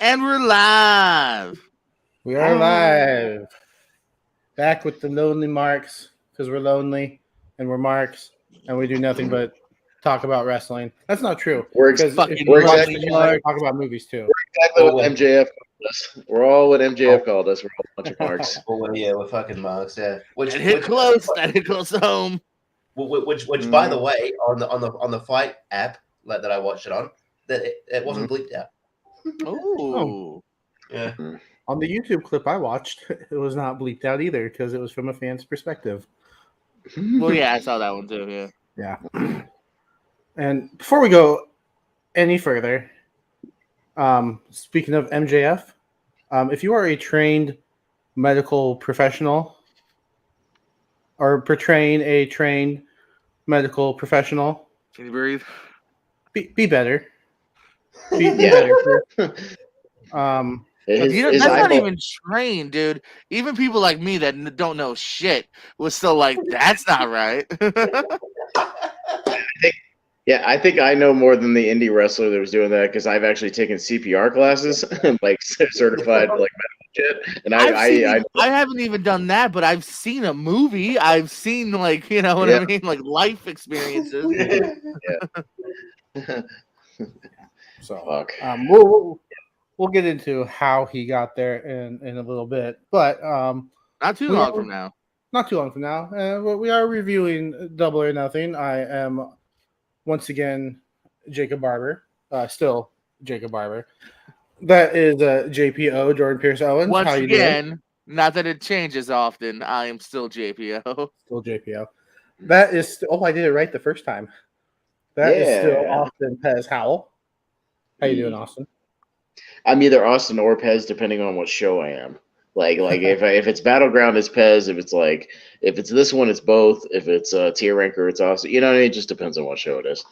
And we're live. We are live. Back with the lonely marks because we're lonely and we're marks and we do nothing but talk about wrestling. That's not true. We're Because fucking we're watch exactly, the show, talk about movies too. exactly what MJF called us. We're all what MJF called us. We're all a bunch of marks. Well, yeah, we're fucking marks. Yeah, That hit close. That hit close to home. Which by the way, on the fight app that I watched it on, that it wasn't bleeped out. Ooh. Yeah. On the YouTube clip I watched, it was not bleeped out either because it was from a fan's perspective. Well, yeah, I saw that one too. Yeah. Yeah. And before we go any further, speaking of MJF, if you are a trained medical professional or portraying a trained medical professional, Can you breathe? be better. Be better. That's not even trained, dude. Even people like me that don't know shit was still like, that's not right. I think I know more than the indie wrestler that was doing that because I've actually taken CPR classes and like certified like medical shit. And I haven't even done that, but I've seen a movie. I've seen like, you know what I mean, like life experiences. So Fuck. we'll get into how he got there in a little bit, but not too long from now. Not too long from now. We are reviewing Double or Nothing. I am once again Jacob Barber, still Jacob Barber. That is JPO Jordan Pierce Owens. Once again, not that it changes often. I am still JPO. Still JPO. That is. I did it right the first time. That is still Austin Pez Howell. How you doing, Austin? I'm either Austin or Pez, depending on what show I am. Like if it's Battleground, it's Pez. If it's this one, it's both. If it's Tier Ranker, it's Austin. You know what I mean? It just depends on what show it is.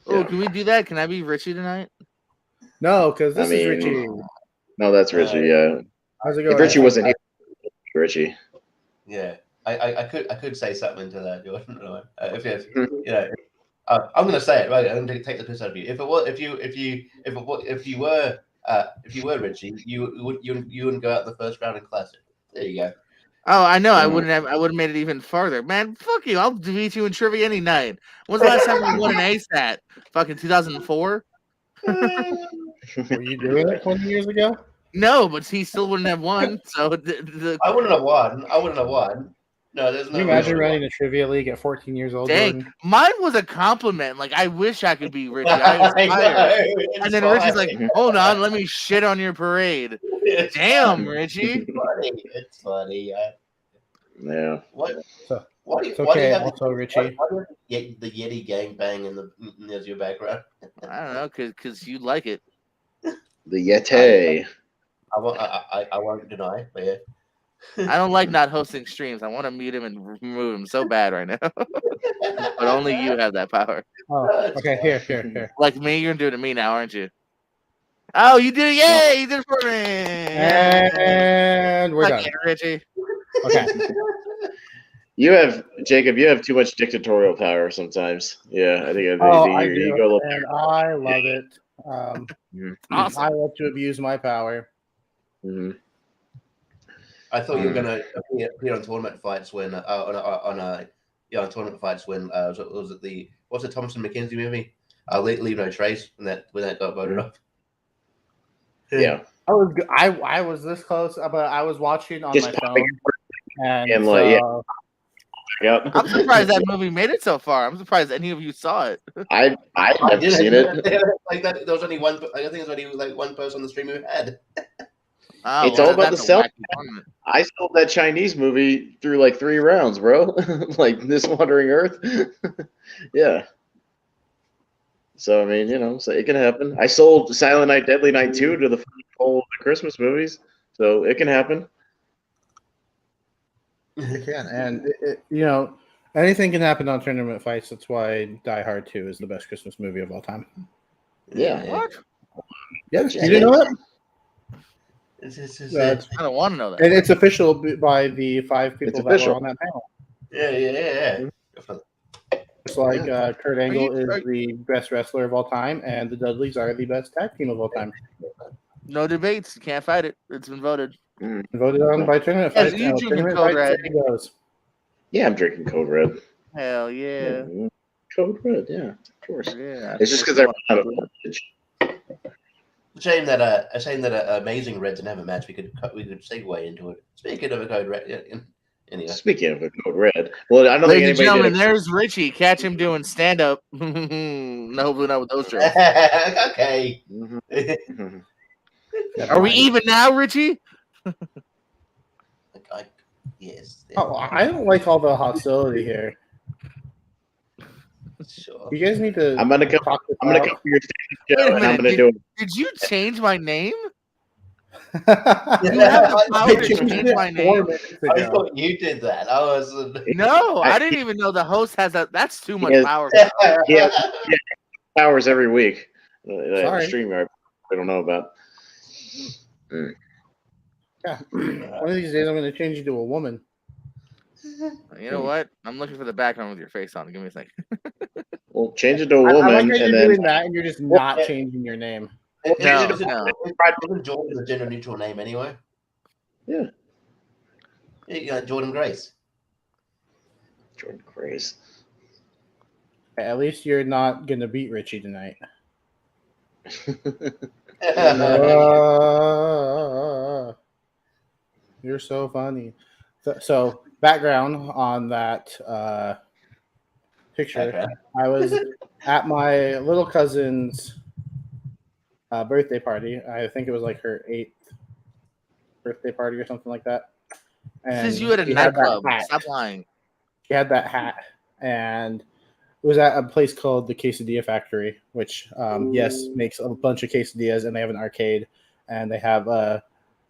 Oh, can we do that? Can I be Richie tonight? No, because this is Richie. No, that's Richie. Yeah. How's it going? If Richie wasn't here, Richie. Yeah, I could say something to that, Jordan. I'm going to say it right. I'm going to take the piss out of you. If you were Richie, you wouldn't go out in the first round in Classic. There you go. Oh, I know. I would have made it even farther. Man, fuck you. I'll beat you in trivia any night. When's the last time you won an ASAT? Fucking 2004? Were you doing it 20 years ago? No, but he still wouldn't have won. So I wouldn't have won. No, there's no. Can you imagine running a trivia league at 14 years old? Dang, Jordan? Mine was a compliment. Like, I wish I could be Richie. And then Richie's like, hold on, let me shit on your parade. Damn, Richie. It's funny. Yeah. What? Why do you have also Richie? The Yeti gangbang as your background? I don't know, because you like it. The Yeti. I won't deny, but yeah. I don't like not hosting streams. I want to mute him and remove him so bad right now. But only you have that power. Oh, okay. Here. Like me, you're doing it to me now, aren't you? Oh, you did it! Yay! You did it for me! And we're done. Richie. Okay. Jacob, you have too much dictatorial power sometimes. Yeah, I think I you do, go and I love it. Awesome. I love to abuse my power. Mm-hmm. I thought you were going to appear on tournament fights when tournament fights when was it what's the Thompson McKenzie movie? Leave No Trace when that got voted off. Yeah, I was this close, but I was watching on my phone, and Yep. I'm surprised that movie made it so far. I'm surprised any of you saw it. I've never seen it. Like that, there was only one. I think there's only like one person on the stream who had. Oh, it's all about the self. I sold that Chinese movie through like 3 rounds, bro. Like This Wandering Earth. Yeah. So I mean, so it can happen. I sold Silent Night, Deadly Night 2 to the whole Christmas movies, so it can happen. It can, and anything can happen on tournament fights. That's why Die Hard 2 is the best Christmas movie of all time. Yeah. What? Yeah, you didn't know that? I don't want to know that. And it's official by the 5 people that were on that panel. Yeah. It's like Kurt Angle is the best wrestler of all time, and the Dudleys are the best tag team of all time. No debates. You can't fight it. It's been voted. Voted on by Tournament Yes, Fight. you drinking Tournament Code Fight, Red. there it goes. Yeah, I'm drinking Code Red. Hell yeah. Code Red, yeah, of course. Yeah. It's just because I ran out of voltage. Shame that Amazing Red didn't have a match. We could segue into it. Speaking of a Code Red, anyway. Speaking of a Code Red, well, I don't Ladies think and anybody gentlemen, did. there's Richie. Catch him doing stand up. No, hopefully not with those jokes. Okay. Are we even now, Richie? Yes. Oh, I don't like all the hostility here. Sure. You guys need to. I'm gonna come. I'm gonna come for your stage show, and I'm gonna do it. Did you change my name? You have the power to change my name. I thought you did that. I was. No, I didn't even know the host has that. That's too much power. Yeah, hours every week. Sorry. StreamYard, I don't know about. Yeah. One of these days, I'm going to change you to a woman. You know what? I'm looking for the background with your face on. Give me a second. Well, change it to a woman, I like how and you're then doing that, and you're just not changing your name. Isn't Jordan a gender neutral name anyway? Yeah. Jordan Grace. Jordan Grace. At least you're not going to beat Richie tonight. You're so funny. So background on that picture. Okay. I was at my little cousin's birthday party. I think it was like her 8th birthday party or something like that. And Since you at a nightclub, stop lying. She had that hat, and it was at a place called the Quesadilla Factory, which yes, makes a bunch of quesadillas, and they have an arcade, and they have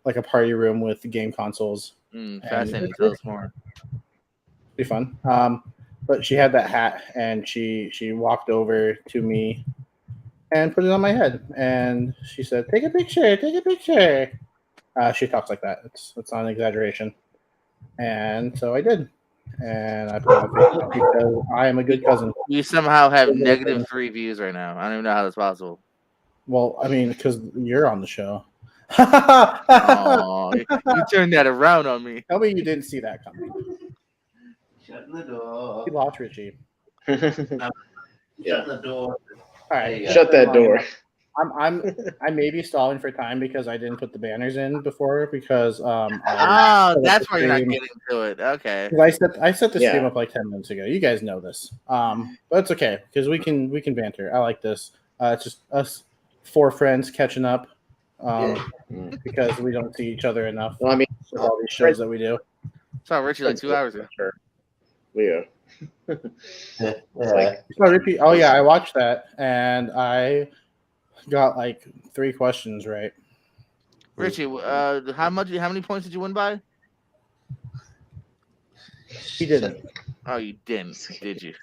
like a party room with game consoles. Fascinating. Tell us more. Be fun. But she had that hat, and she walked over to me and put it on my head, and she said, "Take a picture. Take a picture." She talks like that. It's not an exaggeration. And so I did. And I put it on Facebook because I am a good cousin. We somehow have -3 views right now. I don't even know how that's possible. Well, I mean, because you're on the show. Oh, you turned that around on me. Tell me you didn't see that coming. Shut the door. You lost Richie. Shut the door. All right. Shut that door. I may be stalling for time because I didn't put the banners in before because that's why you're not getting to it. Okay. I set the stream up like 10 minutes ago. You guys know this. But it's okay because we can banter. I like this. It's just us 4 friends catching up because we don't see each other enough. Well, I mean, with all these shows that we do. Saw Richie like 2 hours ago. Leo. Richie. Oh yeah, I watched that and I got like 3 questions right. Richie, how many points did you win by? He didn't. Oh, you didn't, did you?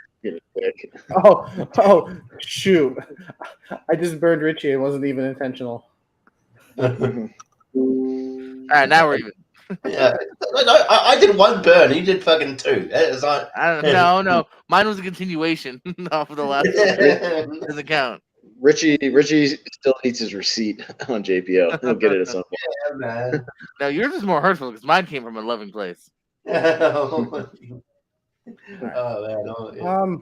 Oh, shoot. I just burned Richie. It wasn't even intentional. All right, now we're even. Yeah, I did 1 burn. You did fucking 2. No. Mine was a continuation off of the last one. Doesn't count. Richie still needs his receipt on JPO. He'll get it at some point. Yeah, man. Now yours is more hurtful because mine came from a loving place. Oh man. Oh, yeah.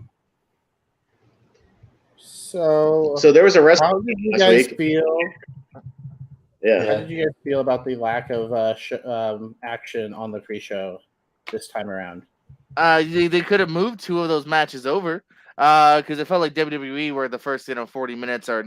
So there was a wrestling. how did you guys feel? Yeah. How did you guys feel about the lack of action on the pre-show this time around? They could have moved 2 of those matches over because it felt like WWE where the first 40 minutes are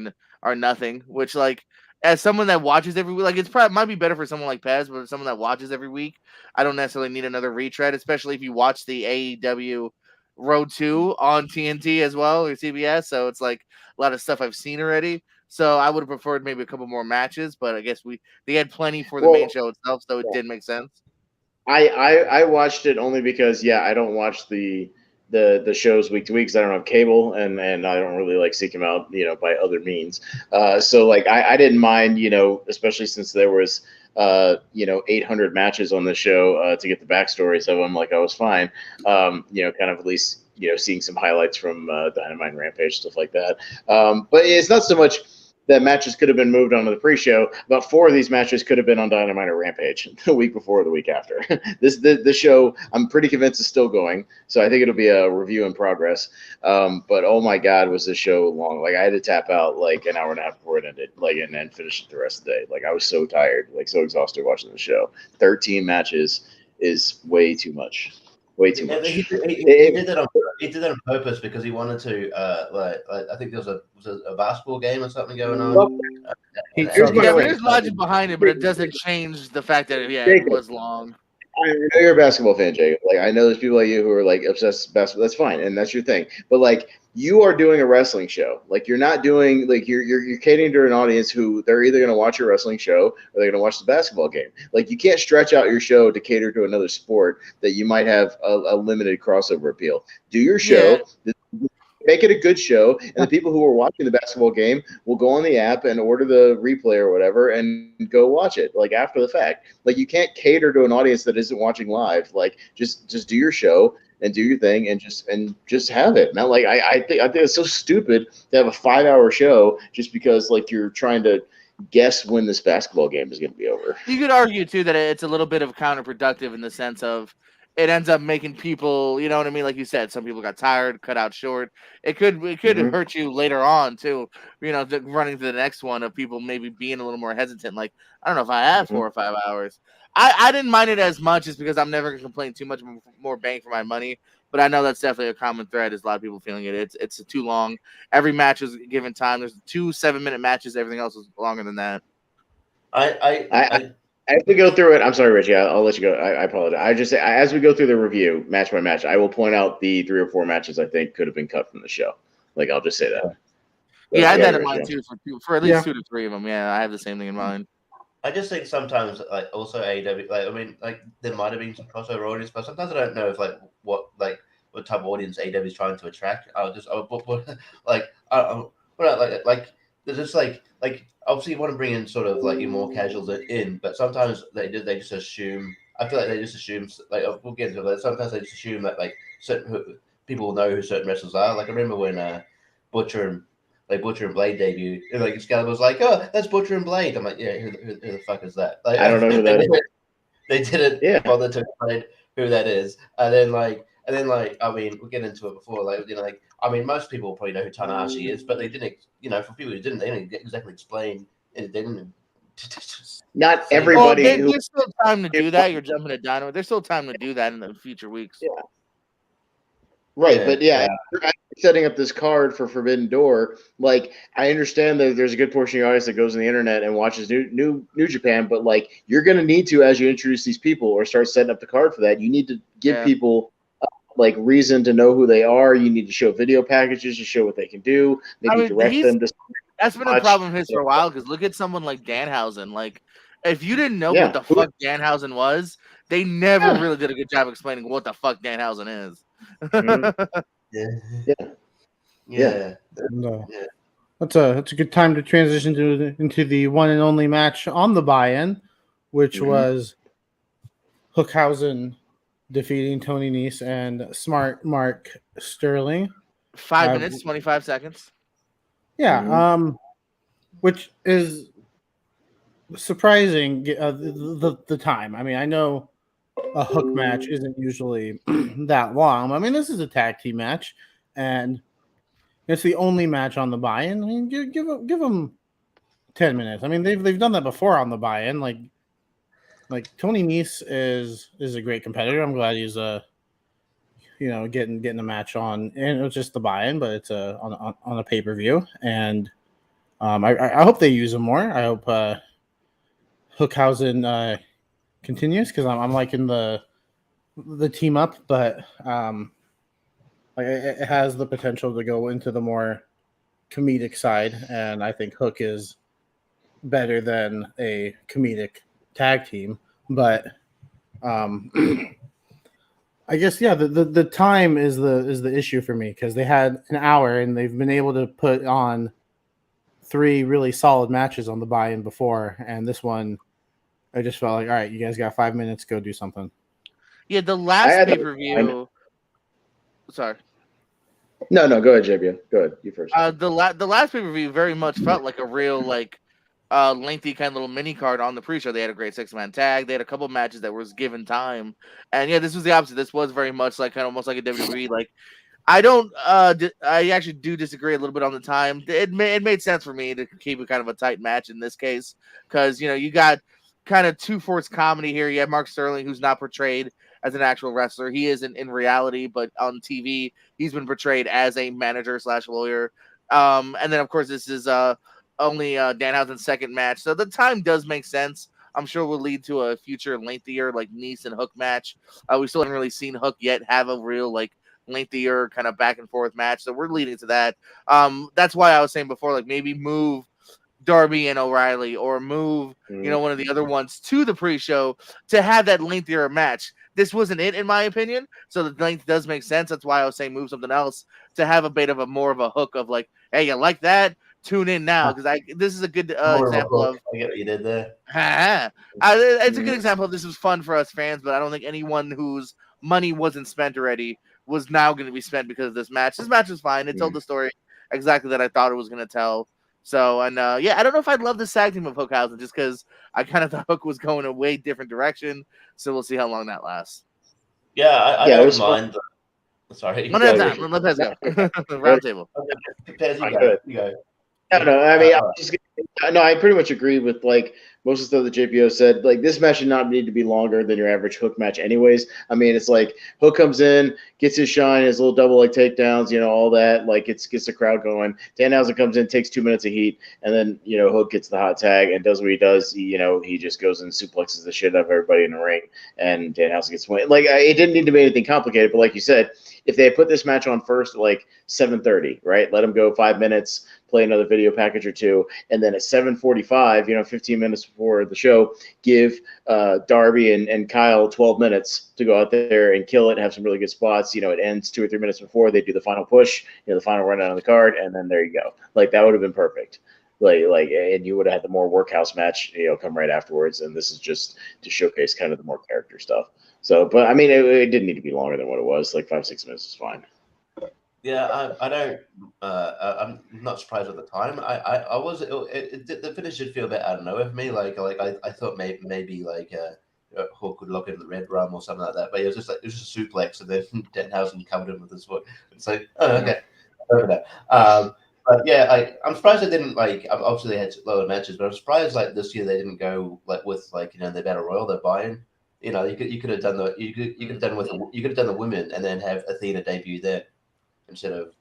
nothing. Which, like, as someone that watches every week, like, it's probably might be better for someone like Pez, but for someone that watches every week, I don't necessarily need another retread, especially if you watch the AEW Road 2 on TNT as well or CBS. So it's like a lot of stuff I've seen already. So I would have preferred maybe a couple more matches, but I guess they had plenty for the main show itself, so it did make sense. I watched it only because I don't watch the shows week to week because I don't have cable and I don't really like seek them out by other means. So like I didn't mind especially since there was 800 matches on the show to get the backstories of them. Like I was fine. Kind of at least seeing some highlights from Dynamite and Rampage, stuff like that. But it's not so much that matches could have been moved onto the pre-show. About 4 of these matches could have been on Dynamite or Rampage the week before or the week after. This show, I'm pretty convinced, is still going. So I think it'll be a review in progress. But oh my God, was this show long? Like I had to tap out like an hour and a half before it ended, like and then finish it the rest of the day. Like I was so tired, like so exhausted watching the show. 13 matches is way too much. Way too much. He did that on purpose because he wanted to. I think there was a basketball game or something going on. There's logic behind it, but it doesn't change the fact that it was long. I know you're a basketball fan, Jay. Like I know there's people like you who are like obsessed with basketball. That's fine, and that's your thing. But like you are doing a wrestling show. Like you're not doing like you're catering to an audience who they're either going to watch your wrestling show or they're going to watch the basketball game. Like you can't stretch out your show to cater to another sport that you might have a limited crossover appeal. Do your show. Yeah. Make it a good show, and the people who are watching the basketball game will go on the app and order the replay or whatever and go watch it like after the fact. Like you can't cater to an audience that isn't watching live. Like just do your show and do your thing and just have it. Now, like I think it's so stupid to have a 5-hour show just because like you're trying to guess when this basketball game is going to be over. You could argue too that it's a little bit of counterproductive in the sense of it ends up making people, you know what I mean? Like you said, some people got tired, cut out short. It could hurt you later on too, you know, running to the next one of people maybe being a little more hesitant. Like, I don't know if I have 4 or 5 hours. I didn't mind it as much just because I'm never going to complain too much more bang for my money. But I know that's definitely a common thread is a lot of people feeling it. It's too long. Every match is given time. There's 2 7-minute matches. Everything else is longer than that. As we go through it, I'm sorry, Richie. I'll let you go. I apologize. I just say as we go through the review, match by match, I will point out the 3 or 4 matches I think could have been cut from the show. Like I'll just say that. Yeah, I had that in mind too for at least 2 to 3 of them. Yeah, I have the same thing in mind. I just think sometimes, like also AEW, like I mean, like there might have been some crossover audience, but sometimes I don't know if what type of audience AEW is trying to attract. There's just like obviously you want to bring in sort of like your more casuals in, but sometimes they just assume. I feel like they just assume like we'll get into it. Sometimes they just assume that like certain people will know who certain wrestlers are. Like I remember when Butcher and Blade debuted, and like Excalibur was like, "Oh, that's Butcher and Blade." I'm like, "Yeah, who the fuck is that?" Like, I don't know who that is. They didn't bother to explain who that is, and then I mean, we'll get into it before, like you know, like I mean, most people probably know who Tanahashi is, but they didn't, you know, for people who didn't, they didn't exactly explain it. They didn't. Not everybody. There's still time to do that. You're jumping to Dynamite. There's still time to do that in the future weeks. Yeah. Right, but setting up this card for Forbidden Door, like I understand that there's a good portion of your audience that goes on the internet and watches New Japan, but like you're going to need to, as you introduce these people or start setting up the card for that, you need to give people like reason to know who they are. You need to show video packages to show what they can do. Maybe direct them to. That's been a problem of his for a while because look at someone like Danhausen. Like, if you didn't know what the fuck Danhausen was, they never really did a good job explaining what the fuck Danhausen is. Yeah. That's a good time to transition into the one and only match on the buy-in, which was Hookhausen defeating Tony Nese and Smart Mark Sterling. 5 minutes, 25 seconds. Yeah, which is surprising. The time. I mean, I know a Hook match isn't usually that long. I mean, this is a tag team match, and it's the only match on the buy-in. I mean, give them 10 minutes. I mean, they've done that before on the buy-in. Like Tony Nese is a great competitor. I'm glad he's getting a match on, and it's just the buy-in, but it's on a pay-per-view, and I hope they use him more. I hope Hookhausen continues because I'm liking the team up, but it has the potential to go into the more comedic side, and I think Hook is better than a comedic tag team. But I guess the time is the issue for me because they had an hour and they've been able to put on 3 really solid matches on the buy-in before, and this one I just felt like, all right, you guys got 5 minutes, go do something. Yeah, the last pay-per-view. Sorry. No, go ahead, JB. Go ahead. You first. The last pay per view very much felt like a real lengthy kind of little mini card on the pre-show. They had a great 6-man tag. They had a couple matches that was given time, and yeah, this was the opposite. This was very much like kind of almost like a WWE. Like I don't, I actually do disagree a little bit on the time. It made sense for me to keep it kind of a tight match in this case because you got kind of two forced comedy here. You have Mark Sterling, who's not portrayed as an actual wrestler. He isn't in reality, but on TV, he's been portrayed as a manager / lawyer. And then of course this is only Danhausen's second match, so the time does make sense. I'm sure will lead to a future lengthier like Nice and Hook match. We still haven't really seen Hook yet have a real like lengthier kind of back and forth match, so we're leading to that. That's why I was saying before, like maybe move Darby and O'Reilly or move one of the other ones to the pre-show to have that lengthier match. This wasn't it in my opinion, so the length does make sense. That's why I was saying move something else to have a bit of a more of a hook of like, hey, you like that? Tune in now because this is a good example of. I get what you did there. It's a good example of this was fun for us fans, but I don't think anyone whose money wasn't spent already was now going to be spent because of this match. This match was fine. It told the story exactly that I thought it was going to tell. So, and yeah, I don't know if I'd love the tag team of Hookhausen just because I kind of thought Hook was going a way different direction. So we'll see how long that lasts. Yeah, I don't mind. Sorry. One at a time. Let Pez go. Round table. Pez, you go. No, I mean, I pretty much agree with like most of the stuff that JPO said. Like this match should not need to be longer than your average Hook match, anyways. I mean, it's like Hook comes in, gets his shine, his little double leg takedowns, all that. Like gets the crowd going. Danhausen comes in, takes 2 minutes of heat, and then Hook gets the hot tag and does what he does. He just goes and suplexes the shit out of everybody in the ring, and Danhausen gets win. Like it didn't need to be anything complicated, but like you said, if they had put this match on first at like 7:30, right? Let him go 5 minutes. Play another video package or two, and then at 7:45, 15 minutes before the show, give Darby and Kyle 12 minutes to go out there and kill it, have some really good spots. It ends 2 or 3 minutes before they do the final push, the final run out on the card, and then there you go. Like that would have been perfect. Like, and you would have had the more workhouse match, come right afterwards. And this is just to showcase kind of the more character stuff. So, but I mean, it didn't need to be longer than what it was. Like 5-6 minutes is fine. Yeah, I don't. I'm not surprised at the time. I was. The finish did feel a bit out of nowhere for me. I thought maybe Hook would lock into the red rum or something like that. But it was just a suplex, and then Danhausen covered him with his foot. It's like, oh, okay, over that. But yeah, I'm surprised they didn't obviously they had lower matches, but I'm surprised this year they didn't go with the Battle Royal they're buying. You could have done the women and then have Athena debut there. Instead of,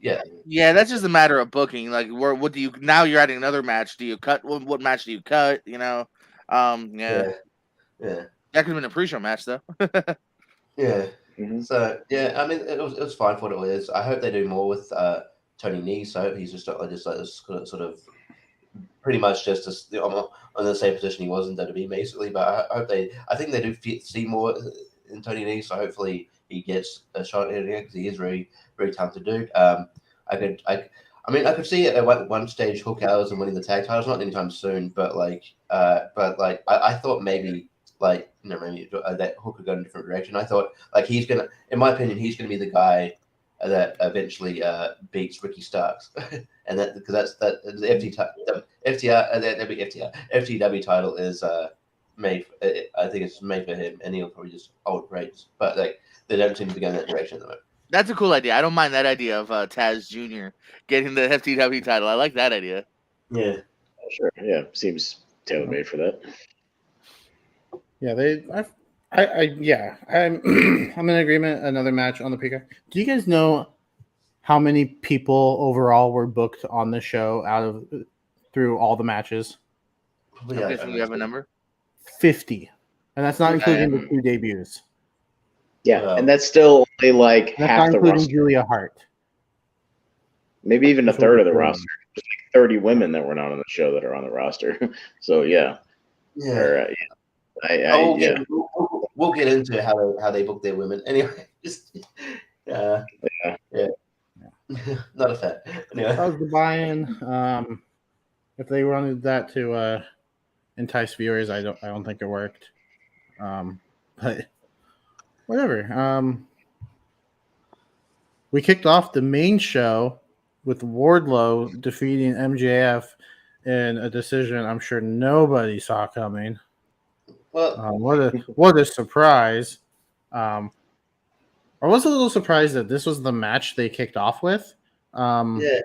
yeah, that's just a matter of booking. Like, what do you now? You're adding another match. Do you cut? What match do you cut? Yeah. That could have been a pre-show match, though. Yeah. Mm-hmm. So yeah, I mean, it was fine for what it is. I hope they do more with Tony Nese. I hope he's just sort of pretty much just on the same position he was in WWE, basically. But I think they do see more in Tony Nese. So hopefully he gets a shot in it because he is very, very talented dude. I could see it at one stage Hookhausen winning the tag titles, not anytime soon, but I thought maybe that Hook would go in a different direction. I thought in my opinion, he's gonna be the guy that eventually beats Ricky Starks, and that because that's the FTW title is made. I think it's made for him, and he'll probably just hold greats, but they don't seem to be going that direction at the moment. That's a cool idea. I don't mind that idea of Taz Jr. getting the FTW title. I like that idea. Yeah, sure. Yeah, seems tailor made for that. Yeah, I'm in agreement. Another match on the pre-card. Do you guys know how many people overall were booked on the show through all the matches? I'm guessing you have a number. 50, and that's not including the 2 debuts. Yeah, and that's still only half the roster. Julia Hart. Maybe even a third of the roster. There's 30 women that were not on the show that are on the roster. So yeah. Yeah. We'll get into how they book their women anyway. Yeah. Not a fan. Anyway. That was the buy-in. If they wanted that to entice viewers, I don't think it worked. But whatever. we kicked off the main show with Wardlow defeating MJF in a decision I'm sure nobody saw coming. Well, What a surprise! I was a little surprised that this was the match they kicked off with. yeah,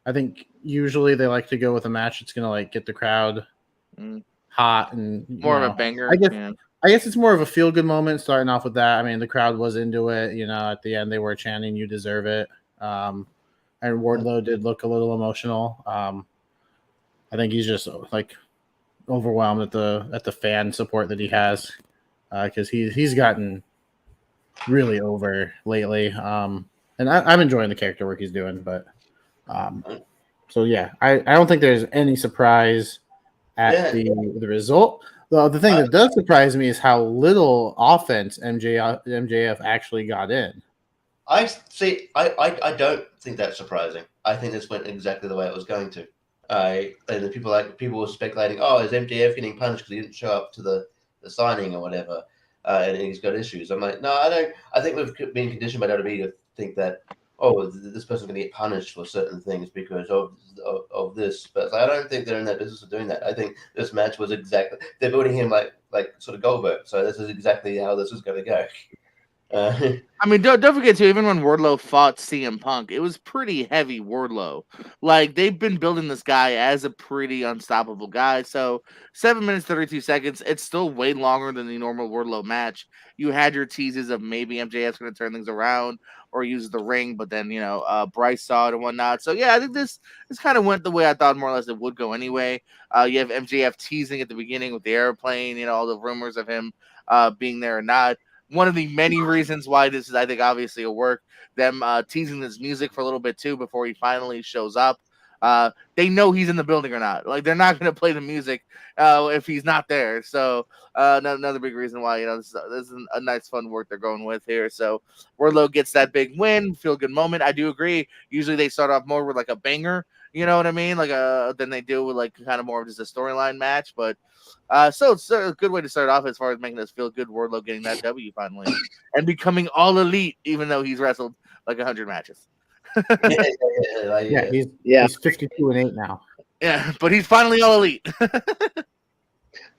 I think usually they like to go with a match that's gonna like get the crowd hot and More of a banger. I guess it's more of a feel good moment starting off with that. I mean, the crowd was into it. At the end they were chanting "You deserve it." And Wardlow did look a little emotional. I think he's just like overwhelmed at the fan support that he has because he's gotten really over lately. And I'm enjoying the character work he's doing, but so yeah, I don't think there's any surprise at the result. The thing that does surprise me is how little offense MJF actually got in. I see. I don't think that's surprising. I think this went exactly the way it was going to. And the people were speculating, oh, is MJF getting punished because he didn't show up to the signing or whatever, and he's got issues. I'm like, no, I don't. I think we've been conditioned by WWE to think that, oh, this person's going to get punished for certain things because of this. But I don't think they're in that business of doing that. I think this match was exactly, they're building him like sort of Goldberg. So this is exactly how this is going to go. I mean, don't forget too. Even when Wardlow fought CM Punk, it was pretty heavy Wardlow. Like they've been building this guy as a pretty unstoppable guy. So 7 minutes 32 seconds. It's still way longer than the normal Wardlow match. You had your teases of maybe MJF's going to turn things around or use the ring, but then Bryce saw it and whatnot. So yeah, I think this kind of went the way I thought more or less it would go anyway. You have MJF teasing at the beginning with the airplane. All the rumors of him being there or not. One of the many reasons why this is, I think, obviously a work. Them teasing this music for a little bit too before he finally shows up. They know he's in the building or not. Like they're not going to play the music if he's not there. So another big reason why this is a nice fun work they're going with here. So Wardlow gets that big win, feel good moment. I do agree. Usually they start off more with like a banger. You know what I mean? Like than they do with like kind of more of just a storyline match, but. So it's a good way to start off as far as making us feel good. Wardlow getting that W finally and becoming all elite, even though he's wrestled like 100 matches. He's 52-8 now. Yeah, but he's finally all elite.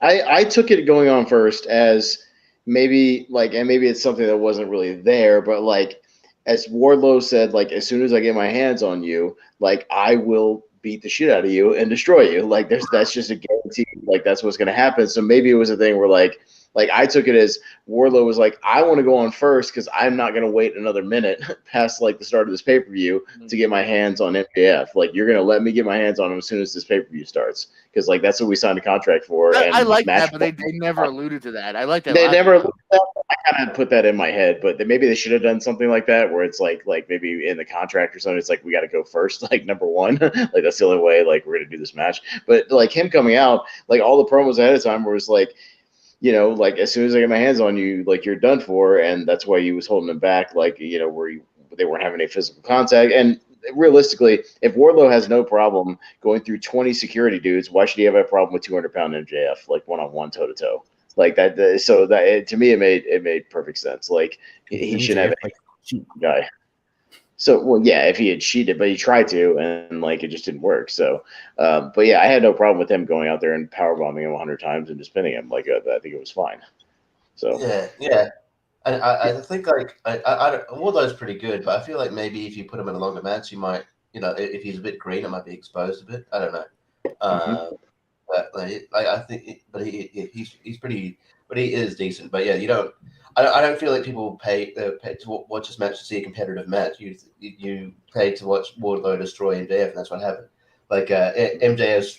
I took it going on first as maybe and maybe it's something that wasn't really there, but like as Wardlow said, like as soon as I get my hands on you, like I will beat the shit out of you and destroy you. Like that's just a guarantee. Like that's what's gonna happen. So maybe it was a thing where like I took it as Wardlow was like, I want to go on first because I'm not gonna wait another minute past like the start of this pay-per-view to get my hands on MJF. Like you're gonna let me get my hands on him as soon as this pay-per-view starts. Because like that's what we signed a contract for. I like that, but they never alluded to that. I like that. They never alluded to that. I kind of put that in my head, but maybe they should have done something like that where it's like maybe in the contract or something, it's like we got to go first, like number one. Like that's the only way like we're gonna do this match. But like him coming out, like all the promos ahead of time was like, like as soon as I get my hands on you, like you're done for, and that's why he was holding him back, like where they weren't having any physical contact. And realistically, if Wardlow has no problem going through 20 security dudes, why should he have a problem with 200-pound MJF, like one-on-one, toe-to-toe? Like that. So that to me, it made perfect sense. Like he should have a guy. So well, yeah, if he had cheated, but he tried to, and like it just didn't work. So, but yeah, I had no problem with him going out there and powerbombing him 100 times and just pinning him. Like I think it was fine. So yeah. And I think like Wardlow's pretty good, but I feel like maybe if you put him in a longer match, you might, if he's a bit green, it might be exposed a bit. I don't know. But like, I think, he's pretty, but he is decent. But yeah, I don't feel like people pay to watch this match to see a competitive match. You pay to watch Wardlow destroy MJF, and that's what happened. Like MJF's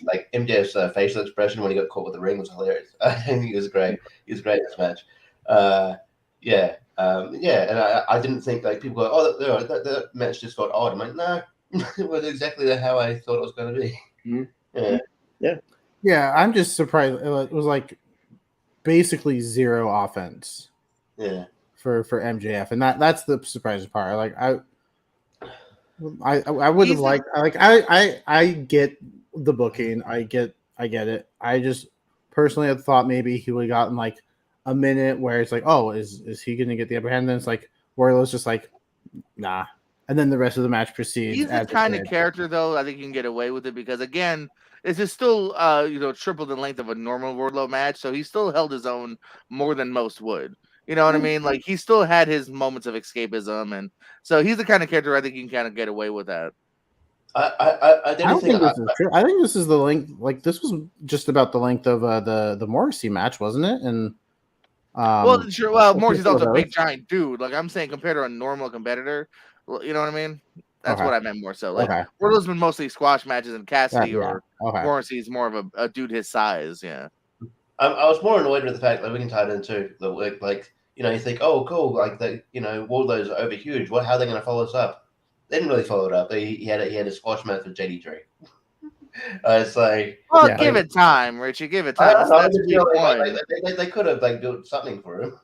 facial expression when he got caught with the ring was hilarious. I think he was great. He was great in this match. And I didn't think like people go, oh, that match just got odd. I'm like, no, it was exactly how I thought it was going to be. Mm-hmm. Yeah, I'm just surprised. It was like basically zero offense. Yeah. For MJF, and that's the surprising part. Like I would have liked. I get the booking. I get it. I just personally had thought maybe he would have gotten like a minute where it's like, oh, is he going to get the upper hand? And then it's like Wardlow's just like, nah, and then the rest of the match proceeds. He's the as it kind of did. character, though, I think you can get away with it because, again, this is still, triple the length of a normal Wardlow match, so he still held his own more than most would. You know what I mean? Like, he still had his moments of escapism, and so he's the kind of character I think you can kind of get away with that. I don't think this is true. I think this is the length. Like, this was just about the length of the Morrissey match, wasn't it? And well, sure. Well, Morrissey's also a those. big giant dude. Like, I'm saying, compared to a normal competitor, you know what I mean? That's what I meant more so. Like, Wardlow's been mostly squash matches, and Cassidy or Morrissey's more of a dude his size. Yeah. I was more annoyed with the fact that we can tie it into the work. Like, you think, oh, cool, like Wardlow's over huge. How are they going to follow this up? They didn't really follow it up. He had a squash match with JD3. It's like, well, give it time, Richie. Give it time. They could have done something for him.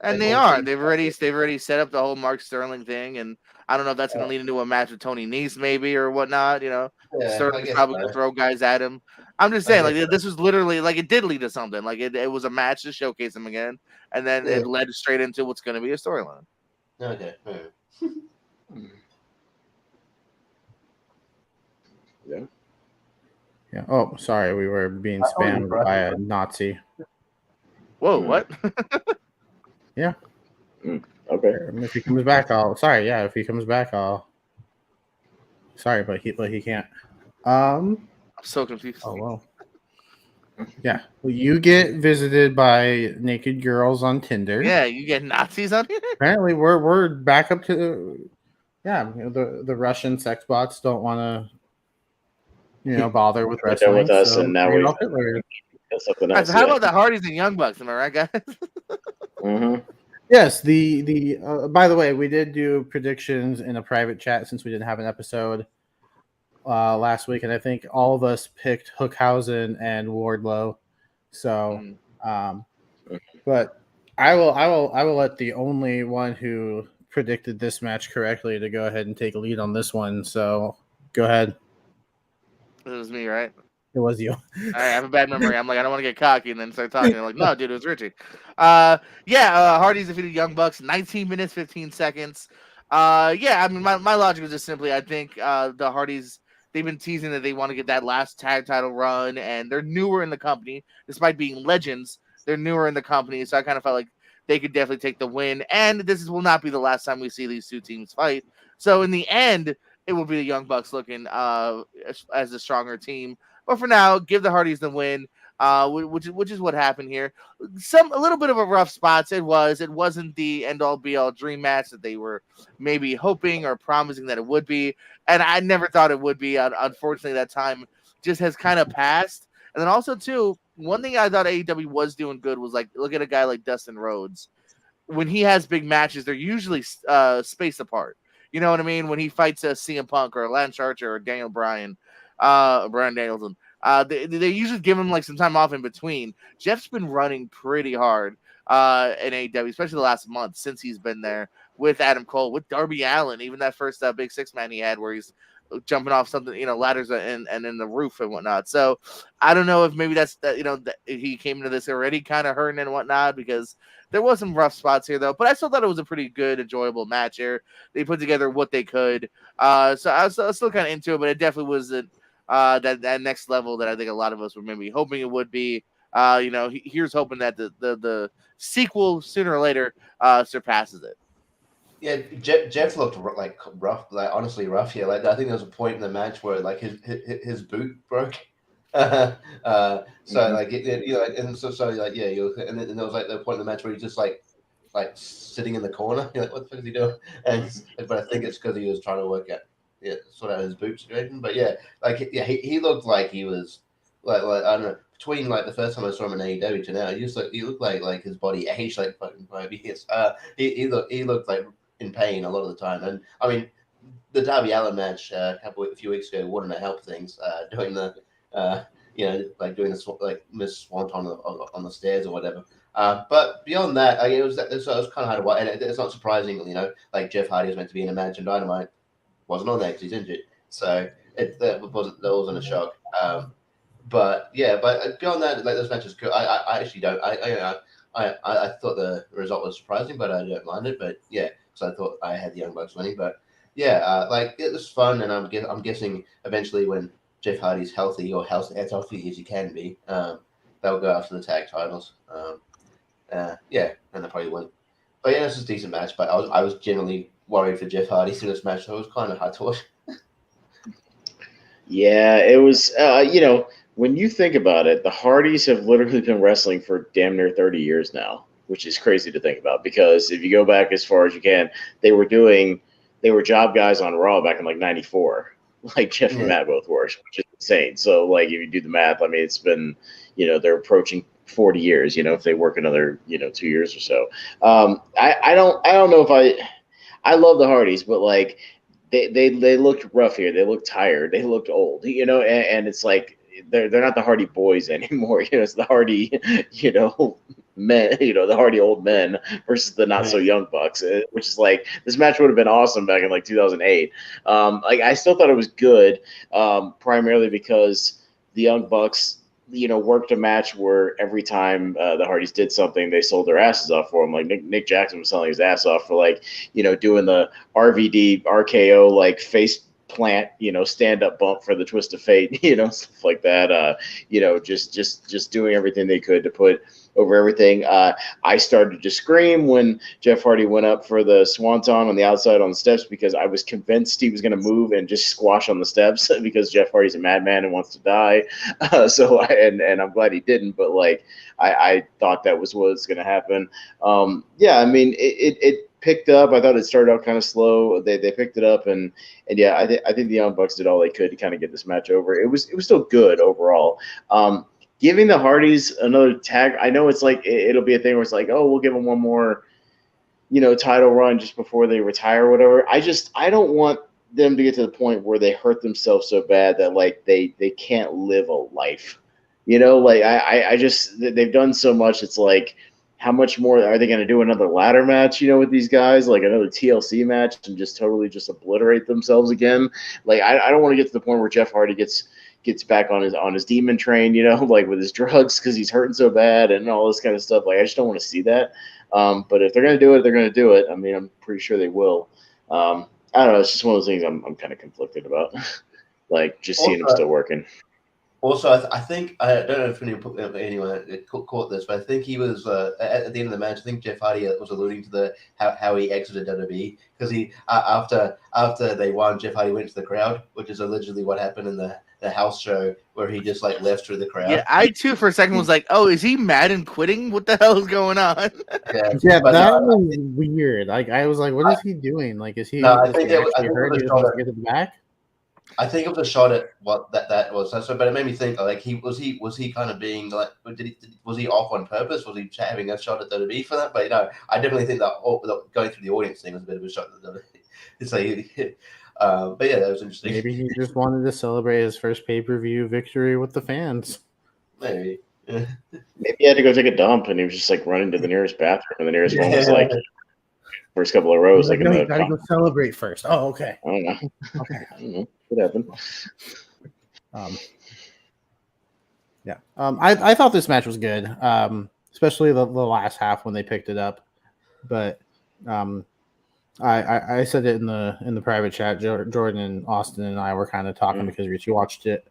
And they are. They've already set up the whole Mark Sterling thing, and I don't know if that's going to lead into a match with Tony Nese maybe or whatnot. Sterling's probably going to throw guys at him. I'm just saying, like, this was literally like it did lead to something. Like it was a match to showcase him again, and then it led straight into what's going to be a storyline. Okay. Yeah. Oh, sorry, we were being spammed by a Nazi. Whoa, what? Yeah. Okay. If he comes back, if he comes back, sorry, but he can't. I'm so confused. Oh well. Yeah. Well, you get visited by naked girls on Tinder. Yeah, you get Nazis on here. Apparently, we're back up to the Russian sex bots don't want to bother with wrestling. With us, so and now we something else. So how about the Hardys and Young Bucks? Am I right, guys? Mm-hmm. Yes. The by the way, we did do predictions in a private chat since we didn't have an episode last week, and I think all of us picked Hookhausen and Wardlow. So, but I will let the only one who predicted this match correctly to go ahead and take a lead on this one. So, go ahead. It was me, right? It was you. I have a bad memory. I'm like, I don't want to get cocky and then start talking. I'm like, no, dude, it was Richie. Hardys defeated Young Bucks, 19 minutes, 15 seconds. I mean, my logic was just simply, I think the Hardys, they've been teasing that they want to get that last tag title run, and they're newer in the company. Despite being legends, they're newer in the company, so I kind of felt like they could definitely take the win. And will not be the last time we see these two teams fight. So in the end, it will be the Young Bucks looking as a stronger team. But for now, give the Hardys the win, which is what happened here. A little bit of a rough spots. It wasn't the end all be all dream match that they were maybe hoping or promising that it would be, and I never thought it would be. Unfortunately, that time just has kind of passed. And then also too, one thing I thought AEW was doing good was like look at a guy like Dustin Rhodes. When he has big matches, they're usually spaced apart. You know what I mean? When he fights a CM Punk or a Lance Archer or Daniel Bryan. Brian Danielson. They usually give him like some time off in between. Jeff's been running pretty hard in AEW, especially the last month since he's been there with Adam Cole, with Darby Allin, even that first big six man he had where he's jumping off something, ladders and in the roof and whatnot. So I don't know if maybe that's that he came into this already kind of hurting and whatnot because there was some rough spots here though. But I still thought it was a pretty good, enjoyable match here. They put together what they could. So I was still kind of into it, but it definitely wasn't. That next level that I think a lot of us were maybe hoping it would be. Here's hoping that the sequel sooner or later surpasses it. Yeah, Jeff looked like rough, like honestly rough here. Like I think there was a point in the match where like his boot broke. And then there was like the point in the match where he just like sitting in the corner. You're like, what the fuck is he doing? But I think it's because he was trying to work out. Yeah, sort out his boot situation, but he looked like he was like I don't know, between like the first time I saw him in AEW to now, he looked like his body aged like fucking 5 years. He looked like in pain a lot of the time, and I mean the Darby Allin match a few weeks ago wouldn't have helped things doing the doing the Miss Swanton on the stairs or whatever. But beyond that, it was kind of hard to watch, and it's not surprising, like Jeff Hardy was meant to be in a match and Dynamite. Wasn't on there because he's injured, so that wasn't a shock. But beyond that, like those matches, I actually don't. I thought the result was surprising, but I don't mind it. But yeah, because I thought I had the Young Bucks winning. But like it was fun, and I'm guessing eventually when Jeff Hardy's healthy or as healthy as he can be, they'll go after the tag titles. Yeah, and they probably won't. But yeah, this is a decent match. But I was generally worried for Jeff Hardy through this match, so it was kind of hard to watch. Yeah, it was. When you think about it, the Hardys have literally been wrestling for damn near 30 years now, which is crazy to think about. Because if you go back as far as you can, they were job guys on Raw back in like '94, like Jeff and Matt both were, which is insane. So like if you do the math, I mean, it's been, they're approaching 40 years. If they work another 2 years or so. I don't know if I love the Hardys, but like they looked rough here. They looked tired. They looked old. And it's like they're not the Hardy Boys anymore. It's the Hardy men. The Hardy old men versus the not so young Bucks. Which is like this match would have been awesome back in like 2008. Like I still thought it was good, primarily because the Young Bucks worked a match where every time the Hardys did something, they sold their asses off for him. Like Nick Jackson was selling his ass off for like, doing the RVD RKO like face plant, stand up bump for the twist of fate, stuff like that. Just doing everything they could to put over everything. I started to scream when Jeff Hardy went up for the swanton on the outside on the steps because I was convinced he was going to move and just squash on the steps because Jeff Hardy's a madman and wants to die. And I'm glad he didn't, but like I thought that was what was going to happen. I mean it picked up. I thought it started out kind of slow. They picked it up and yeah, I think the Young Bucks did all they could to kind of get this match over. It was still good overall. Giving the Hardys another tag, I know it's like it'll be a thing where it's like, oh, we'll give them one more, title run just before they retire or whatever. I don't want them to get to the point where they hurt themselves so bad that like they can't live a life. Like I just they've done so much. It's like, how much more are they going to do another ladder match, with these guys, like another TLC match and just totally just obliterate themselves again? Like I don't want to get to the point where Jeff Hardy gets back on his demon train, like with his drugs because he's hurting so bad and all this kind of stuff. Like I just don't want to see that. But if they're going to do it, they're going to do it. I mean, I'm pretty sure they will. I don't know. It's just one of those things I'm kind of conflicted about. Like just seeing him still working. Also, I think I don't know if anyone caught this, but I think he was at the end of the match. I think Jeff Hardy was alluding to how he exited WWE because he after they won, Jeff Hardy went to the crowd, which is allegedly what happened in the house show where he just like left through the crowd. Yeah, I too for a second was like, oh, is he mad and quitting? What the hell is going on? Yeah, that was weird. Like I was like, what is he doing? Like, is he? No, I think it was. He wants to get it back. I think it was a shot at what that was. So, but it made me think like was he kind of being like was he off on purpose? Was he having a shot at WWE for that? But I definitely think that going through the audience thing was a bit of a shot at WWE. But yeah, that was interesting. Maybe he just wanted to celebrate his first pay-per-view victory with the fans. Maybe. Yeah. Maybe he had to go take a dump and he was just like running to the nearest bathroom and the nearest one was like first couple of rows. Like, no, you gotta go celebrate first. Oh, okay. I don't know. Okay. I don't know what happened. I thought this match was good, especially the last half when they picked it up. But I said it in the private chat. Jordan and Austin and I were kind of talking because Richie watched it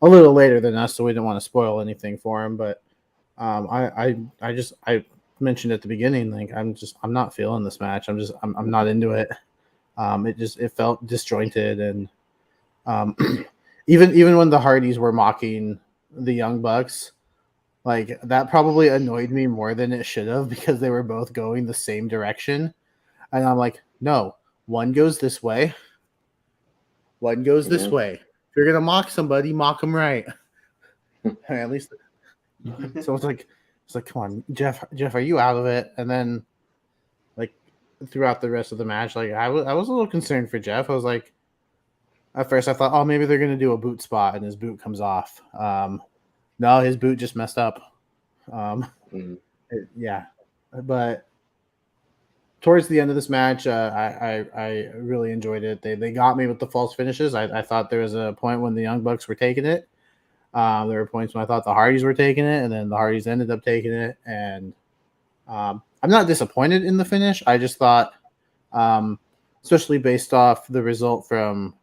a little later than us, so we didn't want to spoil anything for him. But I mentioned at the beginning, like I'm not feeling this match. I'm not into it. It felt disjointed, and even when the Hardys were mocking the Young Bucks, like that probably annoyed me more than it should have because they were both going the same direction, and I'm like, no, one goes this way, one goes this way. If you're gonna mock somebody, mock them right. At least, so it's like, come on, Jeff, are you out of it? And then, like, throughout the rest of the match, like I was a little concerned for Jeff. I was like, at first I thought, oh, maybe they're gonna do a boot spot and his boot comes off. No, his boot just messed up. But towards the end of this match, I really enjoyed it. They got me with the false finishes. I thought there was a point when the Young Bucks were taking it. There were points when I thought the Hardys were taking it, and then the Hardys ended up taking it. And I'm not disappointed in the finish. I just thought some especially based off the result from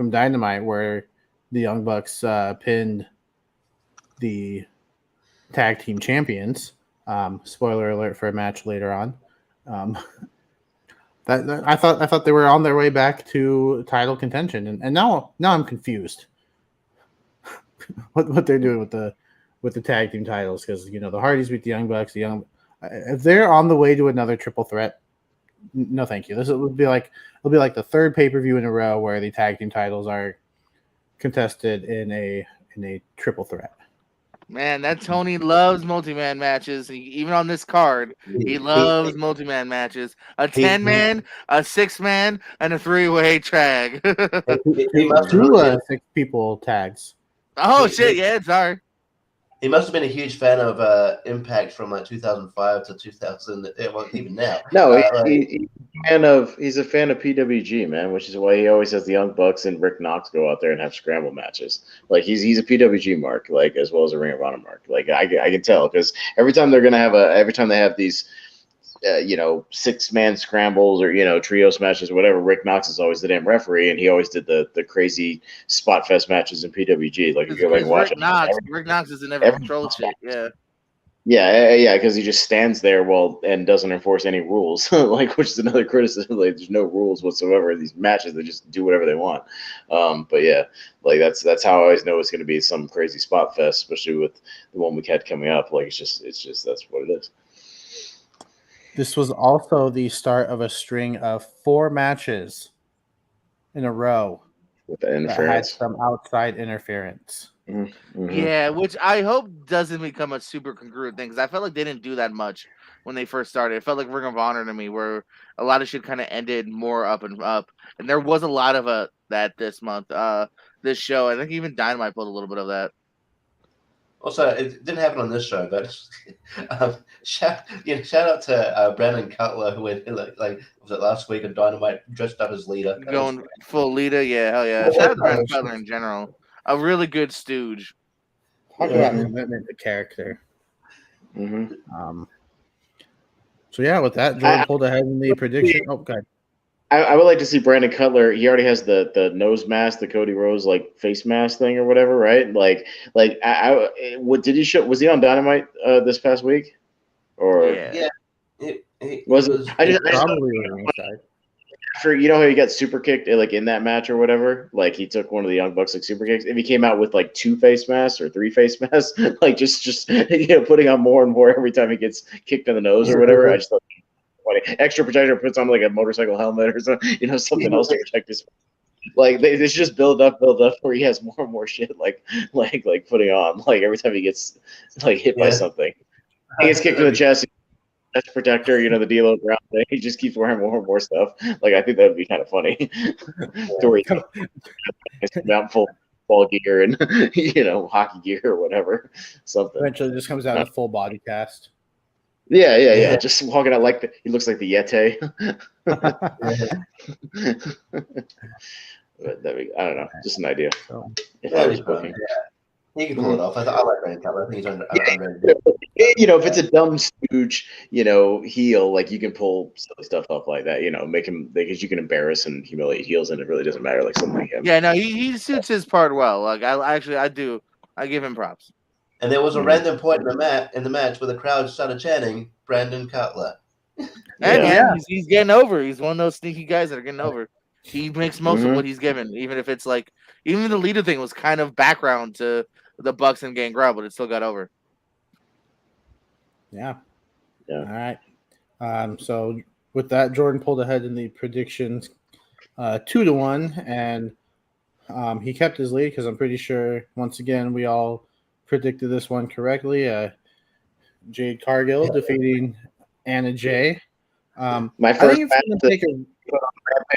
Dynamite, where the Young Bucks pinned the tag team champions. Spoiler alert for a match later on. I thought they were on their way back to title contention, and now I'm confused. what they're doing with the tag team titles, because the Hardys beat the Young Bucks. If they're on the way to another triple threat, no thank you. It'll be like the third pay-per-view in a row where the tag team titles are contested in a triple threat. Man, that Tony loves multi-man matches. Even on this card, he loves multi-man matches. A 10-man, a 6-man, and a 3-way tag. He must have Two really- 6 people tags. Oh shit! Yeah, sorry. He must have been a huge fan of Impact from like 2005 to 2000. Well, even now. No, he's a fan of PWG, man, which is why he always has the Young Bucks and Rick Knox go out there and have scramble matches. Like he's a PWG mark, like as well as a Ring of Honor mark. Like I can tell because every time they have these 6-man scrambles or trios matches or whatever, Rick Knox is always the damn referee, and he always did the crazy spot fest matches in PWG. Like if you go back and watch Rick Knox is in every control shit. Yeah, because he just stands there and doesn't enforce any rules, like which is another criticism. Like there's no rules whatsoever in these matches; they just do whatever they want. But yeah, like that's how I always know it's going to be some crazy spot fest, especially with the one we had coming up. Like it's just that's what it is. This was also the start of a string of 4 matches in a row With the that had interference. some outside interference. Mm-hmm. Yeah, which I hope doesn't become a super congruent thing because I felt like they didn't do that much when they first started. It felt like Ring of Honor to me, where a lot of shit kind of ended more up and up, and there was a lot of that this month. This show, I think even Dynamite pulled a little bit of that. Also, it didn't happen on this show, but shout out to Brandon Cutler, who went like was it last week on Dynamite, dressed up as Lita. Going full leader, yeah, hell yeah. Shout out to Brandon Cutler in general. A really good stooge. Talk about commitment to character. Mm-hmm. So yeah, with that, Jordan pulled ahead in the prediction. Oh, God. I would like to see Brandon Cutler. He already has the nose mask, the Cody Rhodes like face mask thing or whatever, right? What did he show? Was he on Dynamite this past week? Or Yeah. was it? I just Probably ringside. after how he got super kicked like in that match or whatever. Like he took one of the Young Bucks like super kicks. If he came out with like 2 face masks or 3 face masks, like just putting on more and more every time he gets kicked in the nose or whatever. I just thought. Extra protector puts on like a motorcycle helmet or something, something else to protect his. Like they just build up where he has more and more shit like putting on like every time he gets like hit by something. He gets kicked in the chest protector, the D'Lo Brown thing. He just keeps wearing more and more stuff. Like I think that would be kind of funny. To where he's out full ball gear and hockey gear or whatever. Something. Eventually, this comes out of full body cast. Yeah. Just walking out he looks like the Yeti. I don't know. Just an idea. So, If I was booking. He can pull it off. I like Brandon Cutler. I think he's under. If it's a dumb stooge, heel, like you can pull silly stuff up like that, make him because you can embarrass and humiliate heels, and it really doesn't matter. Like something like him. Yeah, no, he suits his part well. Like I do. I give him props. And there was a random point in the match where the crowd started chanting Brandon Cutler. And he's getting over. He's one of those sneaky guys that are getting over. He makes most of what he's given, even if it's like even the leader thing was kind of background to the Bucks and Gangrel, but it still got over. Yeah. All right. So with that, Jordan pulled ahead in the predictions 2-1, and he kept his lead because I'm pretty sure once again we all predicted this one correctly. Jade Cargill defeating Anna Jay. My first match on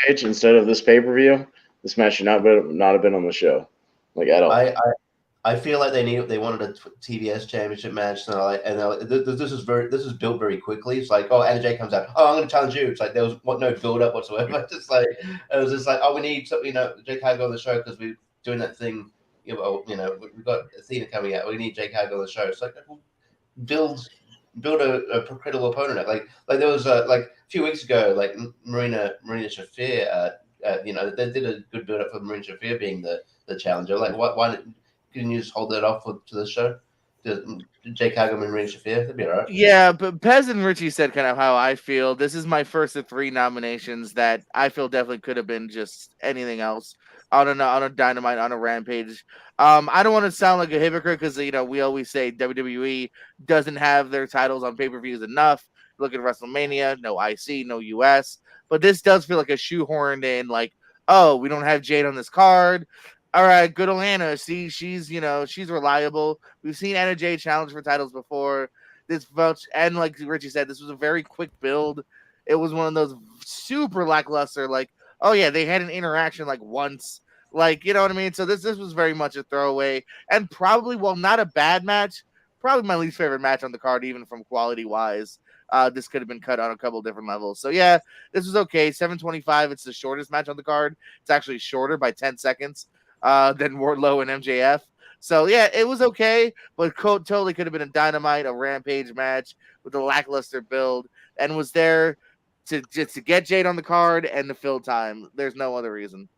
Rampage instead of this pay-per-view. This match should not have been on the show, like at all. I feel like they wanted a TBS championship match, and this is built very quickly. It's like, Anna Jay comes out, I'm going to challenge you. It's like there was no build up whatsoever. Just like it was just like, we need something, Jade Cargill on the show because we're doing that thing. We've got Athena coming out. We need Jade Cargill on the show. It's like build build a credible opponent. Like there was like a few weeks ago, like Marina Shafir. You know, they did a good build up for Marina Shafir being the challenger. Like, why couldn't you just hold that off to the show? Jake Hager and Marina Shafir, that'd be all right. Yeah, but Pez and Richie said kind of how I feel. This is my first of 3 nominations that I feel definitely could have been just anything else on a Dynamite, on a Rampage. I don't want to sound like a hypocrite because you know we always say WWE doesn't have their titles on pay-per-views enough. Look at WrestleMania, no IC, no US, but this does feel like a shoehorned in. Like, oh, we don't have Jade on this card. All right, good old Anna. See, she's reliable. We've seen Anna Jay challenge for titles before. This much, and like Richie said, this was a very quick build. It was one of those super lackluster. Like, oh yeah, they had an interaction like once. Like, you know what I mean? So this was very much a throwaway, and probably, well, not a bad match. Probably my least favorite match on the card, even from quality wise. This could have been cut on a couple different levels. So yeah, this was okay. 7:25. It's the shortest match on the card. It's actually shorter by 10 seconds. Than Wardlow and MJF. So yeah, it was okay, but totally could have been a Dynamite, a Rampage match with a lackluster build, and was there to get Jade on the card and to fill time. There's no other reason.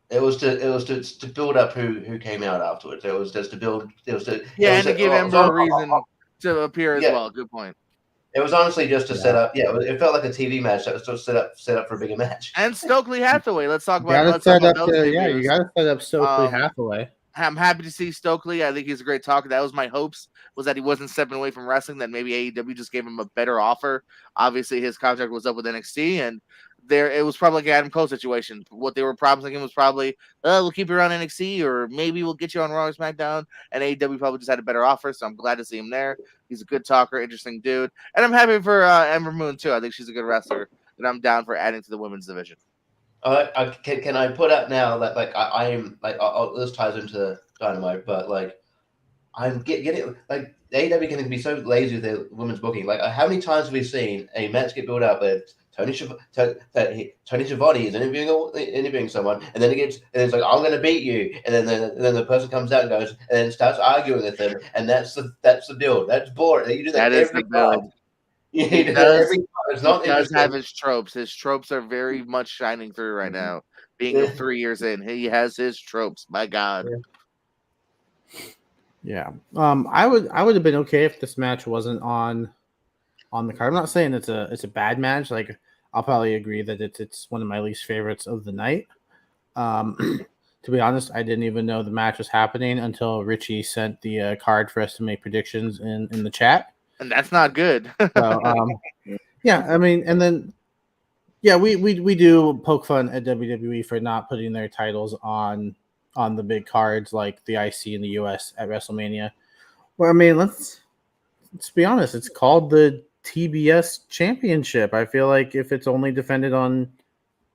It was to build up who came out afterwards. It was just to build. And to give Ember a reason to appear as well. Good point. It was honestly just to set up. Yeah, it felt like a TV match that was just set up for a bigger match. And Stokely Hathaway. Let's talk about. You gotta set up Stokely Hathaway. I'm happy to see Stokely. I think he's a great talker. That was my hopes, was that he wasn't stepping away from wrestling. That maybe AEW just gave him a better offer. Obviously, his contract was up with NXT, and it was probably like an Adam Cole situation. What they were promising him was probably, we'll keep you around NXT, or maybe we'll get you on Raw or SmackDown. And AEW probably just had a better offer, so I'm glad to see him there. He's a good talker, interesting dude, and I'm happy for Ember Moon too. I think she's a good wrestler, and I'm down for adding to the women's division. Can I put out now that like I am like this ties into Dynamite, but like I'm getting like AEW can be so lazy with their women's booking. Like how many times have we seen a match get built up with Tony Schiavone is interviewing someone, and then it's like, I'm going to beat you, and then the person comes out and goes and then starts arguing with them, and that's the build. That's boring. You do that every time. He does have his tropes. His tropes are very much shining through right now. Being 3 years in, he has his tropes. My God. Yeah. I would have been okay if this match wasn't on the card. I'm not saying it's a bad match. Like, I'll probably agree that it's one of my least favorites of the night. To be honest, I didn't even know the match was happening until Richie sent the card for us to make predictions in the chat. And that's not good. So, yeah, I mean, and then, yeah, we do poke fun at WWE for not putting their titles on the big cards like the IC in the US at WrestleMania. Well, I mean, let's be honest. It's called the TBS Championship. I feel like if it's only defended on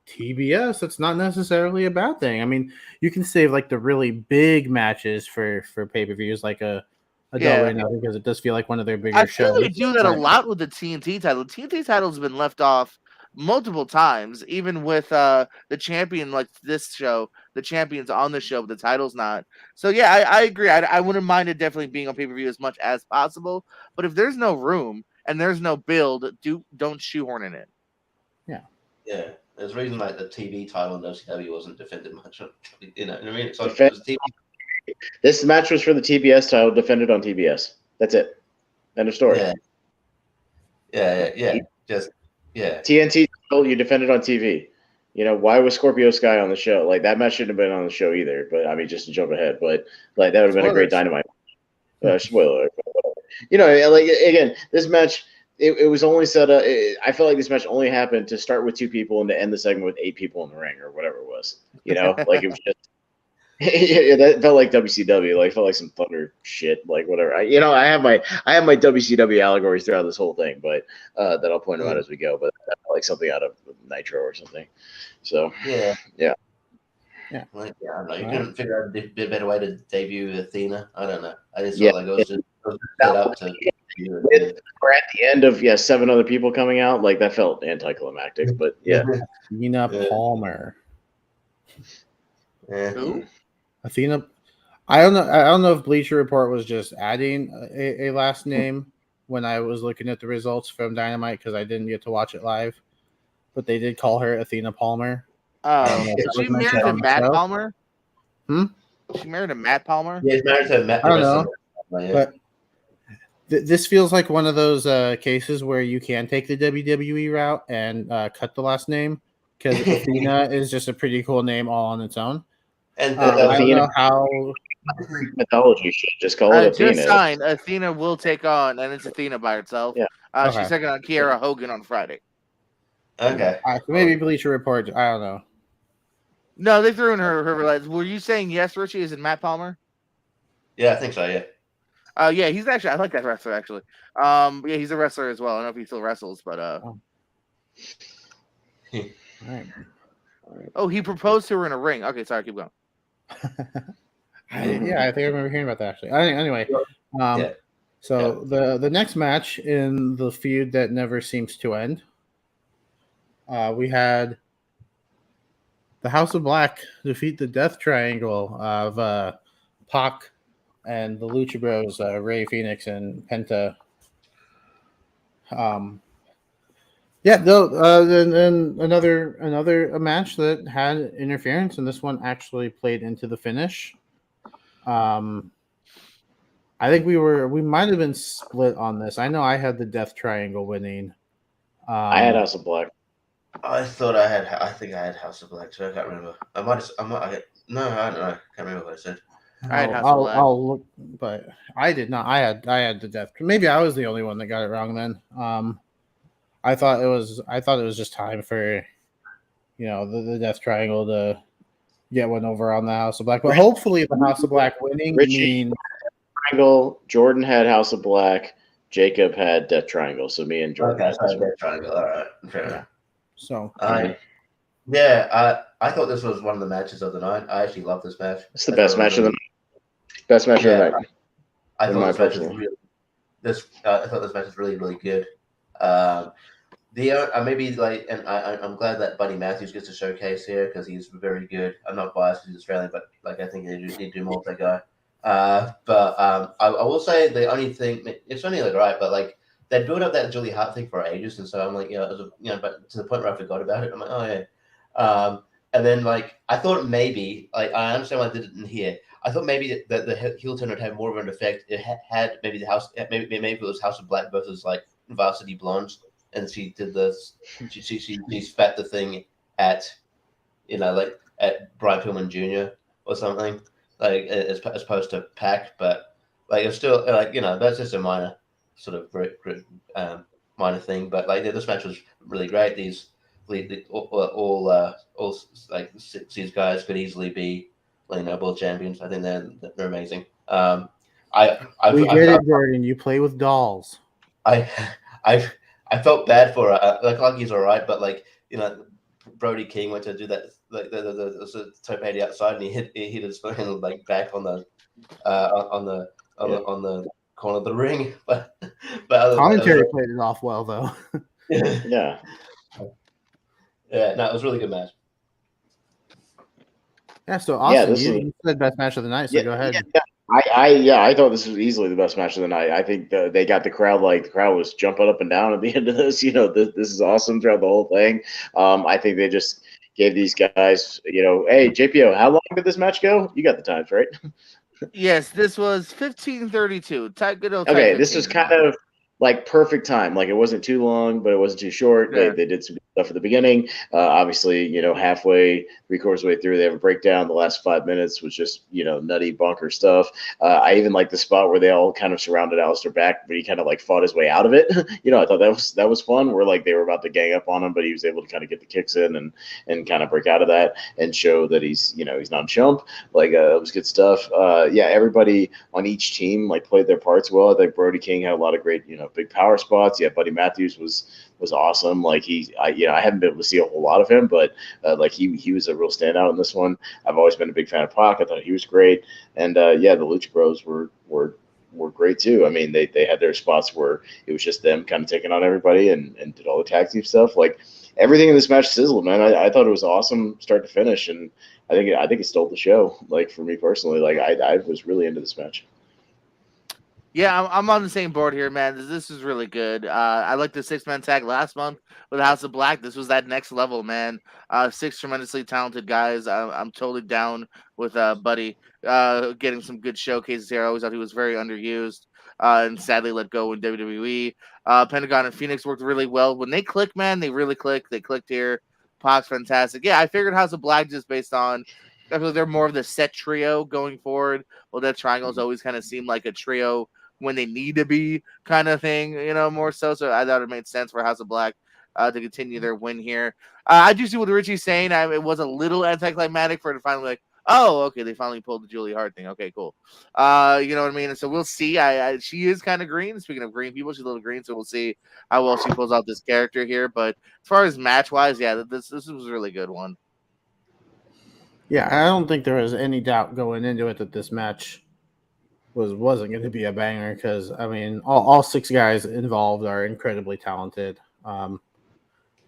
TBS, it's not necessarily a bad thing. I mean, you can save like the really big matches for pay-per-views, like a Double or Nothing, because it does feel like one of their bigger shows. They do that a lot with the TNT title. The TNT title has been left off multiple times, even with the champion, like this show, the champion's on the show, but the title's not. So yeah, I agree. I wouldn't mind it definitely being on pay-per-view as much as possible. But if there's no room and there's no build, don't shoehorn in it. Yeah. There's a reason like the TV title in WCW wasn't defended much. You know what I mean? It's like TV. This match was for the TBS title, defended on TBS. That's it. End of story. Yeah. Just TNT title, you defended on TV. You know, why was Scorpio Sky on the show? Like, that match shouldn't have been on the show either. But I mean, just to jump ahead, but like that would have been a great Dynamite. Spoiler. You know, like again, this match. It was only set up. I feel like this match only happened to start with 2 people and to end the segment with 8 people in the ring or whatever it was. You know, like it was just. Yeah, that felt like WCW. Like, felt like some Thunder shit. Like, whatever. I have my WCW allegories throughout this whole thing, but that I'll point them out as we go. But that felt like something out of Nitro or something. So yeah. Like, I don't know. You couldn't figure out a better way to debut Athena. I don't know. I just felt like it was just set up to. We're at the end of 7 other people coming out. Like, that felt anticlimactic, but yeah. Athena Palmer. Who? Athena. I don't know if Bleacher Report was just adding a last name when I was looking at the results from Dynamite because I didn't get to watch it live. But they did call her Athena Palmer. Oh, That is was she mentioned married to on the Matt show. Palmer? Hmm? She married to Matt Palmer? Yeah, he's married to Matt. I don't know, Yeah. but this feels like one of those cases where you can take the WWE route and cut the last name because Athena is just a pretty cool name all on its own. And I don't Athena- know how. Greek mythology shit. Just call it Athena. Just signed. Athena will take on, and it's Athena by herself. Yeah. Okay. She's taking on Kiera Hogan on Friday. okay. So maybe Bleacher Report. I don't know. No, they threw in her relations. Were you saying yes, Richie? Is it Matt Palmer? Yeah, I think so. Yeah. Yeah, he's actually. I like that wrestler actually. Yeah, he's a wrestler as well. I don't know if he still wrestles, but All right. Oh, he proposed to her in a ring. Okay, sorry, keep going. I think I remember hearing about that actually. Anyway, Yeah. so the next match in the feud that never seems to end, we had the House of Black defeat the Death Triangle of Pac and the Lucha Bros, Ray Phoenix and Penta. Yeah, though, and another match that had interference, and this one actually played into the finish. I think we might have been split on this. I know I had the Death Triangle winning. I had House of Black. I thought I had. I think I had House of Black, so I can't remember. I might. No, I don't know. I can't remember what I said. I had House of Black. I'll look, but I did not. I had the Death. Maybe I was the only one that got it wrong then. I thought it was just time for, the Death Triangle to get one over on the House of Black. But hopefully the House of Black winning means Triangle. Jordan had House of Black. Jacob had Death Triangle. So me and Jordan. Okay, so Death Triangle. All right, fair enough. So I thought this was one of the matches of the night. I actually love this match. It's the best match of the night. Best match of the night. I thought this match is really, really good. I'm glad that Buddy Matthews gets a showcase here because he's very good. I'm not biased because he's Australian, but I think they need to do more with that guy. I will say the only thing, it's only right, but they built up that Julie Hart thing for ages, and so I'm but to the point where I forgot about it. I'm like, oh yeah. And then I thought maybe I understand why I didn't hear. I thought maybe that the heel turn would have more of an effect. It had maybe the house, maybe it was House of Black versus Varsity Blondes, and she did this. She spat the thing at at Brian Pillman Jr. or something as opposed to Pac, but it's still that's just a minor sort of minor thing. But this match was really great. All these guys could easily be world champions. I think they're amazing. We get it, Jordan. You play with dolls. I felt bad for her. Lucky's all right, but Brody King went to do that the tope outside, and he hit his fucking back on the corner of the ring. But commentary played it off well though. Yeah. Yeah, no, it was a really good match. Yeah, so awesome. You said best match of the night, so go ahead. I thought this was easily the best match of the night. I think they got the crowd the crowd was jumping up and down at the end of this. This is awesome throughout the whole thing. I think they just gave these guys, hey JPO, how long did this match go? You got the times right? Yes, this was 15:32. Good old. Okay, this was kind of perfect time. It wasn't too long, but it wasn't too short. Yeah. They did some good stuff at the beginning. Obviously, halfway, 3/4 way through, they have a breakdown. The last 5 minutes was just, nutty bonker stuff. I even like the spot where they all kind of surrounded Aleister Black, but he kind of fought his way out of it. I thought that was fun. Where they were about to gang up on him, but he was able to kind of get the kicks in and kind of break out of that and show that he's not a chump. It was good stuff. Everybody on each team played their parts well. I think Brody King had a lot of great big power spots. Yeah, Buddy Matthews was awesome. I haven't been able to see a whole lot of him, but he was a real standout in this one. I've always been a big fan of Pac. I thought he was great, and the Lucha Bros were great too. I mean, they had their spots where it was just them kind of taking on everybody and did all the tag team stuff. Everything in this match sizzled, man. I thought it was awesome start to finish, and I think it stole the show. For me personally, I was really into this match. Yeah, I'm on the same board here, man. This is really good. I like the 6-man tag last month with House of Black. This was that next level, man. 6 tremendously talented guys. I'm totally down with Buddy getting some good showcases here. I always thought he was very underused and sadly let go in WWE. Pentagon and Phoenix worked really well. When they click, man, they really click. They clicked here. Pac's fantastic. Yeah, I figured House of Black just based on I feel like they're more of the set trio going forward. Well, that triangles always kind of seemed like a trio when they need to be kind of thing, more so. So I thought it made sense for House of Black to continue their win here. I do see what Richie's saying. It was a little anticlimactic for it to finally like, oh, okay, they finally pulled the Julie Hart thing. Okay, cool. You know what I mean? And so we'll see. She is kind of green. Speaking of green people, she's a little green, so we'll see how well she pulls out this character here. But as far as match wise, yeah, this was a really good one. Yeah, I don't think there was any doubt going into it that this match wasn't going to be a banger because I mean all 6 guys involved are incredibly talented. I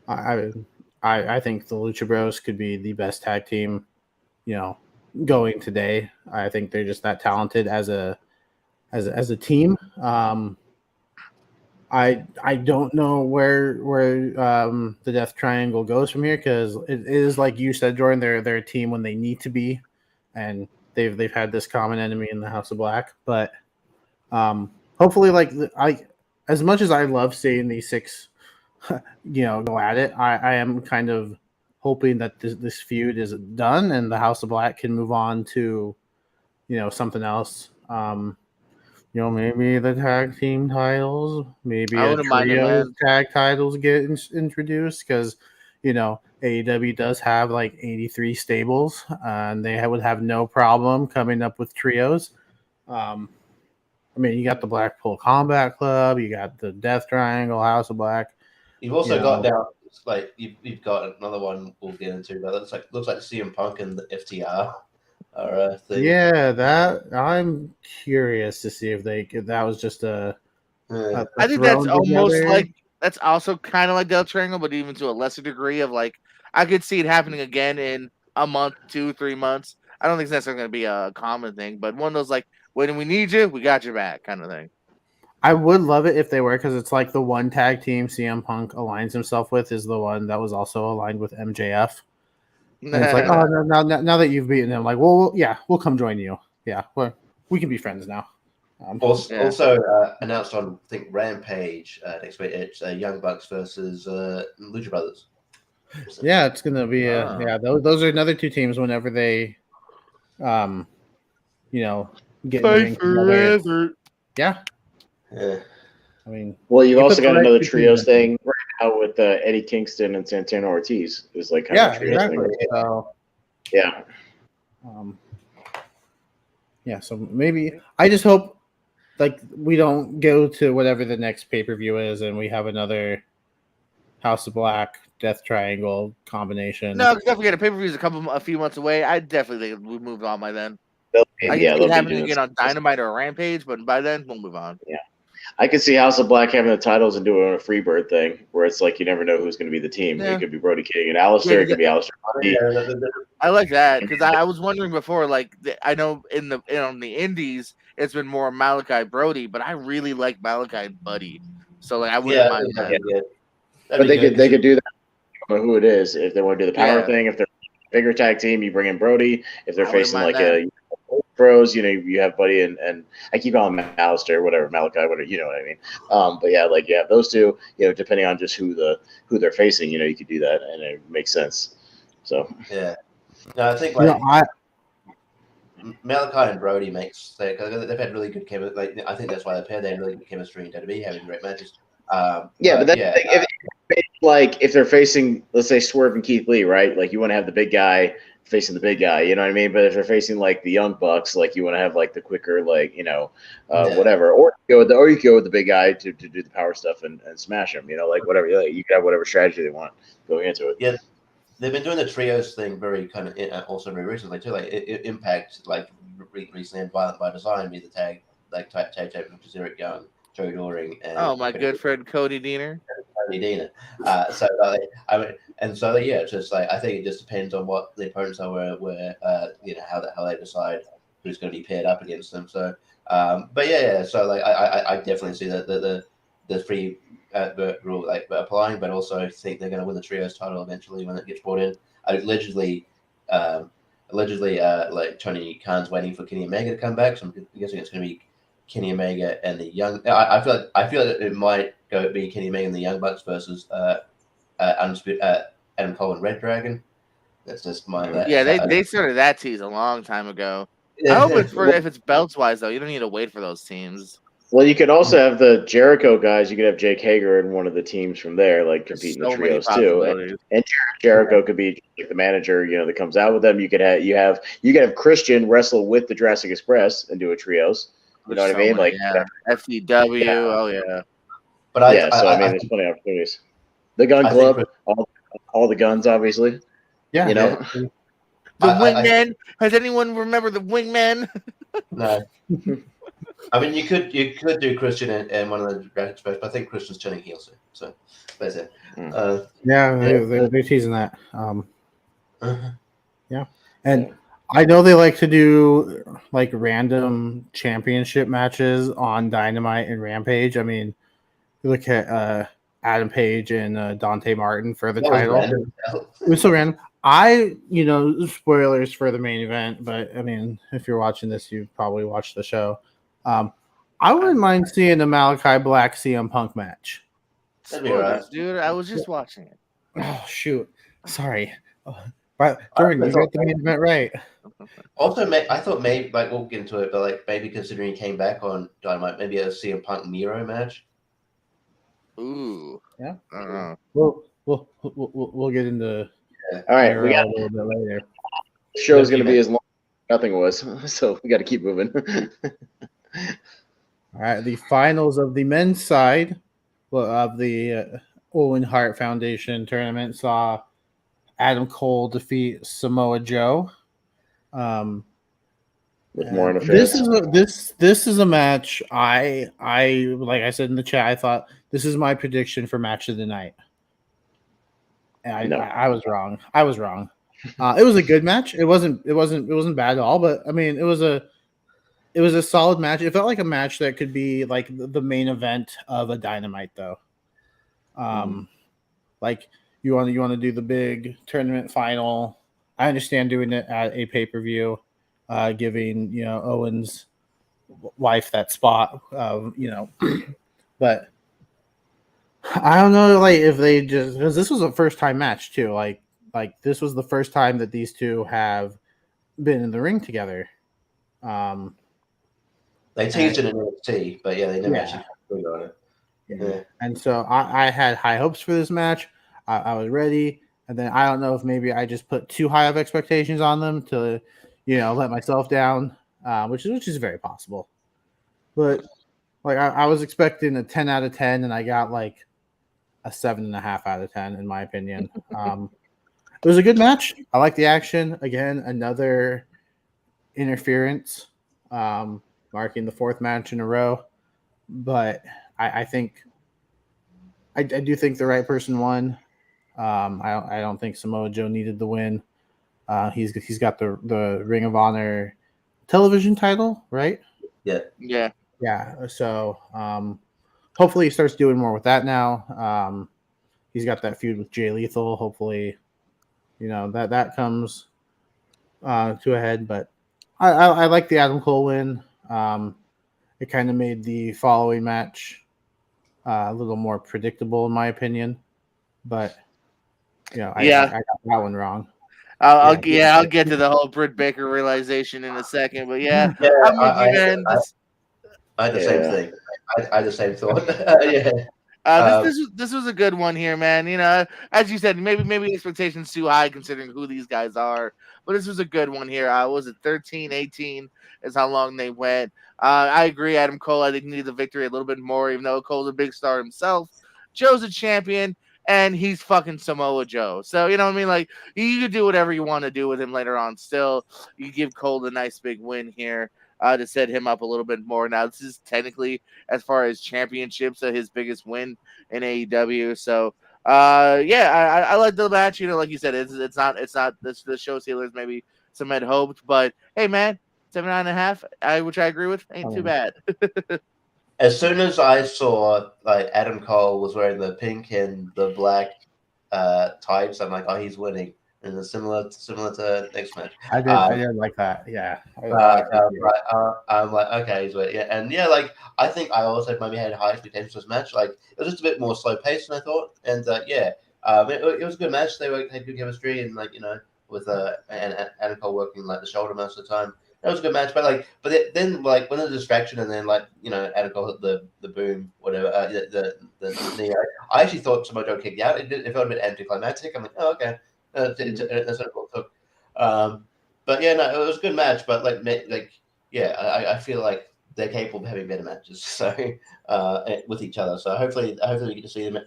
think the Lucha Bros could be the best tag team, going today. I think they're just that talented as a team. I don't know where the Death Triangle goes from here because it is like you said, Jordan. They're a team when they need to be, and they've had this common enemy in the House of Black. But hopefully, as much as I love seeing these 6, go at it, I am kind of hoping that this feud is done and the House of Black can move on to something else. Maybe the tag team titles, maybe I a wouldn't mind it, trio man. tag titles get introduced because AEW does have like 83 stables, and they would have no problem coming up with trios. I mean, you got the Blackpool Combat Club, you got the Death Triangle, House of Black. You've also got down like you've got another one we'll get into, but looks like CM Punk and the FTR. Yeah, that I'm curious to see if that was just a I think that's almost like that's also kind of like Del Triangle, but even to a lesser degree of like I could see it happening again in a month, 2-3 months. I don't think it's necessarily going to be a common thing, but one of those like when we need you, we got your back kind of thing. I would love it if they were because it's like the one tag team CM Punk aligns himself with is the one that was also aligned with MJF. And it's like, oh, now that you've beaten him, like, well, yeah, we'll come join you. Yeah, we can be friends now. Also announced on, I think, Rampage next week. It's Young Bucks versus Lucha Brothers. Yeah, it's gonna be those are another 2 teams whenever they, get fight forever. Yeah. Yeah. I mean, well, you've also got another trios thing right now with Eddie Kingston and Santana Ortiz. Is like kind of a trios thing. So, yeah. So maybe I just hope like we don't go to whatever the next pay-per-view is and we have another House of Black Death Triangle combination. No, don't forget a pay-per-view is a few months away. I definitely think we moved on by then. I can see it happening again on Dynamite or Rampage, but by then we'll move on. Yeah. I could see House of Black having the titles and doing a Freebird thing where it's like you never know who's going to be the team. Yeah. It could be Brody King and Alistair. It could be Alistair. I like that because I was wondering before, like I know in the Indies it's been more Malachi Brody, but I really like Malachi and Buddy, so like I wouldn't mind that. Yeah. But they could do that. I don't know who it is if they want to do the power thing. If they're a bigger tag team, you bring in Brody. If they're facing like a pros, you have Buddy and I keep calling him Alistair, whatever, Malachi, whatever, you know what I mean. But yeah, like those 2, depending on just who they're facing, you could do that and it makes sense. So yeah, no, I think Malachi and Brody because they've had really good chemistry. Like I think that's why they had really good chemistry in WWE, having great matches. If they're facing, let's say, Swerve and Keith Lee, right? Like you want to have the big guy facing the big guy, you know what I mean? But if they're facing like the Young Bucks, like you want to have like the quicker, like whatever, or you could go with the big guy to do the power stuff and smash him, like whatever. You could have whatever strategy they want going into it. Yeah, they've been doing the trios thing very kind of also very recently too. Like Impact, like recently and Violent by Design, be the tag with Eric Young, Joe Doring, and my good friend Cody Deaner. It's just like I think it just depends on what the opponents are, where how they decide who's going to be paired up against them. So But yeah. So like, I definitely see the free rule like applying, but also think they're going to win the trios title eventually when it gets brought in. Allegedly, like Tony Khan's waiting for Kenny Omega to come back, so I'm guessing it's going to be Kenny Omega and the Young. I feel like it might be Kenny Omega and the Young Bucks versus Adam Cole and Red Dragon. That's just my Yeah, they started that tease a long time ago. I hope it's if it's belts wise though. You don't need to wait for those teams. Well, you could also have the Jericho guys. You could have Jake Hager and one of the teams from there, like competing So the many trios too. And Jericho could be like the manager, that comes out with them. You could have Christian wrestle with the Jurassic Express and do a trios. You know what I mean? Like FTW. Yeah. Oh yeah. But I mean, there's plenty of opportunities. The Gun Club, all the guns, obviously. Yeah, The Wingman. Has anyone remember the Wingman? No. I mean, you could do Christian and one of the Jurassic Express, but I think Christian's turning heel soon. So that's it. They're teasing that. Uh-huh. Yeah, and I know they like to do like random championship matches on Dynamite and Rampage. I mean, you look at Adam Page and Dante Martin for the title. It was so random. Spoilers for the main event, but I mean, if you're watching this, you probably watched the show. I wouldn't mind seeing a Malachi Black CM Punk match. That'd be all right. Dude, I was just watching it. Oh shoot! Sorry, but Jordan, you got the main event right. Also, I thought maybe like we'll get into it, but like maybe considering he came back on Dynamite, maybe a CM Punk Miro match. Ooh, yeah. I don't know. We'll get into. Yeah. All right, we got a little bit later. The show's going to be as long as nothing was, so we got to keep moving. All right, the finals of the men's side of the Owen Hart Foundation tournament saw Adam Cole defeat Samoa Joe. With more interference. This is a match. I like I said in the chat, I thought this is my prediction for match of the night. And I was wrong. I was wrong. It was a good match. It wasn't bad at all. But I mean, it was a solid match. It felt like a match that could be like the main event of a Dynamite, though. Like you want to do the big tournament final. I understand doing it at a pay-per-view, giving Owen's wife that spot. But I don't know, like if they just because this was a first-time match too. Like this was the first time that these two have been in the ring together. They teased it in NXT, but yeah, they never actually put on it. Yeah. And so I had high hopes for this match. I was ready, and then I don't know if maybe I just put too high of expectations on them to, let myself down, which is very possible. But like I was expecting a 10 out of 10, and I got like a 7.5 out of 10 in my opinion. It was a good match. I like the action. Again, another interference, marking the fourth match in a row. But I think I do think the right person won. I don't think Samoa Joe needed the win. He's got the Ring of Honor television title, right? Yeah. So hopefully he starts doing more with that now. He's got that feud with Jay Lethal. Hopefully, that comes to a head. But I like the Adam Cole win. It kind of made the following match a little more predictable, in my opinion. But I got that one wrong. I'll get to the whole Britt Baker realization in a second, but I had the same thing. I had the same thought. This was a good one here, man. As you said, maybe expectations too high considering who these guys are, but this was a good one here. Was it 13, 18 is how long they went. I agree, Adam Cole, I think needed the victory a little bit more, even though Cole's a big star himself. Joe's a champion, and he's fucking Samoa Joe. So, you know what I mean? Like, you can do whatever you want to do with him later on still. You give Cole the nice big win here to set him up a little bit more. Now, this is technically, as far as championships, his biggest win in AEW. So, I like the match. Like you said, it's not the show stealers maybe some had hoped, but hey, man, 7.5, which I agree with. Ain't too bad. As soon as I saw like Adam Cole was wearing the pink and the black tights, I'm like, oh, he's winning. And it's similar to next match. I did like that. Yeah. I like that, yeah. I'm like, okay, he's winning. Yeah, and yeah, like I think I also maybe had high expectations for this match. Like it was just a bit more slow paced than I thought, and it was a good match. They had good chemistry, and like with and Adam Cole working like the shoulder most of the time. That was a good match, but then like when the distraction and then Adam Cole hit the boom, whatever, the knee. I actually thought Samoa Joe kicked out. It felt a bit anticlimactic. I'm like, oh, okay, that's what it took. But yeah, no, it was a good match. But I feel like they're capable of having better matches. So with each other. So hopefully we get to see them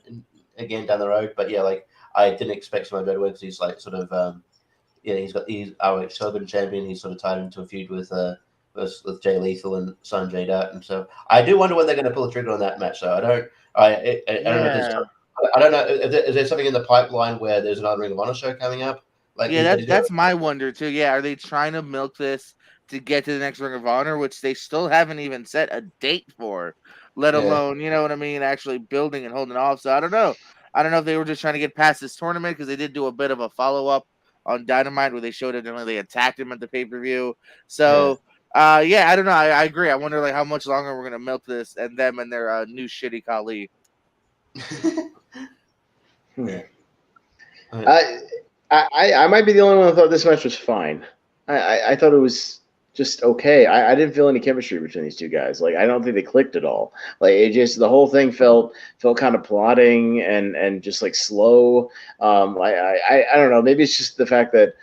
again down the road. But yeah, like I didn't expect Samoa Joe to win because he's like sort of. He's our Shogun champion. He's sort of tied into a feud with Jay Lethal and Sanjay Dutt, and so I do wonder when they're going to pull the trigger on that match. So I don't know. I don't know. Is there something in the pipeline where there's another Ring of Honor show coming up? Like that's my wonder too. Yeah, are they trying to milk this to get to the next Ring of Honor, which they still haven't even set a date for, let alone you know what I mean, actually building and holding off. So I don't know. I don't know if they were just trying to get past this tournament because they did do a bit of a follow-up on Dynamite where they showed it and they attacked him at the pay-per-view. So I don't know. I agree. I wonder like how much longer we're gonna milk this and them and their new shitty Khali. I might be the only one who thought this match was fine. I thought it was just okay. I didn't feel any chemistry between these two guys. Like I don't think they clicked at all. Like it just the whole thing felt kind of plodding and just like slow. I don't know. Maybe it's just the fact that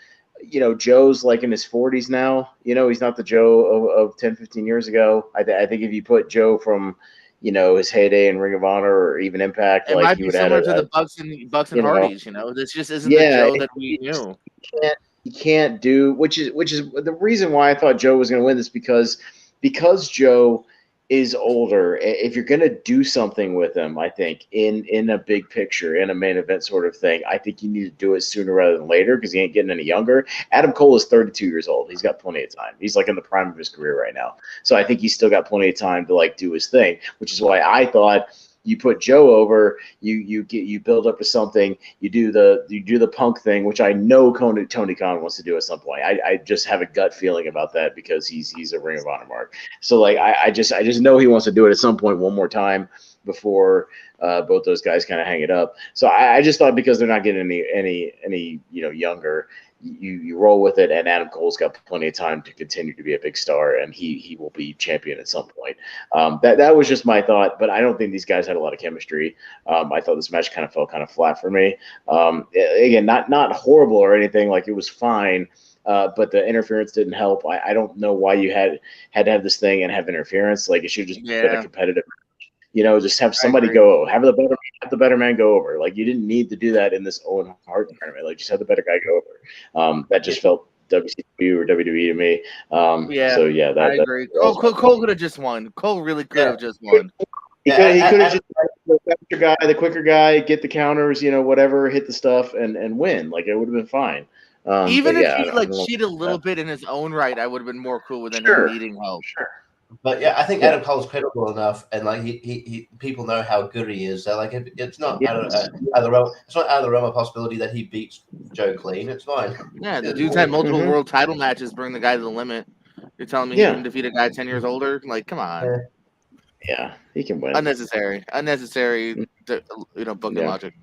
Joe's like in his 40s now. He's not the Joe of 10, 15 years ago. I think if you put Joe from his heyday in Ring of Honor or even Impact, it like might he be would similar have to the Bucks and Hardys. This just isn't the Joe that we knew. He can't do, which is the reason why I thought Joe was going to win this because Joe is older. If you're going to do something with him, I think in a big picture, in a main event sort of thing, I think you need to do it sooner rather than later because he ain't getting any younger. Adam Cole is 32 years old. He's got plenty of time. He's like in the prime of his career right now. So I think he's still got plenty of time to like do his thing, which is why I thought you put Joe over, you build up to something, you do the Punk thing, which I know Tony Khan wants to do at some point. I just have a gut feeling about that because he's a Ring of Honor mark. So like I just know he wants to do it at some point one more time before both those guys kind of hang it up. So I just thought because they're not getting any younger, you roll with it, and Adam Cole's got plenty of time to continue to be a big star, and he will be champion at some point. That was just my thought, but I don't think these guys had a lot of chemistry. I thought this match kind of fell kind of flat for me. Again, not horrible or anything. Like it was fine. But the interference didn't help. I don't know why you had to have this thing and have interference. Like it should just been a competitive. Just have somebody go, have the better man go over. Like you didn't need to do that in this Owen Hart tournament. Like just have the better guy go over. That just felt WCW or WWE to me. So yeah, I agree. Cole could have just won. Cole really could have just won. He could have just the faster guy, the quicker guy, get the counters, whatever, hit the stuff and win. Like it would have been fine. Even if he cheated a little bit in his own right, I would have been more cool with him needing help. Sure. But yeah, I think Adam Cole's credible enough, and like he people know how good he is. So like, it's not out of the realm. It's not out of the realm of possibility that he beats Joe clean. It's fine. Yeah, the dude's had multiple world title matches, bring the guy to the limit. You're telling me he can defeat a guy 10 years older? Like, come on. Yeah, he can win. Unnecessary, booking logic.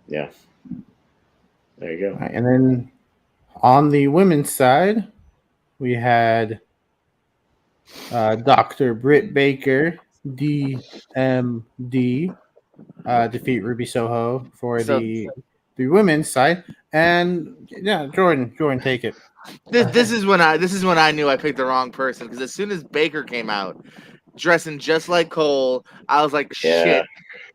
Yeah. There you go. Right, and then on the women's side, we had Dr. Britt Baker, DMD, defeat Ruby Soho for the women's side. And yeah, Jordan, take it. This is when I knew I picked the wrong person because as soon as Baker came out, dressing just like Cole, I was like, shit.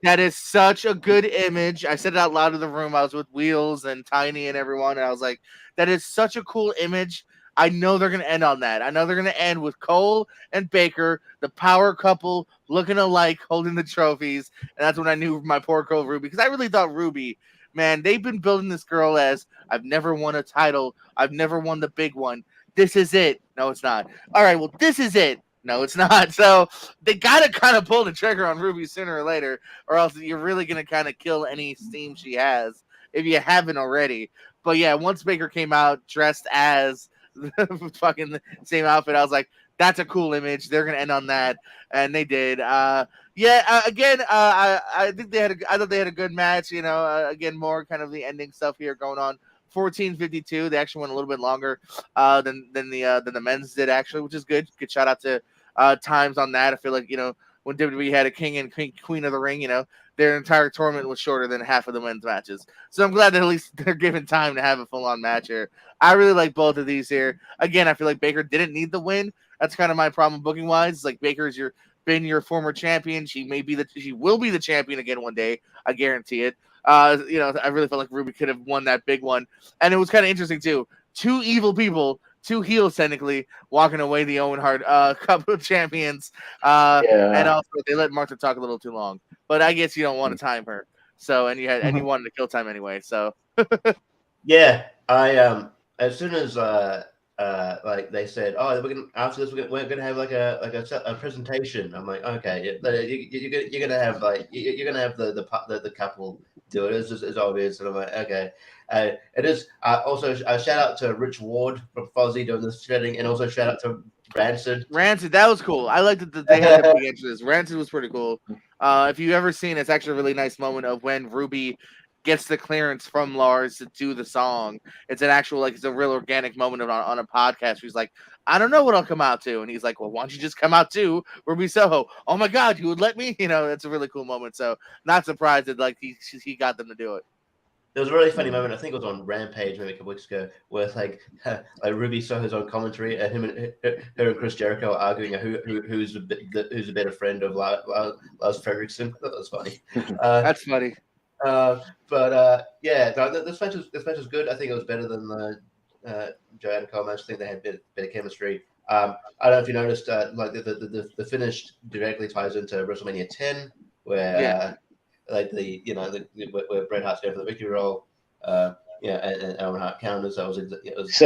That is such a good image. I said it out loud in the room. I was with Wheels and Tiny and everyone, and I was like, that is such a cool image. I know they're going to end on that. I know they're going to end with Cole and Baker, the power couple, looking alike, holding the trophies. And that's when I knew my poor girl Ruby, because I really thought Ruby, man, they've been building this girl as, I've never won a title. I've never won the big one. this is it. No, it's not. All right, well, this is it. No, it's not. So they got to kind of pull the trigger on Ruby sooner or later, or else you're really going to kind of kill any steam she has if you haven't already. But yeah, once Baker came out dressed as the fucking same outfit, I was like, that's a cool image. They're going to end on that. And they did. I think I thought they had a good match. Again, more kind of the ending stuff here going on. 14:52. They actually went a little bit longer than the men's did, actually, which is good. Good shout out to times on that. I feel like when WWE had a king and queen of the ring, their entire tournament was shorter than half of the men's matches. So I'm glad that at least they're given time to have a full on match here. I really like both of these here. Again, I feel like Baker didn't need the win. That's kind of my problem booking wise. It's like Baker's been your former champion. She will be the champion again one day. I guarantee it. I really felt like Ruby could have won that big one. And it was kind of interesting too. Two evil people, two heels technically, walking away the Owen Hart Cup of Champions. And also they let Martha talk a little too long. But I guess you don't want to time her. So and you wanted to kill time anyway. So yeah, I as soon as like they said, oh, after this we're gonna have like a presentation. I'm like, okay, you're gonna have the couple do it. It's just it's obvious, and I'm like, okay. It is also a shout out to Rich Ward from Fozzy doing this shredding, and also shout out to Rancid. That was cool. I liked that they had a big interest. Rancid was pretty cool. If you've ever seen, it's actually a really nice moment of when Ruby gets the clearance from Lars to do the song. It's an actual, it's a real organic moment on a podcast. He's like, I don't know what I'll come out to. And he's like, well, why don't you just come out to Ruby Soho? Oh my God, you would let me? It's a really cool moment. So not surprised that he got them to do it. There was a really funny moment. I think it was on Rampage maybe a couple weeks ago, where like Ruby saw his own commentary, and her and Chris Jericho are arguing who's a better friend of Lars Frederiksen. That was funny. That's funny. This match is good. I think it was better than the Joanna Cole match. I think they had better chemistry. I don't know if you noticed, the finish directly ties into WrestleMania 10, where where Bret Hart's going for the victory roll, and Owen Hart counters. It's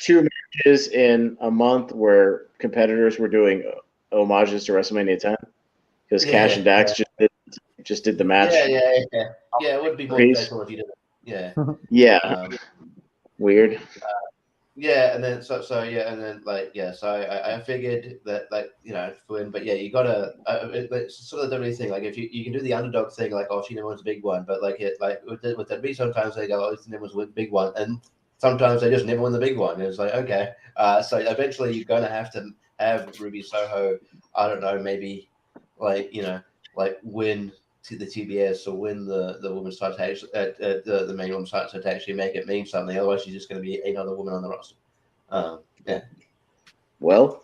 two matches in a month where competitors were doing homages to WrestleMania 10 because Cash and Dax just did the match. Yeah, it would be more special if you did it. Yeah. Weird. And then so I figured that win, but you gotta it's sort of the WWE thing. Like if you can do the underdog thing, like she never wins a big one, but with WWE sometimes they go, she never wins a big one, and sometimes they just never win the big one. And it's like okay, so eventually you're gonna have to have Ruby Soho. I don't know, maybe win to the TBS or win the women's title the main women's title to actually make it mean something. Otherwise, she's just going to be another woman on the roster. Well,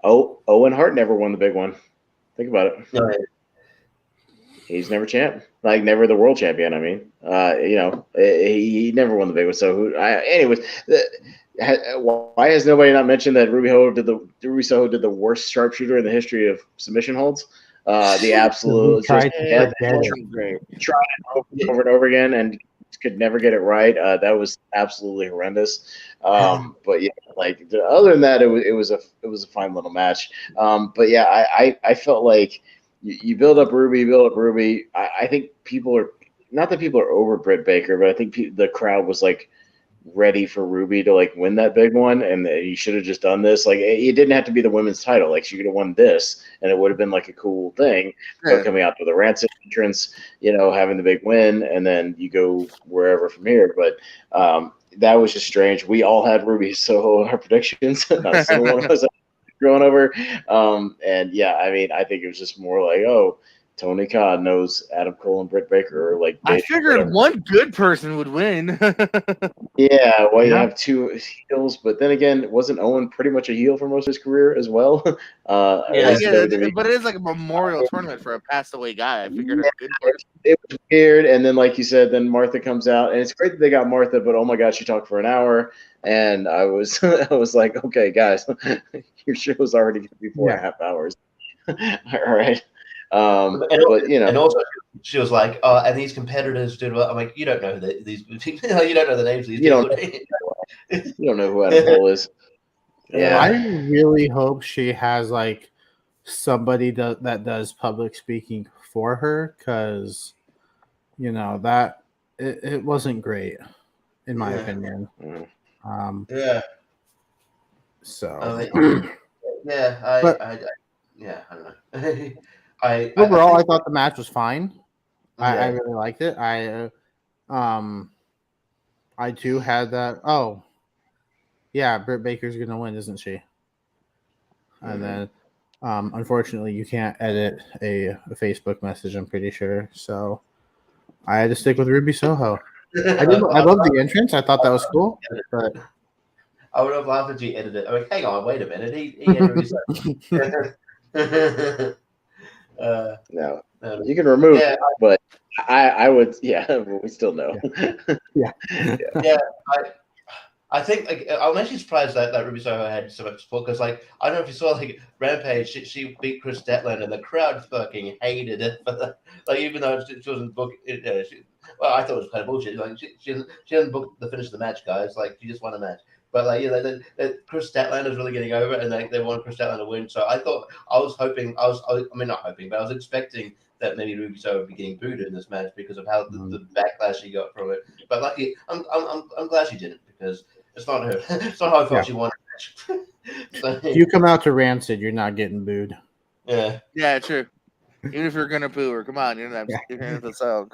Owen Hart never won the big one. Think about it. No, he's never champ, never the world champion. I mean, he never won the big one. So, why has nobody not mentioned that Ruby Soho did the worst sharpshooter in the history of submission holds? The absolute tried it over and over again and could never get it right. That was absolutely horrendous. But yeah, other than that, it was a fine little match. But yeah, I felt like you build up Ruby. I think people are not that people are over Britt Baker, but I think the crowd was ready for Ruby to win that big one, and he should have just done this. It didn't have to be the women's title. She could have won this, and it would have been a cool thing. But coming out with a Rancid entrance, having the big win, and then you go wherever from here. But that was just strange. We all had Ruby Soho in our predictions. Not a single one of us going over. And yeah, I mean, I think it was just more Tony Khan knows Adam Cole and Britt Baker are I figured one good person would win. Yeah, you have two heels, but then again, wasn't Owen pretty much a heel for most of his career as well? But it is a memorial tournament for a passed away guy. I figured a good person. It was weird, and then like you said, then Martha comes out, and it's great that they got Martha, but oh my God, she talked for an hour, and I was like, okay, guys, your show's already going to be 4.5 hours. All right. And also she was like, "Oh, and these competitors did well." I'm like, "You don't know these people. You don't know the names of these people. You don't know who Adam Cole is." Yeah. I really hope she has like somebody that does public speaking for her, because that it wasn't great in my Yeah. opinion. Mm. Yeah. So Yeah. But- I don't know. I overall, I think, thought the match was fine. I yeah. really liked it. I too had that. Oh, yeah, Britt Baker's gonna win, isn't she? And then, unfortunately, you can't edit a Facebook message. I'm pretty sure. So I had to stick with Ruby Soho. I love the entrance. I thought that was cool. But I would have laughed if she edited it. I mean, hang on, wait a minute. He had really No, you can remove yeah, it, but I would. Yeah, but we still know. yeah. I think I'm actually surprised that Ruby Soho had so much support because, like, I don't know if you saw like Rampage, she beat Chris Statlander and the crowd fucking hated it. But like, even though she wasn't booked, well, I thought it was kind of bullshit. Like, she didn't book the finish of the match, guys. Like, she just won a match. But like, Chris Statlander's really getting over, and they wanted Chris Statlander to win. So I was hoping, I mean, not hoping, but I was expecting that maybe Ruby Soho would be getting booed in this match because of how the backlash she got from it. But like, I'm glad she didn't, because it's not her. It's not her fault she won the match. So, If you come out to Rancid, you're not getting booed. yeah. Yeah, true. Even if you're gonna boo her, come on, you're gonna have the song.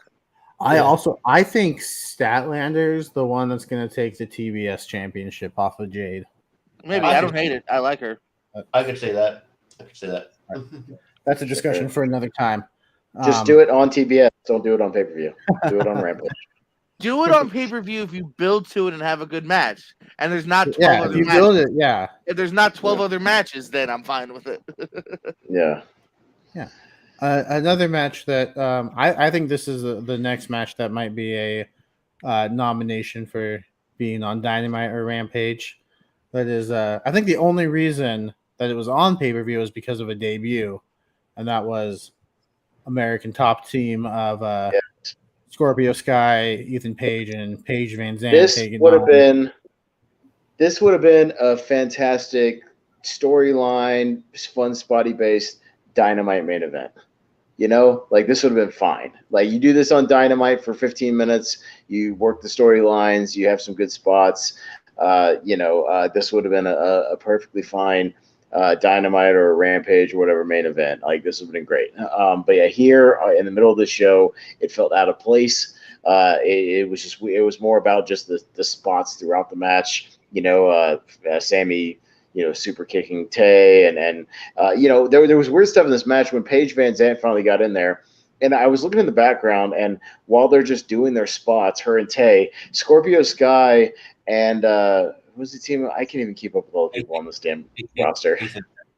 I think Statlander's the one that's gonna take the TBS championship off of Jade. Maybe I don't hate it. I like her. I could say that. That's a discussion for another time. Just do it on TBS. Don't do it on pay-per-view. Do it on Rampage. Do it on pay-per-view if you build to it and have a good match. And there's not 12 Yeah, other if you matches. build it, yeah. If there's not 12 other matches, then I'm fine with it. Yeah. Another match that I think this is the next match that might be a nomination for being on Dynamite or Rampage. That is, I think the only reason that it was on pay-per-view is because of a debut, and that was American Top Team of Scorpio Sky, Ethan Page, and Paige Van Zandt. This would have been a fantastic storyline, fun, spotty-based Dynamite main event. Like, this would have been fine. Like, you do this on Dynamite for 15 minutes, you work the storylines, you have some good spots. This would have been a perfectly fine Dynamite or Rampage or whatever main event. Like, this would have been great. But yeah, here in the middle of the show, it felt out of place. It was more about just the spots throughout the match. Sammy, super kicking Tay, and there was weird stuff in this match when Paige Van Zandt finally got in there. And I was looking in the background, and while they're just doing their spots, her and Tay, Scorpio Sky, and who's the team? I can't even keep up with all the people on this damn roster.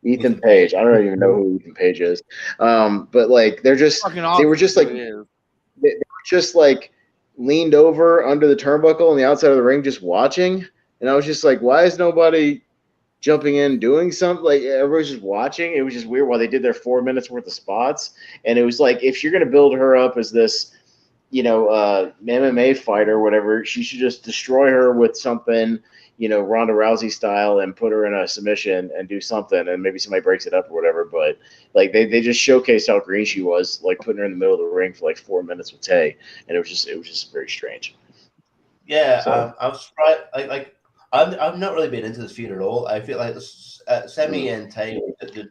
Ethan Page. I don't even know who Ethan Page is. But like, they were just like leaned over under the turnbuckle on the outside of the ring, just watching. And I was just like, why is nobody jumping in, doing something? Like, everybody's just watching. It was just weird while they did their 4 minutes worth of spots. And it was like, if you're going to build her up as this, MMA fighter or whatever, she should just destroy her with something, Ronda Rousey style, and put her in a submission and do something, and maybe somebody breaks it up or whatever. But like, they just showcased how green she was, like putting her in the middle of the ring for like 4 minutes with Tay, and it was just very strange. Yeah, So, I was surprised. I've not really been into this feud at all. I feel like Sammy and Tay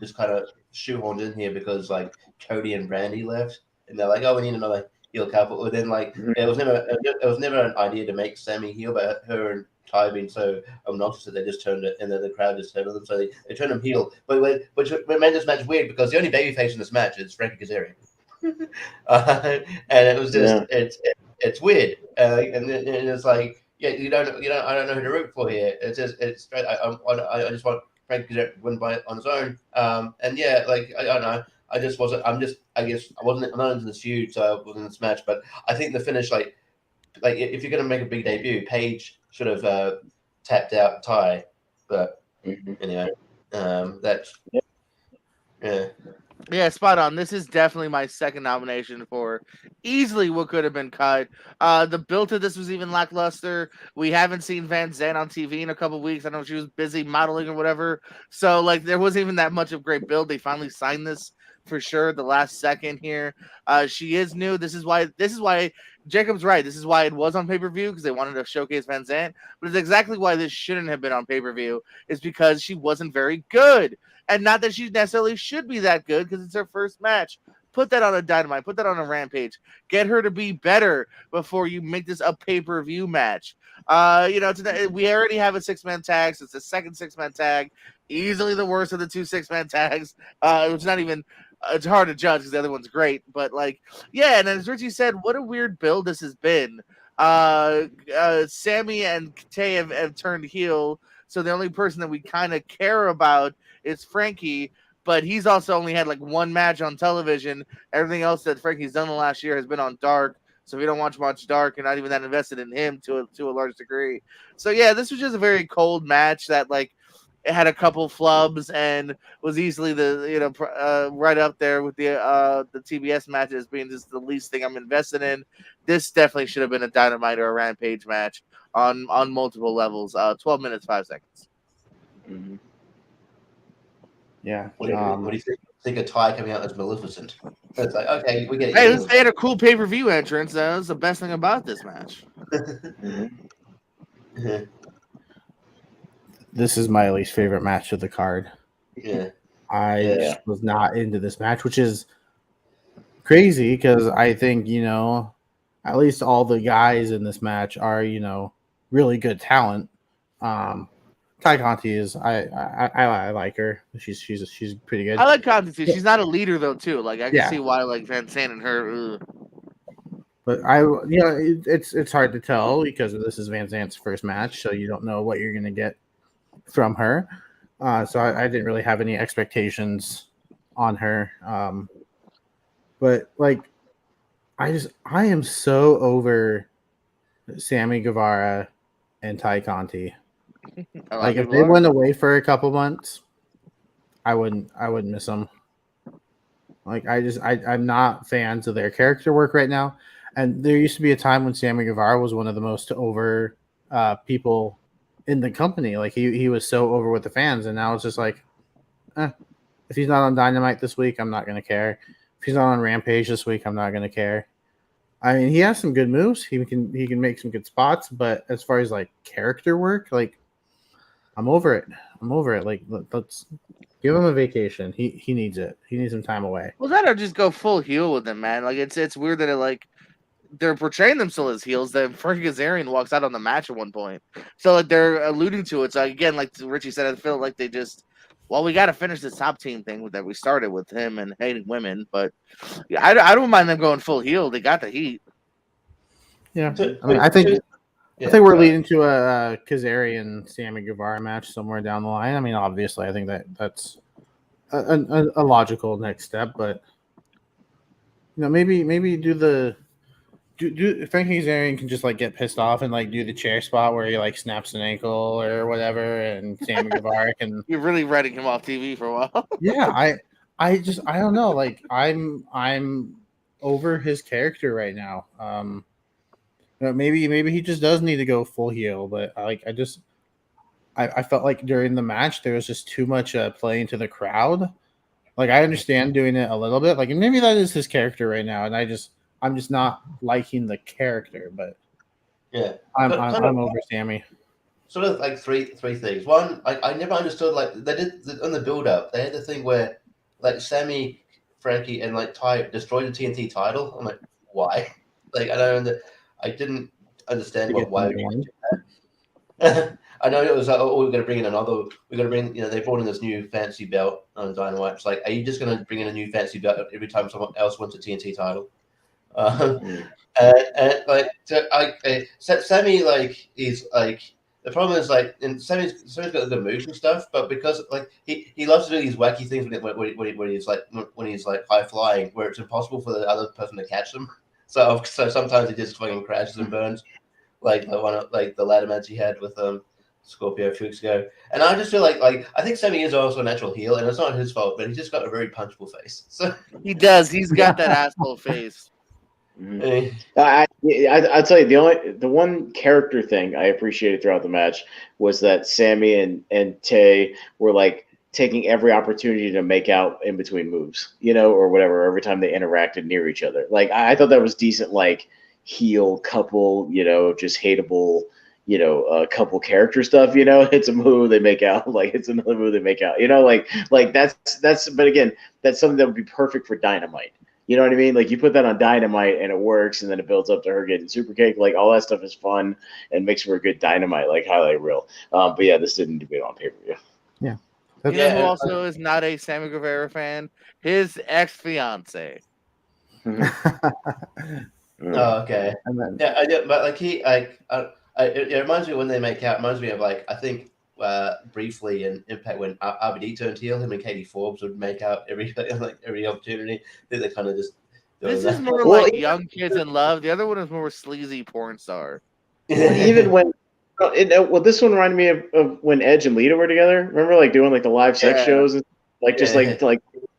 just kind of shoehorned in here because like Cody and Brandy left, and they're like, oh, we need another heel couple. But then like it was never an idea to make Sammy heel, but her and Ty being so obnoxious that they just turned it, and then the crowd just turned on them, so they turned him heel. But which made this match weird because the only babyface in this match is Frankie Kazarian, and it was just it's weird, and it's like. Yeah, I don't know who to root for here. It's straight. I just want Frank to win by on his own. And yeah, like I don't know. I guess I wasn't not into this feud, so I wasn't in this match. But I think the finish, like if you're gonna make a big debut, Paige should have tapped out Ty. But anyway, that's yeah. Yeah, spot on. This is definitely my second nomination for easily what could have been cut. The build of this was even lackluster. We haven't seen Van Zandt on TV in a couple weeks. I know she was busy modeling or whatever. So like there wasn't even that much of great build. They finally signed this for sure the last second here. She is new. This is why Jacob's right. This is why it was on pay-per-view because they wanted to showcase Van Zandt. But it's exactly why this shouldn't have been on pay-per-view, is because she wasn't very good. And not that she necessarily should be that good because it's her first match. Put that on a Dynamite. Put that on a Rampage. Get her to be better before you make this a pay-per-view match. We already have a 6-man tag, so it's the second 6-man tag. Easily the worst of the 2 6-man tags. It's not even. It's hard to judge because the other one's great, but yeah. And as Richie said, what a weird build this has been. Sammy and Tay have turned heel, so the only person that we kind of care about is Frankie, but he's also only had one match on television. Everything else that Frankie's done the last year has been on Dark. So if you don't watch much Dark, you're not even that invested in him to a large degree. So yeah, this was just a very cold match that it had a couple flubs and was easily right up there with the TBS matches being just the least thing I'm invested in. This definitely should have been a Dynamite or a Rampage match on multiple levels. 12 minutes 5 seconds. Mm-hmm. Yeah. What do you think of Ty coming out as Maleficent? It's like, okay, we get it. Hey, they had a cool pay-per-view entrance. That was the best thing about this match. This is my least favorite match of the card. Yeah. I was not into this match, which is crazy because I think, at least all the guys in this match are, really good talent. Ty Conti is I like her. She's pretty good. I like Conti too. She's not a leader though too. I can Yeah. see why Van Zandt and her. But it's hard to tell because this is Van Zandt's first match, so you don't know what you're gonna get from her. So I didn't really have any expectations on her. But I am so over Sammy Guevara and Ty Conti. If they went away for a couple months, I wouldn't miss them. I'm not fans of their character work right now. And there used to be a time when Sammy Guevara was one of the most over people in the company. He was so over with the fans, and now it's just if he's not on Dynamite this week, I'm not gonna care. If he's not on Rampage this week, I'm not gonna care. I mean, he has some good moves. He can make some good spots, but as far as character work, I'm over it. Let's give him a vacation. He needs it. He needs some time away. Well, that or just go full heel with him, man. It's weird that they're portraying themselves as heels. That Frankie Kazarian walks out on the match at one point, so they're alluding to it. So again, like Richie said, I feel like they just. Well, we got to finish this top team thing that we started with him and hating women, but yeah, I don't mind them going full heel. They got the heat. Yeah, I mean, I think we're leading to a Kazarian Sammy Guevara match somewhere down the line. I mean, obviously, I think that's a logical next step, but maybe do Frankie Kazarian can just get pissed off and do the chair spot where he snaps an ankle or whatever, and Sammy Guevara can. You're really writing him off TV for a while. Yeah, I don't know. I'm over his character right now. Maybe he just does need to go full heel, but I felt like during the match there was just too much playing to the crowd. I understand doing it a little bit, and maybe that is his character right now, and I'm just not liking the character, but yeah, I'm over Sammy. Sort of three things. One, I never understood they did on the build up. They had the thing where Sammy, Frankie, and Ty destroyed the TNT title. I'm like, why? I didn't understand why. I know it was we're going to bring in another. We're going to bring they brought in this new fancy belt on Dynamite. It's are you just going to bring in a new fancy belt every time someone else wants a TNT title? Sammy is the problem is and Sammy's got the moves and stuff, but because he loves to do these wacky things when he's high flying, where it's impossible for the other person to catch them. So sometimes he just fucking crashes and burns, the ladder match he had with Scorpio a few weeks ago, and I just feel like I think Sammy is also a natural heel, and it's not his fault, but he's just got a very punchable face. So He does. He's got that asshole face. Mhm. I tell you, the one character thing I appreciated throughout the match was that Sammy and Tay were like taking every opportunity to make out in between moves, or whatever, every time they interacted near each other. Like I thought that was decent, like heel couple, just hateable, couple character stuff. It's a move they make out, like it's another move they make out. Like that's. But again, that's something that would be perfect for Dynamite. You know what I mean? Like you put that on Dynamite and it works, and then it builds up to her getting super cake. Like all that stuff is fun and makes for a good Dynamite like highlight reel. But yeah, this didn't do it on pay per view. Yeah. You know who also is not a Sammy Guevara fan? His ex-fiance. Oh, okay. Yeah, but like it reminds me when they make out. It reminds me of like I think briefly in Impact when RVD turned heel, him and Katie Forbes would make out every opportunity. I think they kind of just. This is more like young kids in love. The other one is more sleazy porn star. Even when. This one reminded me of when Edge and Lita were together. Remember, like doing like the live sex shows, and like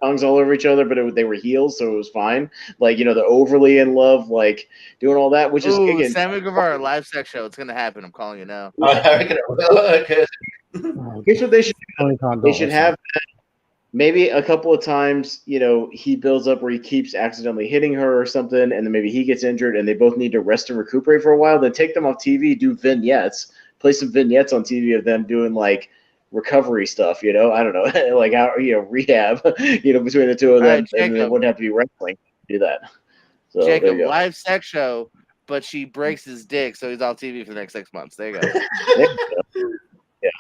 tongues all over each other, but they were heels, so it was fine. Like the overly in love, like doing all that, which is again, Sammy Guevara live sex show. It's gonna happen. I'm calling you now. I reckon it will. Here's what they should do. They should have maybe a couple of times. He builds up where he keeps accidentally hitting her or something, and then maybe he gets injured, and they both need to rest and recuperate for a while. Then take them off TV, do vignettes, play some vignettes on TV of them doing like recovery stuff. I don't know, like how rehab. Between the two of them, and they wouldn't have to be wrestling to do that. So Jacob, live sex show, but she breaks his dick, so he's on TV for the next 6 months. There you go. Yeah.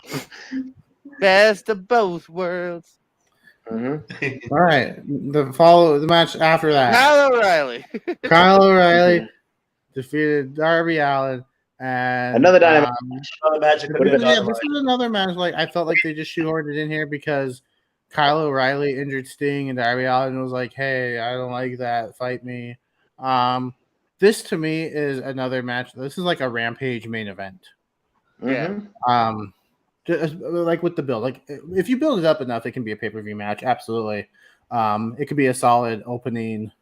Best of both worlds. Mm-hmm. All right, the match after that. Kyle O'Reilly defeated Darby Allin, and another Dynamite. This is another match. Like I felt like they just shoehorned it in here because Kyle O'Reilly injured Sting, and Darby Allin was like, "Hey, I don't like that. Fight me." This to me is another match. This is like a Rampage main event. Yeah. Just like with the build, like if you build it up enough, it can be a pay-per-view match. Absolutely. It could be a solid opening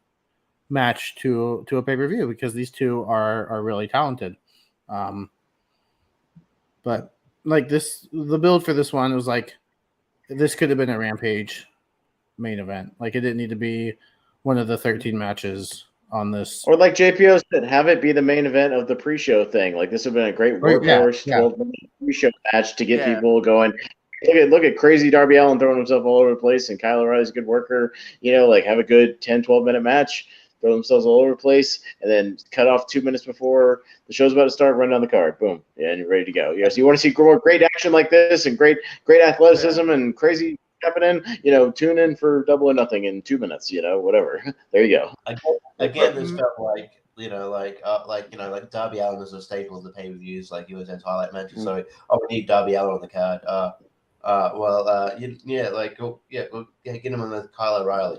match to a pay-per-view because these two are really talented. But like the build for this one was like, this could have been a Rampage main event. Like it didn't need to be one of the 13 matches on this. Or like JPO said, have it be the main event of the pre-show thing. Like this would have been a great workhorse 12-minute pre-show match to get people going. Look at crazy Darby Allin throwing himself all over the place, and Kyle O'Reilly's a good worker. Like have a good 10, 12-minute match, throw themselves all over the place, and then cut off 2 minutes before the show's about to start, run down the card. Boom. Yeah, and you're ready to go. So you want to see more great action like this and great athleticism and crazy happening, tune in for Double or Nothing in 2 minutes, whatever. There you go. Again, this felt like Darby Allin is a staple of the pay-per-views, like he was in highlight matches. So we need Darby Allin on the card. Get him on the Kyle O'Reilly.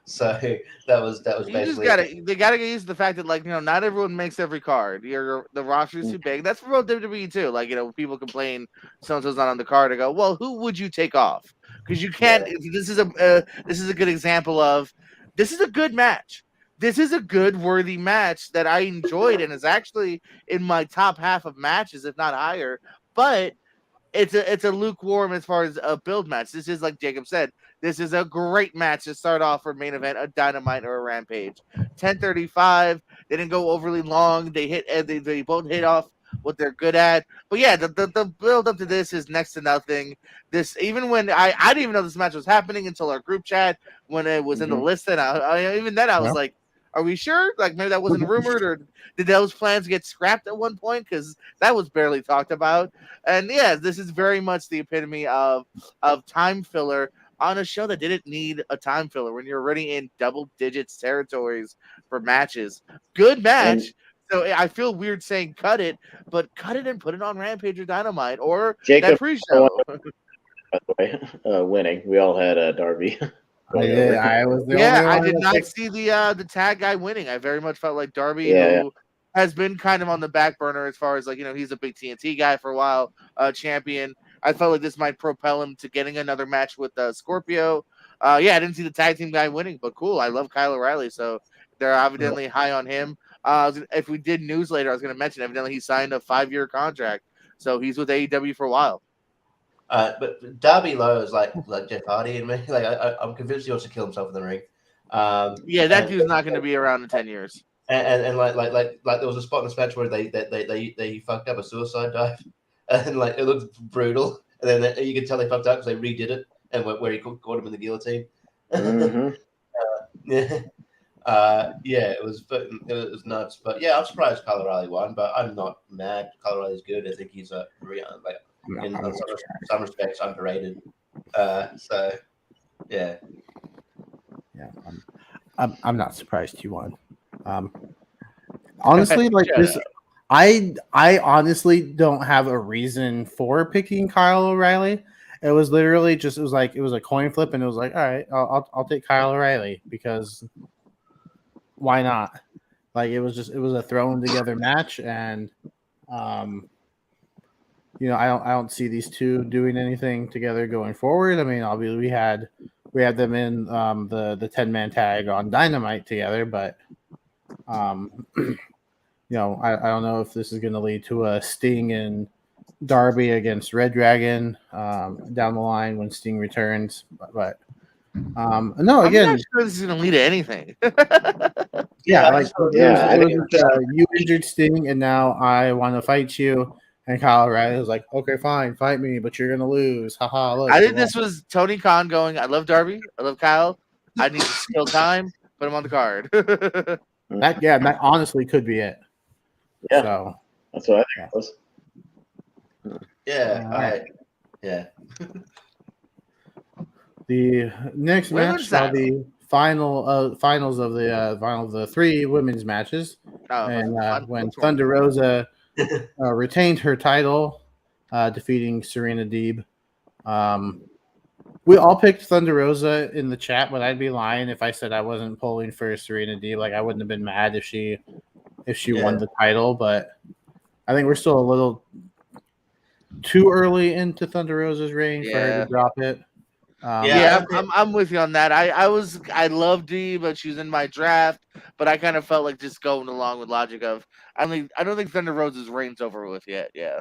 So that was basically. They gotta get used to the fact that not everyone makes every card. The roster is too big. That's for real WWE too. People complain so and so's not on the card. I go, well, who would you take off? Because you can't. Yeah. This is a good example of. This is a good match. This is a good, worthy match that I enjoyed and is actually in my top half of matches, if not higher. But it's a lukewarm as far as a build match. This is, like Jacob said, this is a great match to start off for main event, a Dynamite or a Rampage. 10:35. They didn't go overly long. They both hit off what they're good at. But yeah, the build up to this is next to nothing. This, even when I didn't even know this match was happening until our group chat when it was in the list, and I was like, are we sure? Like maybe that wasn't rumored, or did those plans get scrapped at one point? Because that was barely talked about. And yeah, this is very much the epitome of time filler on a show that didn't need a time filler when you're already in double digits territories for matches. Good match. So I feel weird saying cut it, but cut it and put it on Rampage or Dynamite or Jacob, that pre-show. By the way, winning. We all had Darby. I was the only one I did not see the tag guy winning. I very much felt like Darby, who has been kind of on the back burner as far as like he's a big TNT guy for a while, champion. I felt like this might propel him to getting another match with Scorpio. Yeah, I didn't see the tag team guy winning, but cool. I love Kyle O'Reilly, so they're evidently high on him. If we did news later, I was going to mention evidently he signed a 5-year contract, so he's with AEW for a while. But Darby Lowe is like Jeff Hardy in me. Like I'm convinced he wants to kill himself in the ring. Yeah, that dude's not going to be around in 10 years. And like there was a spot in this match where they fucked up a suicide dive, and like it looked brutal. And then you could tell they fucked up because they redid it, and where he caught him in the guillotine. Mm-hmm. Yeah, it was nuts. But yeah, I'm surprised Kyle O'Reilly won, but I'm not mad. Kyle O'Reilly's good. I think he's in some respects underrated. So yeah. I'm not surprised you won. Honestly, like this, I honestly don't have a reason for picking Kyle O'Reilly. It was literally just it was a coin flip, and it was like, all right, I'll take Kyle O'Reilly because why not? Like it was a thrown together match, and I don't see these two doing anything together going forward. I mean, obviously we had them in the 10-man tag on Dynamite together, but I don't know if this is going to lead to a Sting and Darby against Red Dragon down the line when Sting returns. But no, again, I'm not sure this is going to lead to anything. You injured Sting, and now I want to fight you. And Kyle O'Reilly was like, okay, fine, fight me, but you're going to lose. Haha, look. I think this was Tony Khan going, I love Darby. I love Kyle. I need to skill time. Put him on the card. That honestly could be it. Yeah. So, that's what I think it was. Yeah. Yeah. The next match shall be finals of the 3 women's matches. When Thunder Rosa retained her title, defeating Serena Deeb. We all picked Thunder Rosa in the chat, but I'd be lying if I said I wasn't pulling for Serena Deeb. Like I wouldn't have been mad if she won the title, but I think we're still a little too early into Thunder Rosa's reign for her to drop it. I'm with you on that. I love Deeb, but she's in my draft, but I kind of felt like just going along with logic of I don't think Thunder Rosa's reign's over with yet. Yeah.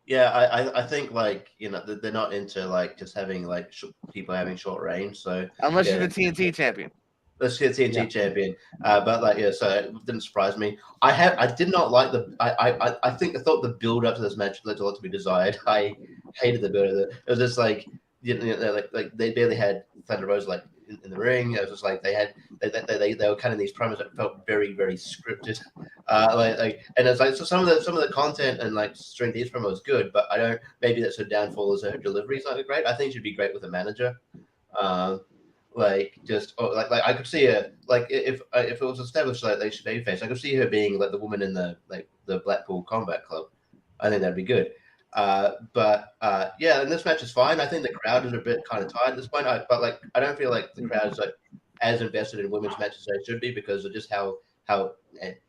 Yeah, I think they're not into like just having like people having short reigns. So unless you're the TNT champion, let's get TNT champion. But so it didn't surprise me. I did not like I thought the build up to this match left a lot to be desired. I hated the build. It was just like like they barely had Thunder Rosa like in the ring. It was just like they were kind of these promos that felt very, very scripted. And it's like so some of the content and like strength of these promos was good, but maybe that's her downfall is her delivery is not great. I think she'd be great with a manager. I could see her like if it was established like they should babyface, I could see her being like the woman in the Blackpool Combat Club. I think that'd be good. And this match is fine. I think the crowd is a bit kind of tired at this point. I don't feel like the crowd is like as invested in women's matches as they should be because of just how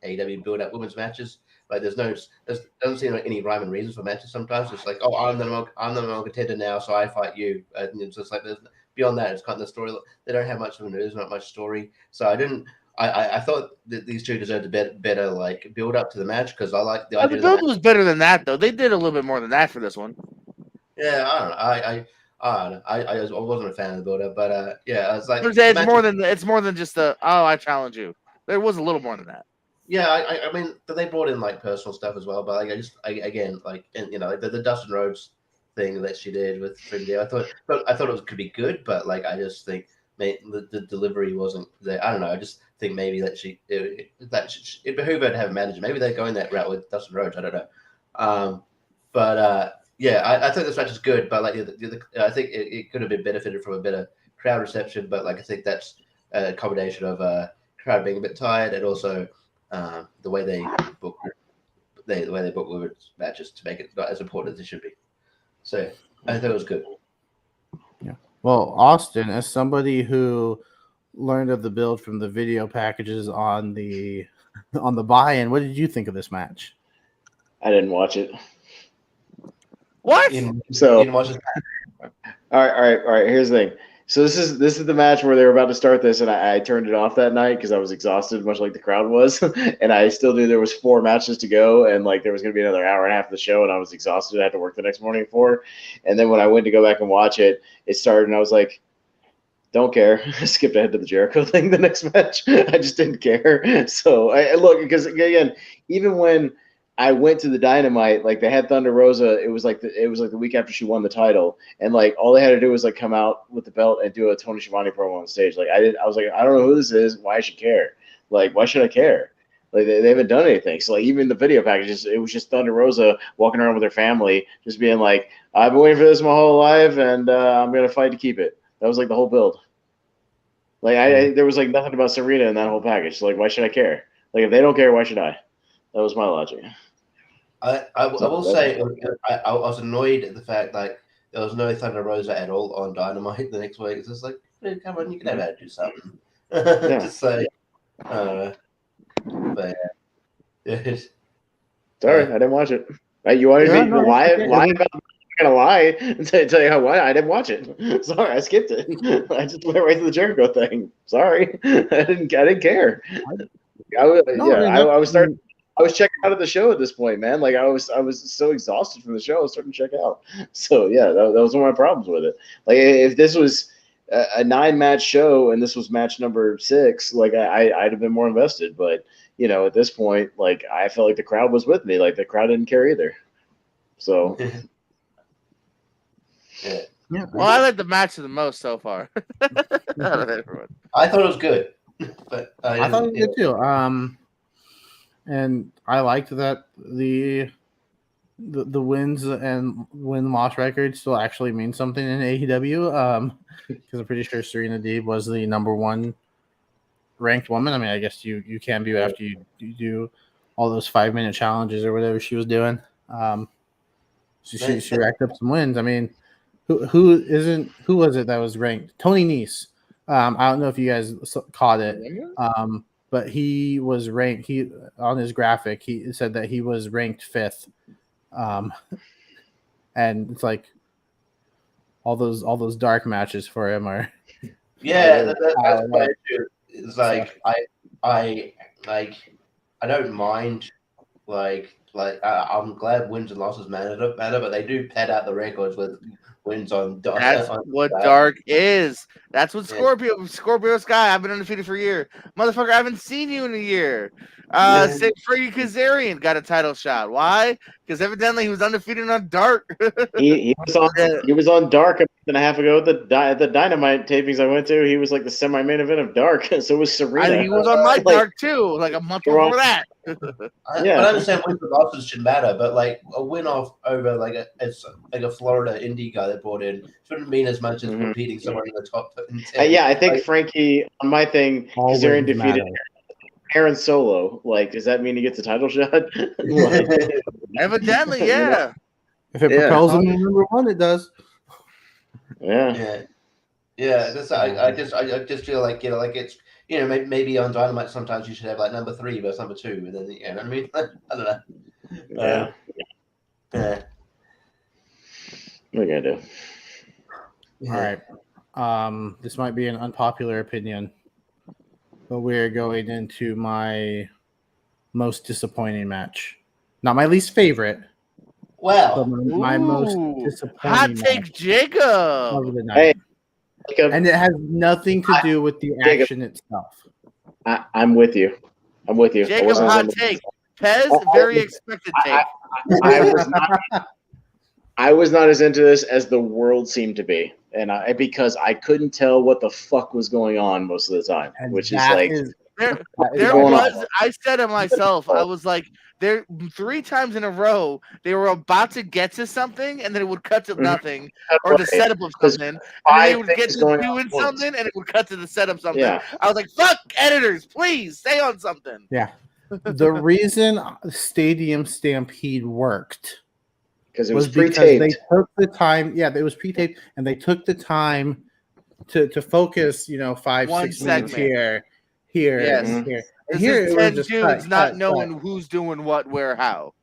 AEW build up women's matches. Like there doesn't seem like any rhyme and reason for matches sometimes. It's like, oh, I'm the number contender now, so I fight you. And it's just like beyond that, it's kind of the story. They don't have much of there's not much story. So I thought that these two deserved a better like build up to the match because I like the idea. The build was better than that though. They did a little bit more than that for this one. Yeah, I don't know. I wasn't a fan of the build up, but yeah, it's like it's more than just I challenge you. There was a little more than that. Yeah, I mean they brought in like personal stuff as well, but like the Dustin Rhodes thing that she did with Trinity, I thought it could be good, but like I just think the delivery wasn't there. I don't know. I just think maybe that it behooved her to have a manager. Maybe they're going that route with Dustin Rhodes. I don't know. I think this match is good, but like I think it could have been benefited from a better crowd reception. But like I think that's a combination of crowd being a bit tired and also the way they book women's matches to make it not as important as it should be. So I thought it was good. Yeah. Well, Austin, as somebody who learned of the build from the video packages on the buy-in. What did you think of this match? I didn't watch it. What? So You didn't watch it? all right. Here's the thing. So this is the match where they were about to start this, and I turned it off that night because I was exhausted, much like the crowd was, and I still knew there was 4 matches to go, and like there was gonna be another hour and a half of the show, and I was exhausted. I had to work the next morning at 4, and then when I went to go back and watch it, it started, and I was like, don't care. I skipped ahead to the Jericho thing the next match. I just didn't care. So I look, because again, even when I went to the Dynamite, like they had Thunder Rosa. It was like the week after she won the title, and like all they had to do was like come out with the belt and do a Tony Schiavone promo on stage. Like I was like, I don't know who this is. Why I should care? Like why should I care? Like they haven't done anything. So like even the video packages, it was just Thunder Rosa walking around with her family, just being like, I've been waiting for this my whole life, and I'm gonna fight to keep it. That was like the whole build. Like there was like nothing about Serena in that whole package. So like why should I care? Like if they don't care, why should I? That was my logic. I will say I was annoyed at the fact like there was no Thunder Rosa at all on Dynamite the next week. It's just like, hey, come on, you can have had to do something. Yeah. Just say, but yeah. Sorry, I didn't watch it. You wanted me to lie about? I'm gonna lie and tell you how I didn't watch it. Sorry, I skipped it. I just went right to the Jericho thing. Sorry, I didn't care. I was checking out of the show at this point, man. Like I was so exhausted from the show, I was starting to check out. So yeah, that was one of my problems with it. Like if this was a 9-match show and this was match number 6, like I'd have been more invested. But you know, at this point, like I felt like the crowd was with me. Like the crowd didn't care either. So Yeah. Well, I like the match the most so far. Out of everyone. I thought it was good, but I thought it was good too. And I liked that the wins and win-loss record still actually means something in AEW. Because I'm pretty sure Serena Deeb was the number 1 ranked woman. I mean, I guess you can be after you do all those 5-minute challenges or whatever she was doing. She racked up some wins. I mean, who was it that was ranked? Tony Nese. I don't know if you guys caught it. But he was ranked. He on his graphic, he said that he was ranked 5th, and it's like all those dark matches for him are. Yeah, that's what it's like. I don't mind. I'm glad wins and losses matter, but they do pad out the records with wins on. That's what Dark is. That's what Scorpio Sky. I've been undefeated for a year, motherfucker. I haven't seen you in a year. Freddie Kazarian got a title shot. Why? Because evidently he was undefeated on Dark. he was on Dark a month and a half ago at the Dynamite tapings I went to. He was like the semi-main event of Dark. So was Serena. He was on my Dark too, like a month before that. I understand wins and losses should matter, but like a win off over like a Florida indie guy that brought in shouldn't mean as much as repeating someone in the top 10. Yeah, I think Frankie on my thing, Kazarian defeated Aaron Solo. Like, does that mean he gets a title shot? Evidently, yeah. If it propels him to number 1, it does. Yeah. I just feel like like it's maybe on Dynamite sometimes you should have like number 3 versus number 2, and then you know what I mean. I don't know. Yeah. What are you gonna do? All right. This might be an unpopular opinion, but we're going into my most disappointing match. Not my least favorite. Wow. But my most disappointing hot take, Jacob. Of the night. Jacob. And it has nothing to do with the action itself. I'm with you. Jacob, hot take. Pez, very expected take. I was not as into this as the world seemed to be, and because I couldn't tell what the fuck was going on most of the time, which is like there was. I said it myself. I was like, there 3 times in a row they were about to get to something, and then it would cut to nothing, or the setup of something, and then they would get to doing something, and it would cut to the setup something. Yeah. I was like, fuck editors, please stay on something. Yeah. The reason Stadium Stampede worked because it was because pre-taped. They took the time. Yeah, it was pre-taped, and they took the time to focus, 5, One 6 minutes segment. here, Yes. and here. And This here is it was 10 just dudes cut, not cut, knowing who's doing what, where, how.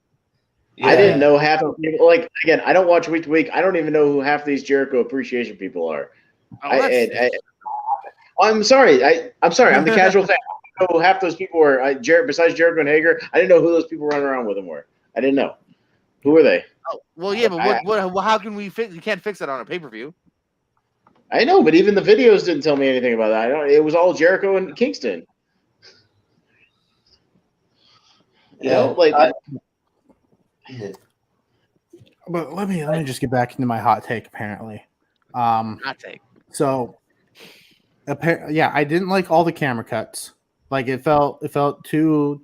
I didn't know half the people. Like, again, I don't watch week to week. I don't even know who half these Jericho appreciation people are. I'm sorry. I'm sorry. I'm the casual fan. I don't know who half those people were. Besides Jericho and Hager, I didn't know who those people running around with him were. I didn't know. Who were they? Oh, well, yeah, but how can we fix? You can't fix that on a pay-per-view. I know, but even the videos didn't tell me anything about that. It was all Jericho and Kingston. But let me just get back into my hot take. Apparently, Hot take. So, I didn't like all the camera cuts. Like it felt too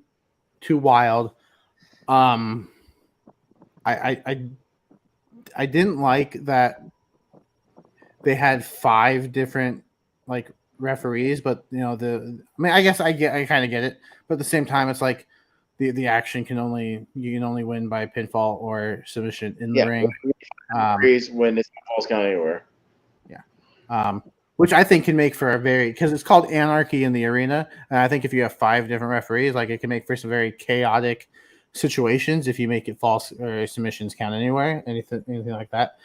wild. I didn't like that they had 5 different like referees, but I guess I kind of get it, but at the same time it's like the action you can only win by pinfall or submission in the ring. When it's falls count anywhere. Yeah. Which I think can make for because it's called anarchy in the arena, and I think if you have 5 different referees, like it can make for some very chaotic situations if you make it false or submissions count anywhere, anything like that.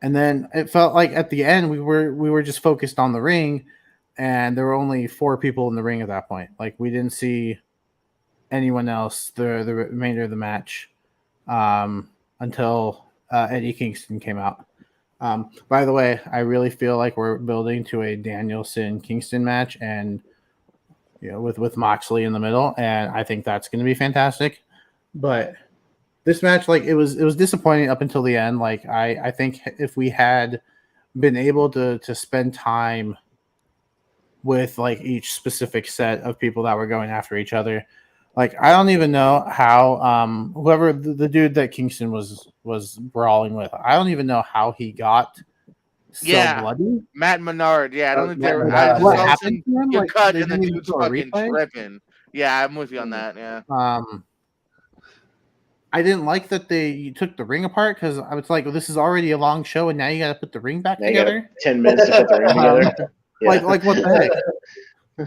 And then it felt like at the end we were just focused on the ring, and there were only 4 people in the ring at that point. Like we didn't see anyone else the remainder of the match until Eddie Kingston came out. By the way, I really feel like we're building to a Danielson Kingston match, and with Moxley in the middle, and I think that's going to be fantastic. But this match, like it was disappointing up until the end. Like I think if we had been able to spend time with like each specific set of people that were going after each other, like I don't even know how whoever the dude that Kingston was brawling with, I don't even know how he got so bloody. Matt Menard. Yeah, I don't think what happened to him? You're like, cut and the dude's fucking tripping. Yeah, I'm with you on that. Yeah. I didn't like that you took the ring apart because I was like, well, this is already a long show, and now you got to put the ring back together. 10 minutes to put the ring together. Like what the heck?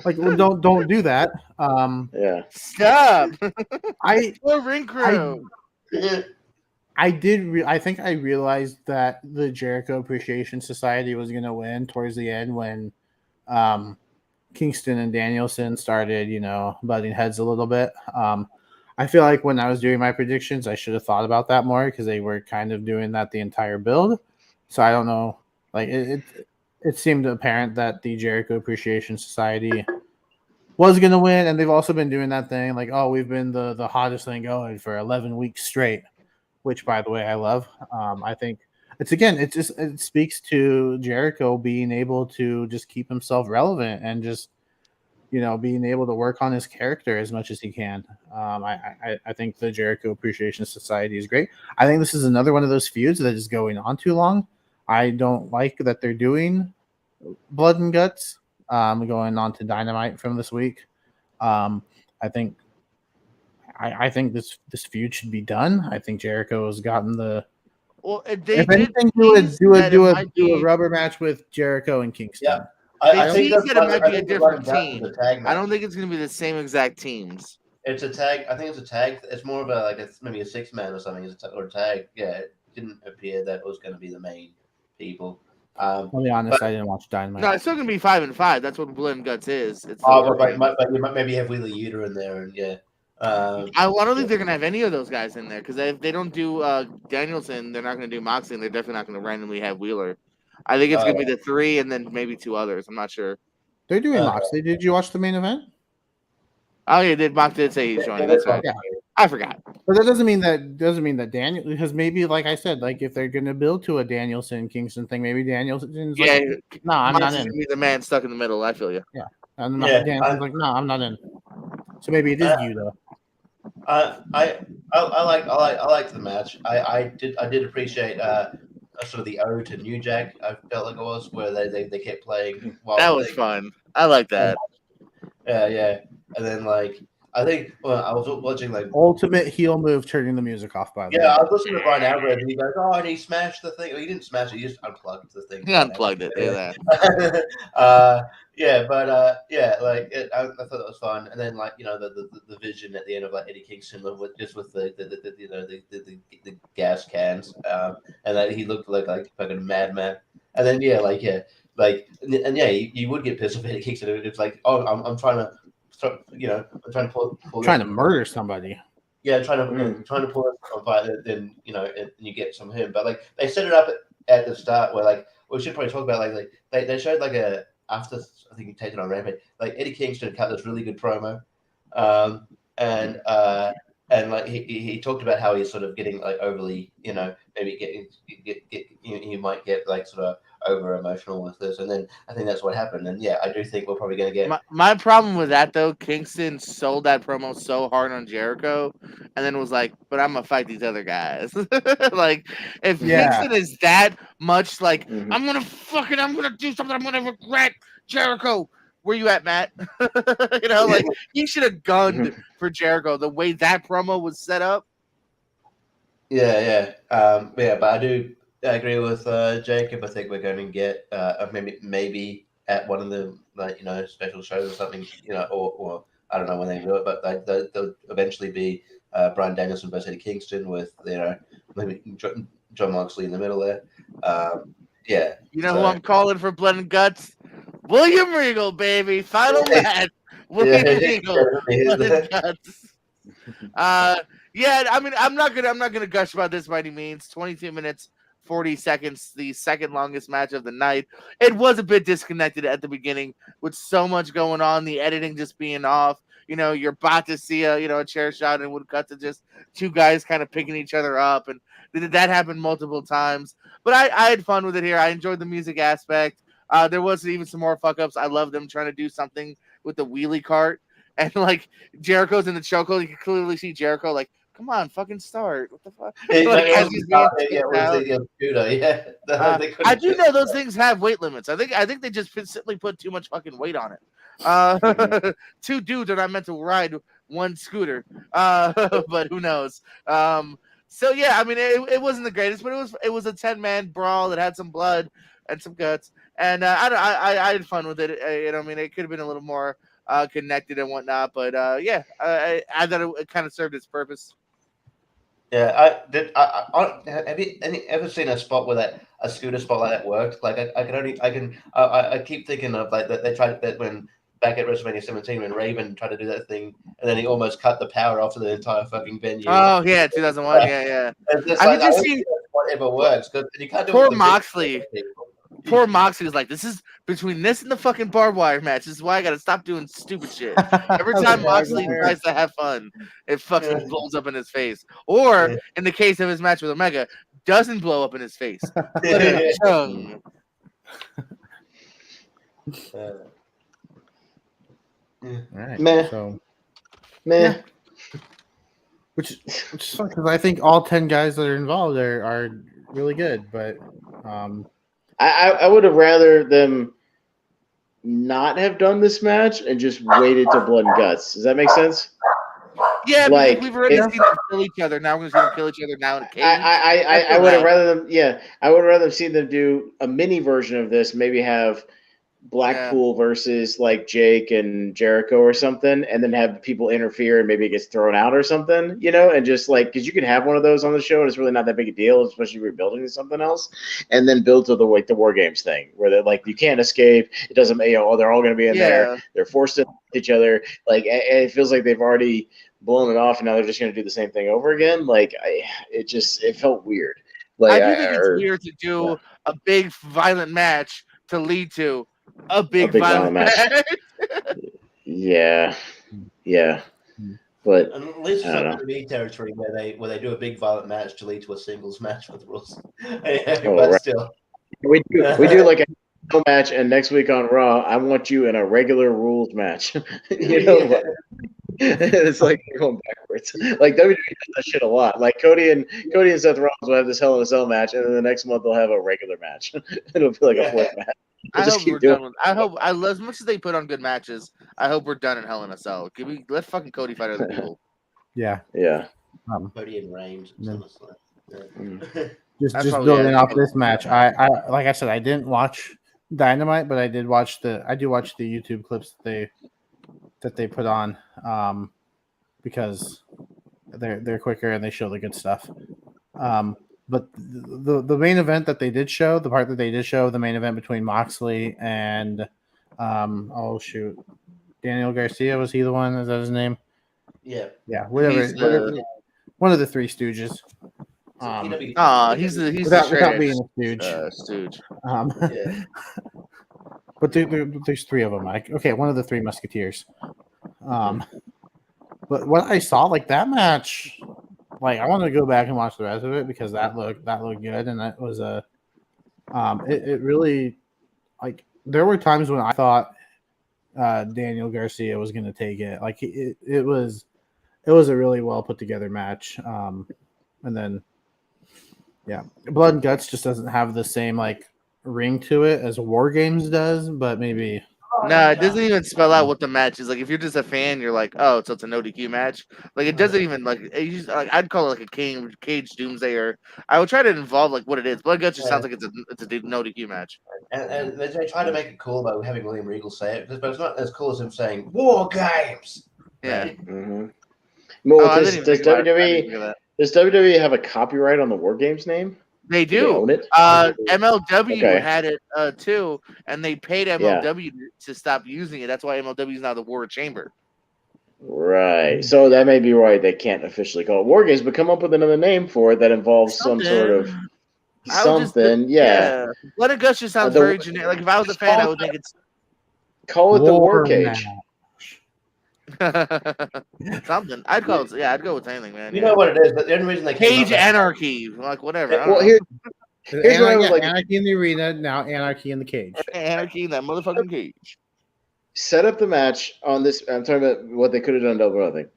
Like, well, don't do that. Stop. Ring crew. I think I realized that the Jericho Appreciation Society was going to win towards the end when Kingston and Danielson started, butting heads a little bit. I feel like when I was doing my predictions, I should have thought about that more because they were kind of doing that the entire build. So I don't know. Like it seemed apparent that the Jericho Appreciation Society was going to win, and they've also been doing that thing like, oh, we've been the hottest thing going for 11 weeks straight, which, by the way, I love. I think it speaks to Jericho being able to just keep himself relevant and just being able to work on his character as much as he can. I think the Jericho Appreciation Society is great. I think this is another one of those feuds that is going on too long. I don't like that they're doing Blood and Guts going on to Dynamite from this week. I think this feud should be done. I think Jericho has gotten the. Well, if anything, do a rubber match with Jericho and Kingston. Yeah. I think that it might be a different team. I don't think it's going to be the same exact teams. It's a tag. I think it's a tag. It's more of maybe a 6-man or something. Or a tag. Yeah, it didn't appear that it was going to be the main people. I'll be honest, I didn't watch Dynamite. No, it's still going to be 5 and 5. That's what Blood and Guts is. It's but you might maybe have Wheeler Yuta in there, and yeah. I don't think they're going to have any of those guys in there because if they don't do Danielson, they're not going to do Moxley, and they're definitely not going to randomly have Wheeler. I think it's going to be the 3 and then maybe 2 others. I'm not sure. They're doing Moxley. Did you watch the main event? Oh yeah, Mox did say he's joining. That's right. Yeah. I forgot. But that doesn't mean that Daniel, because maybe like I said, like if they're going to build to a Danielson Kingston thing, maybe Danielson's like, no, I'm not in. He's the man stuck in the middle. I feel you. Yeah. And Danielson's like, no, I'm not in. So maybe it is you though. I like the match. I did appreciate sort of the ode to New Jack. I felt like it was where they kept playing. That was fun. I like that. Yeah. And then like I think I was watching like Ultimate heel move, turning the music off. By the way, I was listening to Brian Alvarez, and he goes, "Oh, and he smashed the thing." Well, he didn't smash it; he just unplugged the thing. He unplugged it. Yeah. I thought that was fun. And then like the vision at the end of like Eddie Kingston with the gas cans, and that he looked like fucking madman. And then you would get pissed off Eddie Kingston. It's like, oh, I'm trying to. I'm trying to pull trying to murder somebody. Yeah, trying to pull it on fight. Then and you get some of him. But like they set it up at the start where like we should probably talk about like they showed like after I think he taken on Rampage, like Eddie Kingston cut this really good promo, and like he talked about how he's sort of getting like overly maybe he might get like sort of over emotional with this, and then I think that's what happened. And I do think we're probably going to get my problem with that though. Kingston sold that promo so hard on Jericho, and then was like, "But I'm gonna fight these other guys." Like, if Kingston is that much like, I'm gonna do something I'm gonna regret. Jericho, where you at, Matt? Like he should have gunned for Jericho the way that promo was set up. But I agree with Jacob. I think we're going to get maybe at one of the special shows or something, or I don't know when they do it, but they'll eventually be Bryan Danielson versus Eddie Kingston with maybe John Moxley in the middle there. Who I'm calling for Blood and Guts? William Regal, baby, final match. William Regal, Blood and Guts. I mean, I'm not gonna gush about this by any means. 22 minutes. 40 seconds, the second longest match of the night. It was a bit disconnected at the beginning with so much going on, the editing just being off. You're about to see a chair shot and would cut to just two guys kind of picking each other up, and that happened multiple times. But I had fun with it here. I enjoyed the music aspect. There was even some more fuck ups. I love them trying to do something with the wheelie cart, and like Jericho's in the chokehold. You can clearly see Jericho like, come on, fucking start. What the fuck? I do know those things have weight limits. I think they just simply put too much fucking weight on it. Two dudes are not meant to ride one scooter. But who knows? I mean, it wasn't the greatest, but it was a 10-man brawl that had some blood and some guts, and I had fun with it. I mean, it could have been a little more connected and whatnot, but I thought it kind of served its purpose. Yeah, have you ever seen a spot where a scooter spot like that worked? Like I keep thinking of like that they tried that when back at WrestleMania 17 when Raven tried to do that thing and then he almost cut the power off of the entire fucking venue. Oh yeah, 2001. Yeah. I just see whatever works because you can't do poor Moxley. Poor Moxley was like, this is between this and the fucking barbed wire match. This is why I gotta stop doing stupid shit. Every time Moxley tries to have fun, it fucking blows up in his face. Or in the case of his match with Omega, doesn't blow up in his face. But in his tongue. Right. Meh. So, Meh. Which is fun because I think all 10 guys that are involved are really good, but I would have rather them not have done this match and just waited to Blood and Guts. Does that make sense? Yeah, like, we've already seen them kill each other. Now we're going to see them kill each other now in a cage. I would have rather them. Yeah, I would rather see them do a mini version of this. Maybe have Blackpool versus like Jake and Jericho or something, and then have people interfere and maybe it gets thrown out or something, and just like because you can have one of those on the show and it's really not that big a deal, especially rebuilding to something else, and then build to the War Games thing where they're like you can't escape. It doesn't, they're all going to be in there. They're forced to each other. Like it feels like they've already blown it off and now they're just going to do the same thing over again. Like it felt weird. Like I do think it's weird to do a big violent match to lead to a big violent match. Yeah. But at least it's not WWE territory where they do a big violent match to lead to a singles match with rules. Still, we do like a match, and next week on Raw, I want you in a regular rules match. It's like going backwards. Like WWE does that shit a lot. Like Cody and Seth Rollins will have this Hell in a Cell match, and then the next month they'll have a regular match. It'll be like a fourth match. I hope we're done with. I hope as much as they put on good matches, I hope we're done in Hell in a Cell. Let fucking Cody fight other people. Yeah. Yeah. Cody and Reigns. Yeah. Mm. Just probably building it. off this match. I like I said, I didn't watch Dynamite, but I do watch the YouTube clips that they put on because they're quicker and they show the good stuff. But the main event that they did show, the part that they did show, the main event between Moxley and Daniel Garcia, was he the one? Is that his name? Yeah. Yeah, whatever. He's the- One of the Three Stooges. He's the Without straight being edge, a stooge. stooge. Yeah. But there's three of them. Like, okay, one of the Three Musketeers. But what I saw, like that match, like I want to go back and watch the rest of it because that looked good, and that was it really, like, there were times when I thought Daniel Garcia was going to take it. Like it was a really well put together match. And then Blood and Guts just doesn't have the same like ring to it as War Games does, but maybe. No, it doesn't even spell out what the match is. Like, if you're just a fan, you're like, oh, so it's a no DQ match. Like, it doesn't even like. I'd call it like a cage doomsday, or I would try to involve like what it is. Blood and Guts just sounds like it's a no DQ match. And they try to make it cool by having William Regal say it, but it's not as cool as him saying War Games. Yeah. Right? Mm-hmm. Well, I does didn't even think about it. I didn't WWE think of that. does WWE have a copyright on the War Games name? They Do they do. own it? MLW Okay. had it too, and they paid MLW to stop using it. That's why MLW is now the War Chamber. Right. So that may be why they can't officially call it War Games, but come up with another name for it that involves some sort of something. Yeah. Blood and Guts just sounds The- very generic. Like if I was a fan, I would think it's Call it the War Cage. match. something. I'd call it. Yeah, I'd go with anything, man. You know what it is, but the only reason they came Cage up with- Anarchy, like whatever. I don't Well, know. here's what I was like. Anarchy in the arena, now Anarchy in the cage. Anarchy in that motherfucking cage. Set up the match on this. I'm talking about what they could have done double or nothing.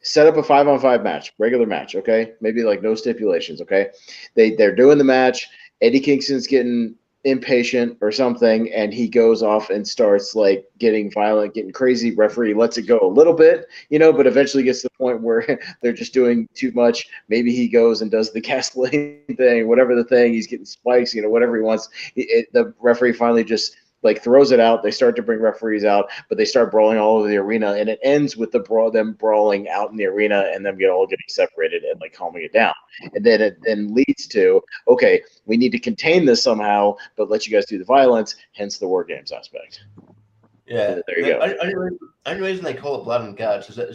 Set up a 5-on-5 match, regular match, okay? Maybe like no stipulations, okay? They're doing the match. Eddie Kingston's getting impatient or something, and he goes off and starts like getting violent, getting crazy. Referee lets it go a little bit, but eventually gets to the point where they're just doing too much. Maybe he goes and does the gasoline thing, whatever the thing. He's getting spikes, whatever he wants. The referee finally just like throws it out. They start to bring referees out, but they start brawling all over the arena, and it ends with them brawling out in the arena and them all getting separated and like calming it down. And then it then leads to, okay, we need to contain this somehow, but let you guys do the violence, hence the War Games aspect. Yeah, There you go. Only reason they call it Blood and Guts is that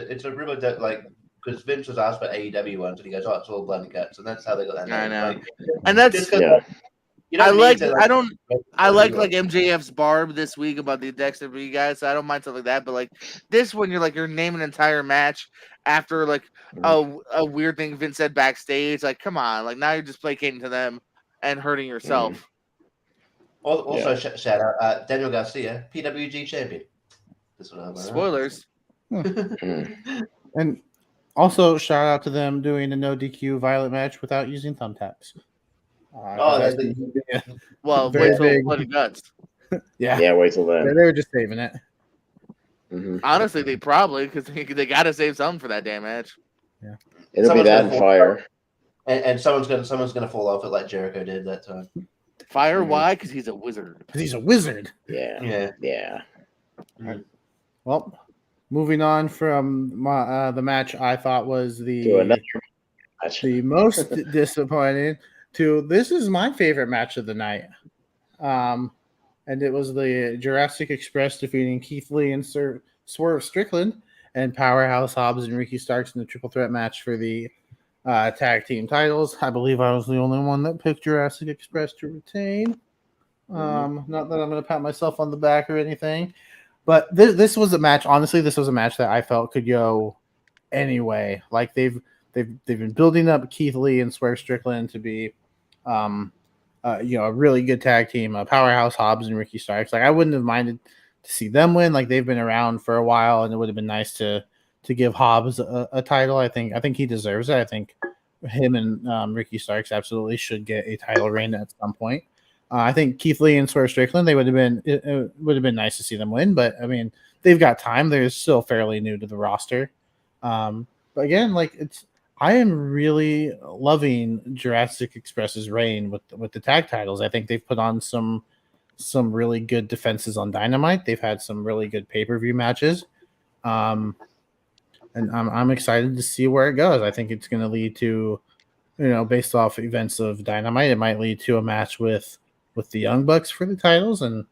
it's a rumor that like because Vince was asked about AEW once and he goes, "Oh, it's all Blood and Guts," and that's how they got that name. I know. Like, And that's just 'cause, Yeah. you don't need to, I like MJF's barb this week about the Dexter B guys, so I don't mind stuff like that. But like this one, you're naming an entire match after like a weird thing Vince said backstage. Like, come on, like now you're just placating to them and hurting yourself. Also, shout out Daniel Garcia, PWG champion. That's what I'm Spoilers. And also shout out to them doing a no DQ violent match without using thumbtacks. That's Well, Very wait till big. Blood and Guts. Yeah, Wait till they then. were just saving it. Mhm. Honestly, they probably because they got to save something for that damn match. It'll be that and fire. and someone's gonna fall off it like Jericho did that time. Fire? Mhm. Why? Because he's a wizard. Because he's a wizard. Yeah. Well, moving on from the match I thought was To another match. the most disappointing to this is my favorite match of the night. And it was the Jurassic Express defeating Keith Lee and Swerve Strickland and Powerhouse Hobbs and Ricky Starks in the triple threat match for the tag team titles. I believe I was the only one that picked Jurassic Express to retain. Not that I'm going to pat myself on the back or anything, but this was a match. Honestly, this was a match that I felt could go anyway. Like they've been building up Keith Lee and Swerve Strickland to be, a really good tag team. Powerhouse Hobbs and Ricky Starks. Like I wouldn't have minded to see them win. Like they've been around for a while, and it would have been nice to give Hobbs a title. I think he deserves it. I think him and Ricky Starks absolutely should get a title reign at some point. I think Keith Lee and Swerve Strickland, it would have been nice to see them win, but I mean, they've got time. They're still fairly new to the roster. But again, like I am really loving Jurassic Express's reign with the tag titles. I think they've put on some really good defenses on Dynamite. They've had some really good pay-per-view matches. And I'm excited to see where it goes. I think it's going to lead to, based off events of Dynamite, it might lead to a match with the Young Bucks for the titles, and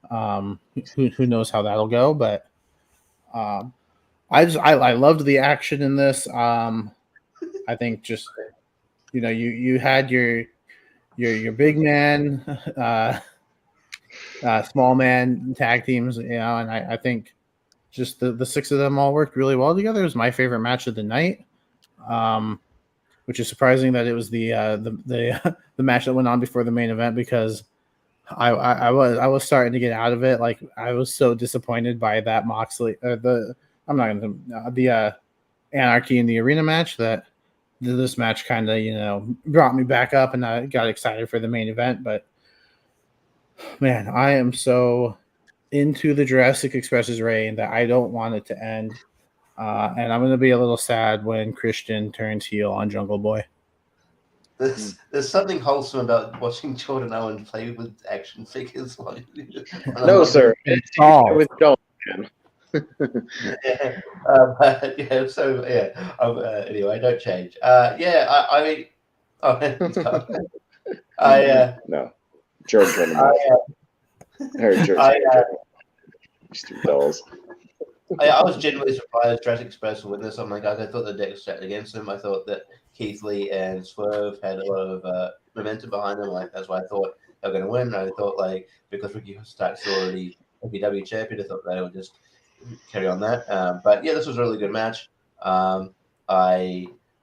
who knows how that'll go. But I loved the action in this. I think just you had your big man, small man tag teams, and I think just the six of them all worked really well together. It was my favorite match of the night, which is surprising that it was the match that went on before the main event, because I was starting to get out of it. Like, I was so disappointed by that Moxley the Anarchy in the Arena match that this match kind of brought me back up, and I got excited for the main event. But man, I am so into the Jurassic Express's reign that I don't want it to end. And I'm going to be a little sad when Christian turns heel on Jungle Boy. There's something wholesome about watching Jordan Owen play with action figures. No, sir. It's all with John. Anyway, don't change. No, Jordan. Stupid dolls. I was genuinely surprised Jurassic Express would win this. I'm like, I thought the deck was stacked against him. I thought that Keith Lee and Swerve had a lot of momentum behind them. Like, that's why I thought they were going to win. I thought, like, because Ricky Starks already WWE champion, I thought they would just carry on that. But yeah, this was a really good match. I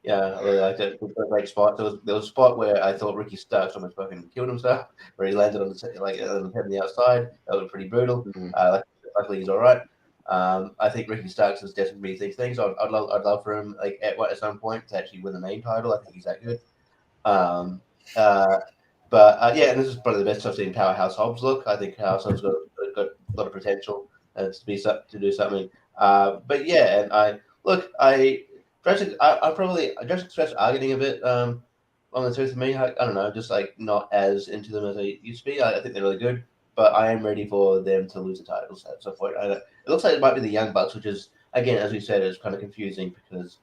really liked it. It was a great spot. There was a spot where I thought Ricky Starks almost fucking killed himself, where he landed on the outside. That was pretty brutal. Mm-hmm. Luckily, he's all right. I think Ricky Starks is desperately these things. I'd love for him, like, at some point, to actually win the main title. I think he's that good. And this is probably the best I've seen Powerhouse Hobbs look. I think Powerhouse Hobbs got a lot of potential to do something. But yeah, and Jurassic Express are getting a bit on the tooth of me. I don't know, just like not as into them as I used to be. I think they're really good, but I am ready for them to lose the titles at some point. It looks like it might be the Young Bucks, which is, again, as we said, is kind of confusing because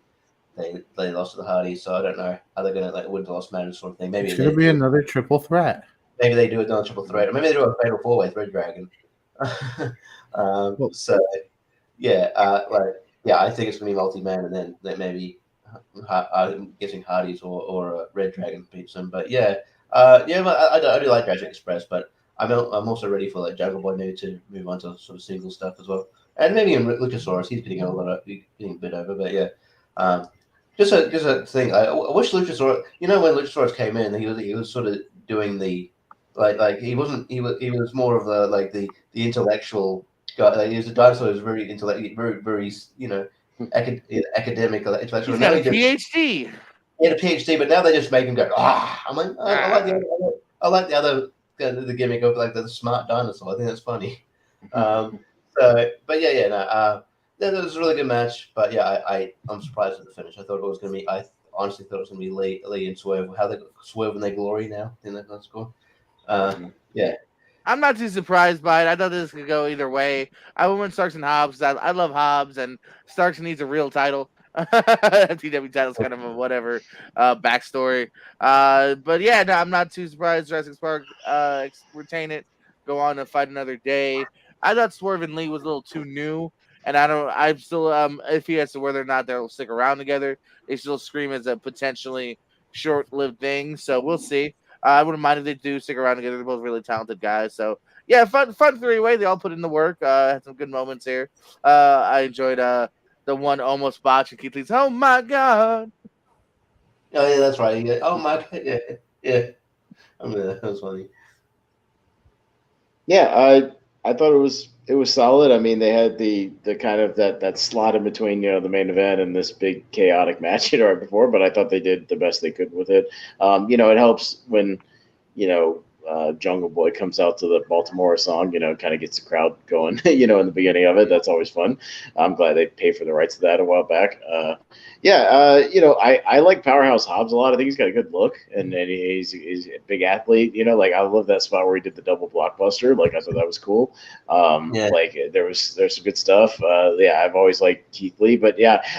they lost to the Hardys. So I don't know how they're going to win the lost matches sort of thing. Maybe it's going to be another triple threat. Maybe they do another triple threat, or maybe they do a fatal four-way with Red Dragon. I think it's going to be multi-man, and then maybe I'm guessing Hardys or Red Dragon beats them. But I do like Jurassic Express, but I'm also ready for Jungle Boy maybe to move on to sort of single stuff as well, and maybe in Luchasaurus he's getting a bit over. But just a thing. I wish Luchasaurus. When Luchasaurus came in, he was sort of doing the he was more of the intellectual guy. He was a dinosaur. He was very intellectual, very academic, intellectual. He's got a PhD. He had a PhD, but now they just make him go. I'm like, I like the other the gimmick of the smart dinosaur. I think that's funny. That was a really good match. But I'm surprised at the finish. I thought it was going to be. I honestly thought it was going to be Lee and Swerve. How they Swerve in their glory now. I think that's cool. I'm not too surprised by it. I thought this could go either way. I went with Starks and Hobbs. I love Hobbs, and Starks needs a real title. TW title's kind of a whatever backstory. But yeah, no, I'm not too surprised. Jurassic Spark retain it, go on and fight another day. I thought Swerve and Lee was a little too new, and I'm still iffy as to whether or not they'll stick around together. They still scream as a potentially short-lived thing, so we'll see. I wouldn't mind if they do stick around together. They're both really talented guys. So, yeah, fun three-way. They all put in the work. Had some good moments here. I enjoyed the one almost botch and Keith Lee's, oh, my God. Oh, yeah, that's right. Yeah. Oh, my God. Yeah. I mean, that was funny. Yeah, I thought it was solid. I mean, they had the kind of that slot in between, the main event and this big chaotic match right before, but I thought they did the best they could with it. It helps when, Jungle Boy comes out to the Baltimore song, kind of gets the crowd going, in the beginning of it. That's always fun. I'm glad they paid for the rights to that a while back. I like Powerhouse Hobbs a lot. I think he's got a good look, and he's a big athlete. I love that spot where he did the double blockbuster. I thought that was cool. There's some good stuff. I've always liked Keith Lee, but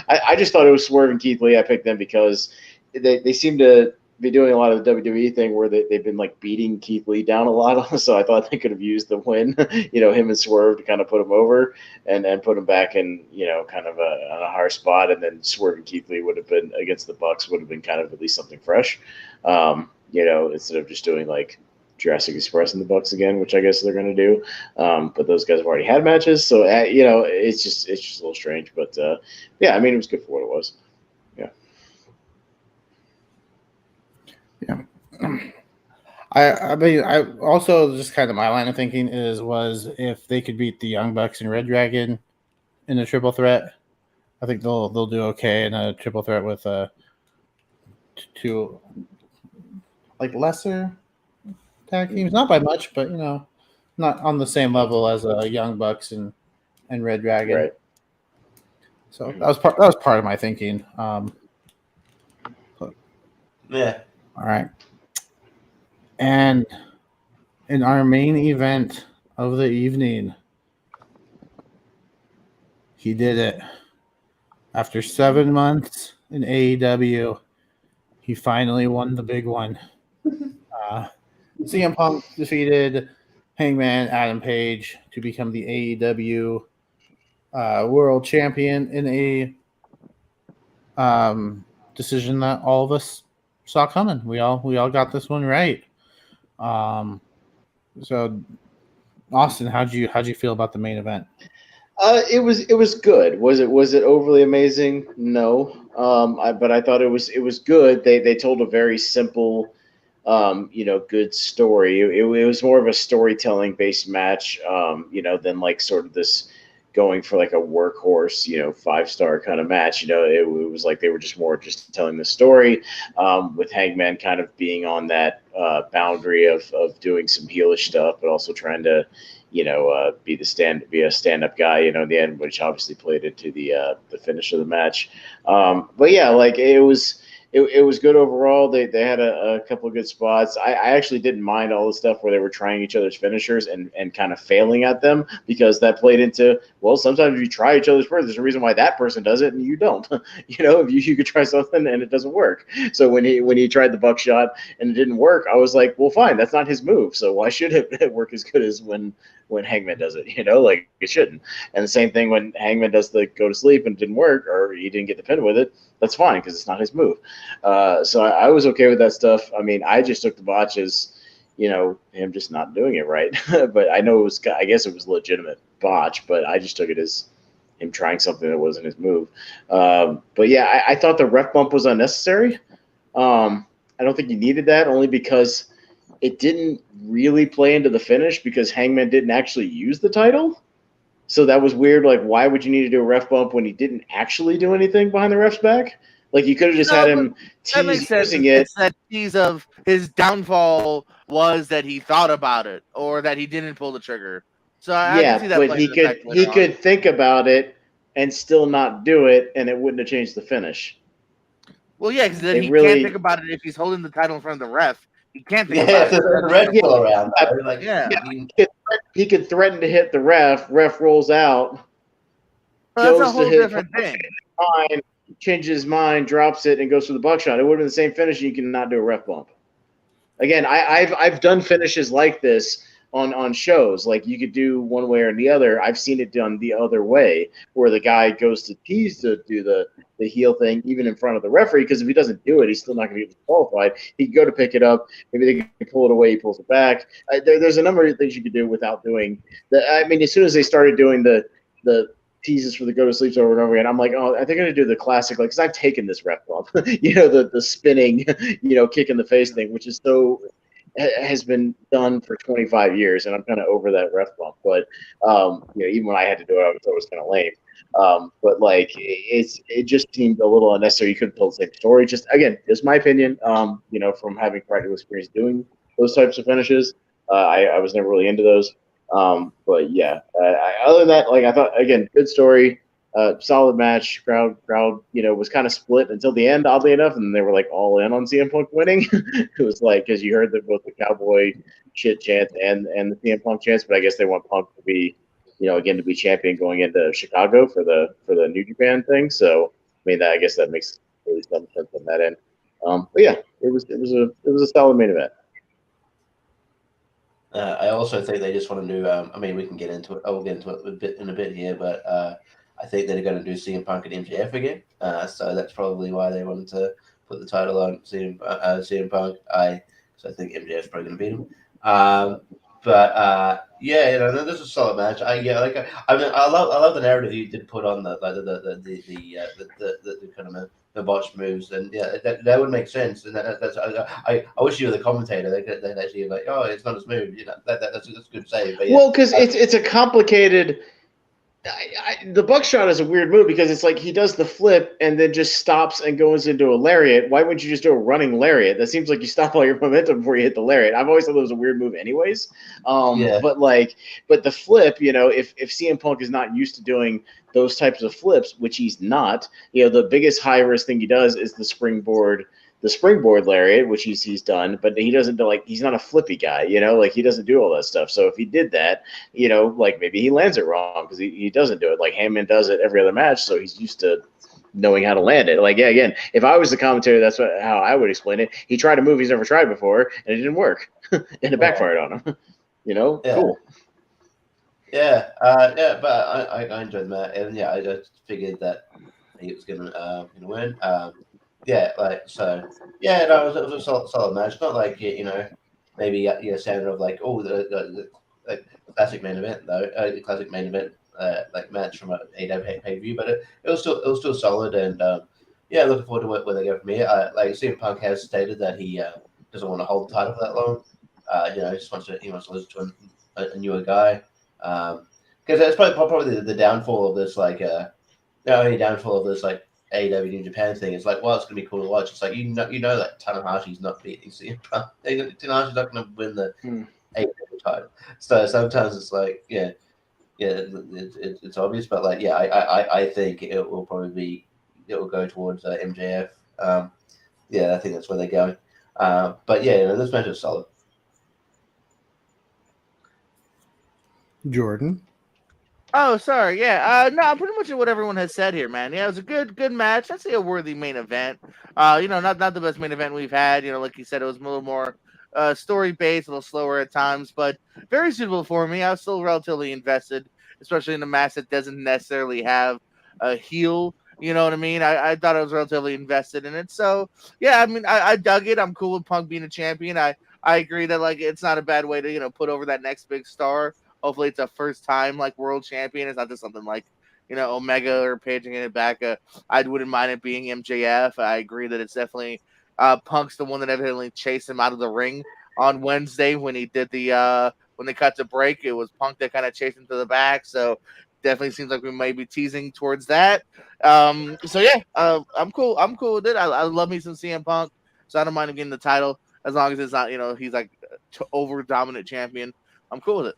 I just thought it was Swerve and Keith Lee. I picked them because they seem to be doing a lot of the WWE thing where they've been beating Keith Lee down a lot. So I thought they could have used the win, him and Swerve to kind of put him over and put him back in, kind of on a higher spot. And then Swerve and Keith Lee would have been against the Bucks, would have been kind of at least something fresh, instead of just doing Jurassic Express and the Bucks again, which I guess they're going to do. But those guys have already had matches. So, it's just a little strange. But, it was good for what it was. Yeah. I also just kind of my line of thinking was if they could beat the Young Bucks and Red Dragon in a triple threat, I think they'll do okay in a triple threat with two lesser tag teams, not by much, but not on the same level as Young Bucks and Red Dragon. Right. So that was part of my thinking. Yeah. All right. And in our main event of the evening, he did it. After 7 months in AEW, he finally won the big one. CM Punk defeated Hangman Adam Page to become the AEW World Champion in a decision that all of us saw coming. We all got this one right. So Austin, how'd you feel about the main event? It was good. Was it overly amazing? No. But I thought it was good. They told a very simple, good story. It was more of a storytelling based match, than sort of this going for a workhorse, 5-star kind of match. It was they were just telling the story, with Hangman kind of being on that boundary of doing some heelish stuff, but also trying to, be a stand-up guy, in the end, which obviously played into the finish of the match. It was good overall. They had a couple of good spots. I actually didn't mind all the stuff where they were trying each other's finishers and kind of failing at them, because that played into, well, sometimes you try each other's first. There's a reason why that person does it and you don't. If you could try something and it doesn't work. So when he tried the buckshot and it didn't work, I was like, well, fine, that's not his move. So why should it work as good as when Hangman does it? It shouldn't. And the same thing when Hangman does the go to sleep and it didn't work, or he didn't get the pin with it. That's fine, because it's not his move. So I was okay with that stuff. I mean, I just took the botch as, him just not doing it right. But I know I guess it was a legitimate botch, but I just took it as him trying something that wasn't his move. But yeah, I thought the ref bump was unnecessary. I don't think he needed that, only because it didn't really play into the finish, because Hangman didn't actually use the title. So that was weird. Why would you need to do a ref bump when he didn't actually do anything behind the ref's back? You could have just had him tease using it. It's that tease of his downfall was that he thought about it, or that he didn't pull the trigger. So I can see that. But he could think about it and still not do it, and it wouldn't have changed the finish. Well, yeah, because then he can't think about it if he's holding the title in front of the ref. He can't think about it. The red people around. He could threaten to hit the ref. Ref rolls out. Well, that's a whole different thing. Changes his mind, drops it, and goes for the buckshot. It would have been the same finish, and you cannot do a ref bump. Again, I've done finishes like this on shows. You could do one way or the other. I've seen it done the other way, where the guy goes to tease to do the heel thing, even in front of the referee, because if he doesn't do it, he's still not going to get disqualified. He can go to pick it up. Maybe they can pull it away. He pulls it back. There's a number of things you could do without doing that. I mean, as soon as they started doing the teases for the go to sleeps over and over again, I'm like, oh, are they going to do the classic? Because I've taken this ref bump, the spinning, kick in the face thing, which is has been done for 25 years, and I'm kind of over that ref bump. But even when I had to do it, I thought it was kind of lame. But it just seemed a little unnecessary. You could have told the same story. Just again, just my opinion. From having practical experience doing those types of finishes. I was never really into those. But yeah, other than that, like I thought, again, good story, solid match. Crowd, was kind of split until the end, oddly enough, and they were like all in on CM Punk winning. It was like because you heard both the cowboy shit chants and the CM Punk chants, but I guess they want Punk to be, again to be champion going into Chicago for the New Japan thing. So I mean, I guess that makes at least some sense on that end. But yeah, it was a solid main event. I also think they just want to do. I mean, we can get into it. I will get into it in a bit here, but I think they're going to do CM Punk and MJF again. So that's probably why they wanted to put the title on CM Punk. So I think MJF's probably going to beat him. But yeah, this is a solid match. I love the narrative you did put on the kind of the botched moves, and yeah, that would make sense. And that's I wish you were the commentator. They'd actually be like, oh, it's not a smooth. That's a good save. But yeah. Well, because it's a complicated. The buckshot is a weird move because it's like he does the flip and then just stops and goes into a lariat. Why wouldn't you just do a running lariat? That seems like you stop all your momentum before you hit the lariat. I've always thought that was a weird move anyways. Yeah. But the flip, if CM Punk is not used to doing those types of flips, which he's not, the biggest high risk thing he does is the springboard lariat, which he's done, but he doesn't do, he's not a flippy guy, he doesn't do all that stuff. So if he did that, maybe he lands it wrong because he doesn't do it. Like Heyman does it every other match, so he's used to knowing how to land it. Again, if I was the commentator, that's how I would explain it. He tried a move he's never tried before, and it didn't work, and it backfired on him. Yeah. Cool. Yeah, but I enjoyed that, and yeah, I just figured that he was gonna win. Yeah, it was a solid match. Not like maybe standard of the classic main event though, classic main event match from a AEW pay view, but it was still solid, and looking forward to where they go from here. CM Punk has stated that he doesn't want to hold the title for that long. He just wants to lose to a newer guy, because that's probably the downfall of this AEW New Japan thing. It's it's gonna be cool to watch. It's like that Tanahashi's not beating CM Punk. Tanahashi's not gonna win the AEW title. So sometimes it's it's obvious, but I think it will go towards MJF. I think that's where they're going. But this match is solid. Jordan. Oh, sorry. Yeah. No, pretty much what everyone has said here, man. Yeah, it was a good match. I'd say a worthy main event. Not the best main event we've had. Like you said, it was a little more story based, a little slower at times, but very suitable for me. I was still relatively invested, especially in a match that doesn't necessarily have a heel. You know what I mean? I thought I was relatively invested in it. So yeah, I mean, I dug it. I'm cool with Punk being a champion. I agree that it's not a bad way to put over that next big star. Hopefully it's a first time world champion. It's not just something Omega or Page getting it back. I wouldn't mind it being MJF. I agree that it's definitely Punk's the one that evidently chased him out of the ring on Wednesday when he did when they cut to break. It was Punk that kind of chased him to the back. So definitely seems like we might be teasing towards that. I'm cool. I'm cool with it. I love me some CM Punk, so I don't mind him getting the title as long as it's not he's over dominant champion. I'm cool with it.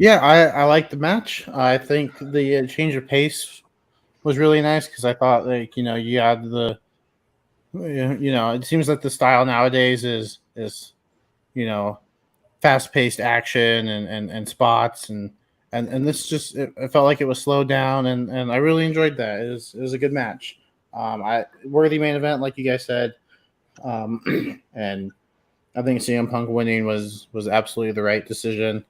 Yeah, I like the match. I think the change of pace was really nice because I thought you had the it seems like the style nowadays is fast paced action and spots and this just it felt like it was slowed down and I really enjoyed that. It was a good match. Worthy main event like you guys said, and I think CM Punk winning was absolutely the right decision.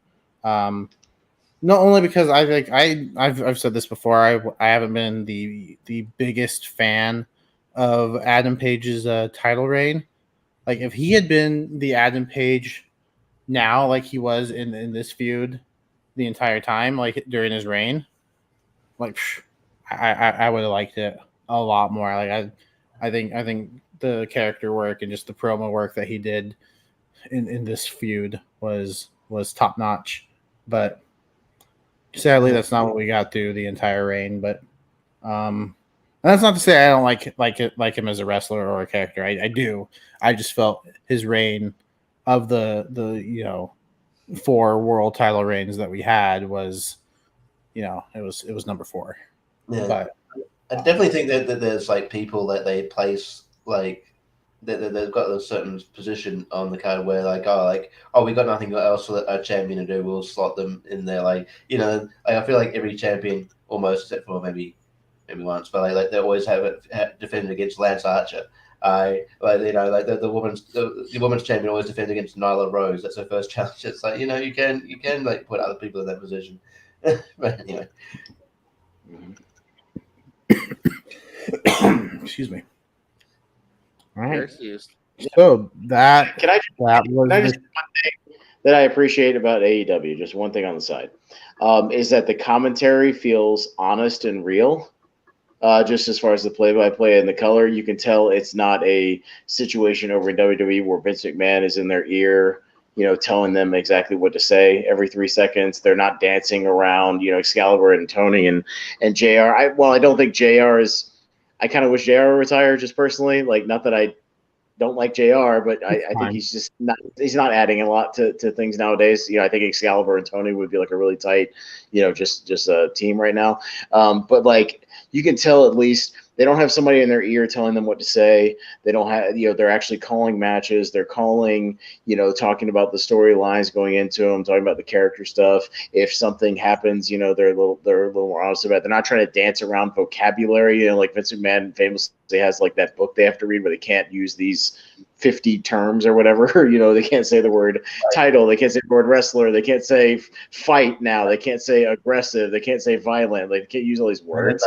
Not only because I think I've said this before, I haven't been the biggest fan of Adam Page's title reign. If he had been the Adam Page now, like he was in this feud the entire time, during his reign, I would have liked it a lot more. I think the character work and just the promo work that he did in this feud was top notch, but sadly that's not what we got through the entire reign. But And that's not to say I don't like him as a wrestler or a character. I do. I just felt his reign of the 4 world title reigns that we had was, it was number 4. Yeah, But I definitely think that there's like people that they place like that they've got a certain position on the card where like we got nothing else for our champion to do, we'll slot them in there. Like I feel like every champion almost, except for maybe once, but like they always have defended against Lance Archer. The women's champion always defends against Nyla Rose. That's her first challenge. It's like you can like put other people in that position. But anyway. Excuse me. All right. Excused. So that Can I was just one thing that I appreciate about AEW, just one thing on the side, is that the commentary feels honest and real. Just as far as the play-by-play and the color, you can tell it's not a situation over in WWE where Vince McMahon is in their ear, telling them exactly what to say every 3 seconds. They're not dancing around, Excalibur and Tony and JR. I don't think JR is. I kind of wish JR retired, just personally. Like, not that I don't like JR, but I think he's just not. He's not adding a lot to things nowadays. I think Excalibur and Tony would be like a really tight, just a team right now. But like, you can tell at least they don't have somebody in their ear telling them what to say. They don't have, they're actually calling matches. They're calling, talking about the storylines going into them, talking about the character stuff. If something happens, they're a little more honest about it. They're not trying to dance around vocabulary, like Vince McMahon famously has like that book they have to read where they can't use these 50 terms or whatever. They can't say the word title. They can't say the word wrestler. They can't say fight now. They can't say aggressive. They can't say violent. They can't use all these words.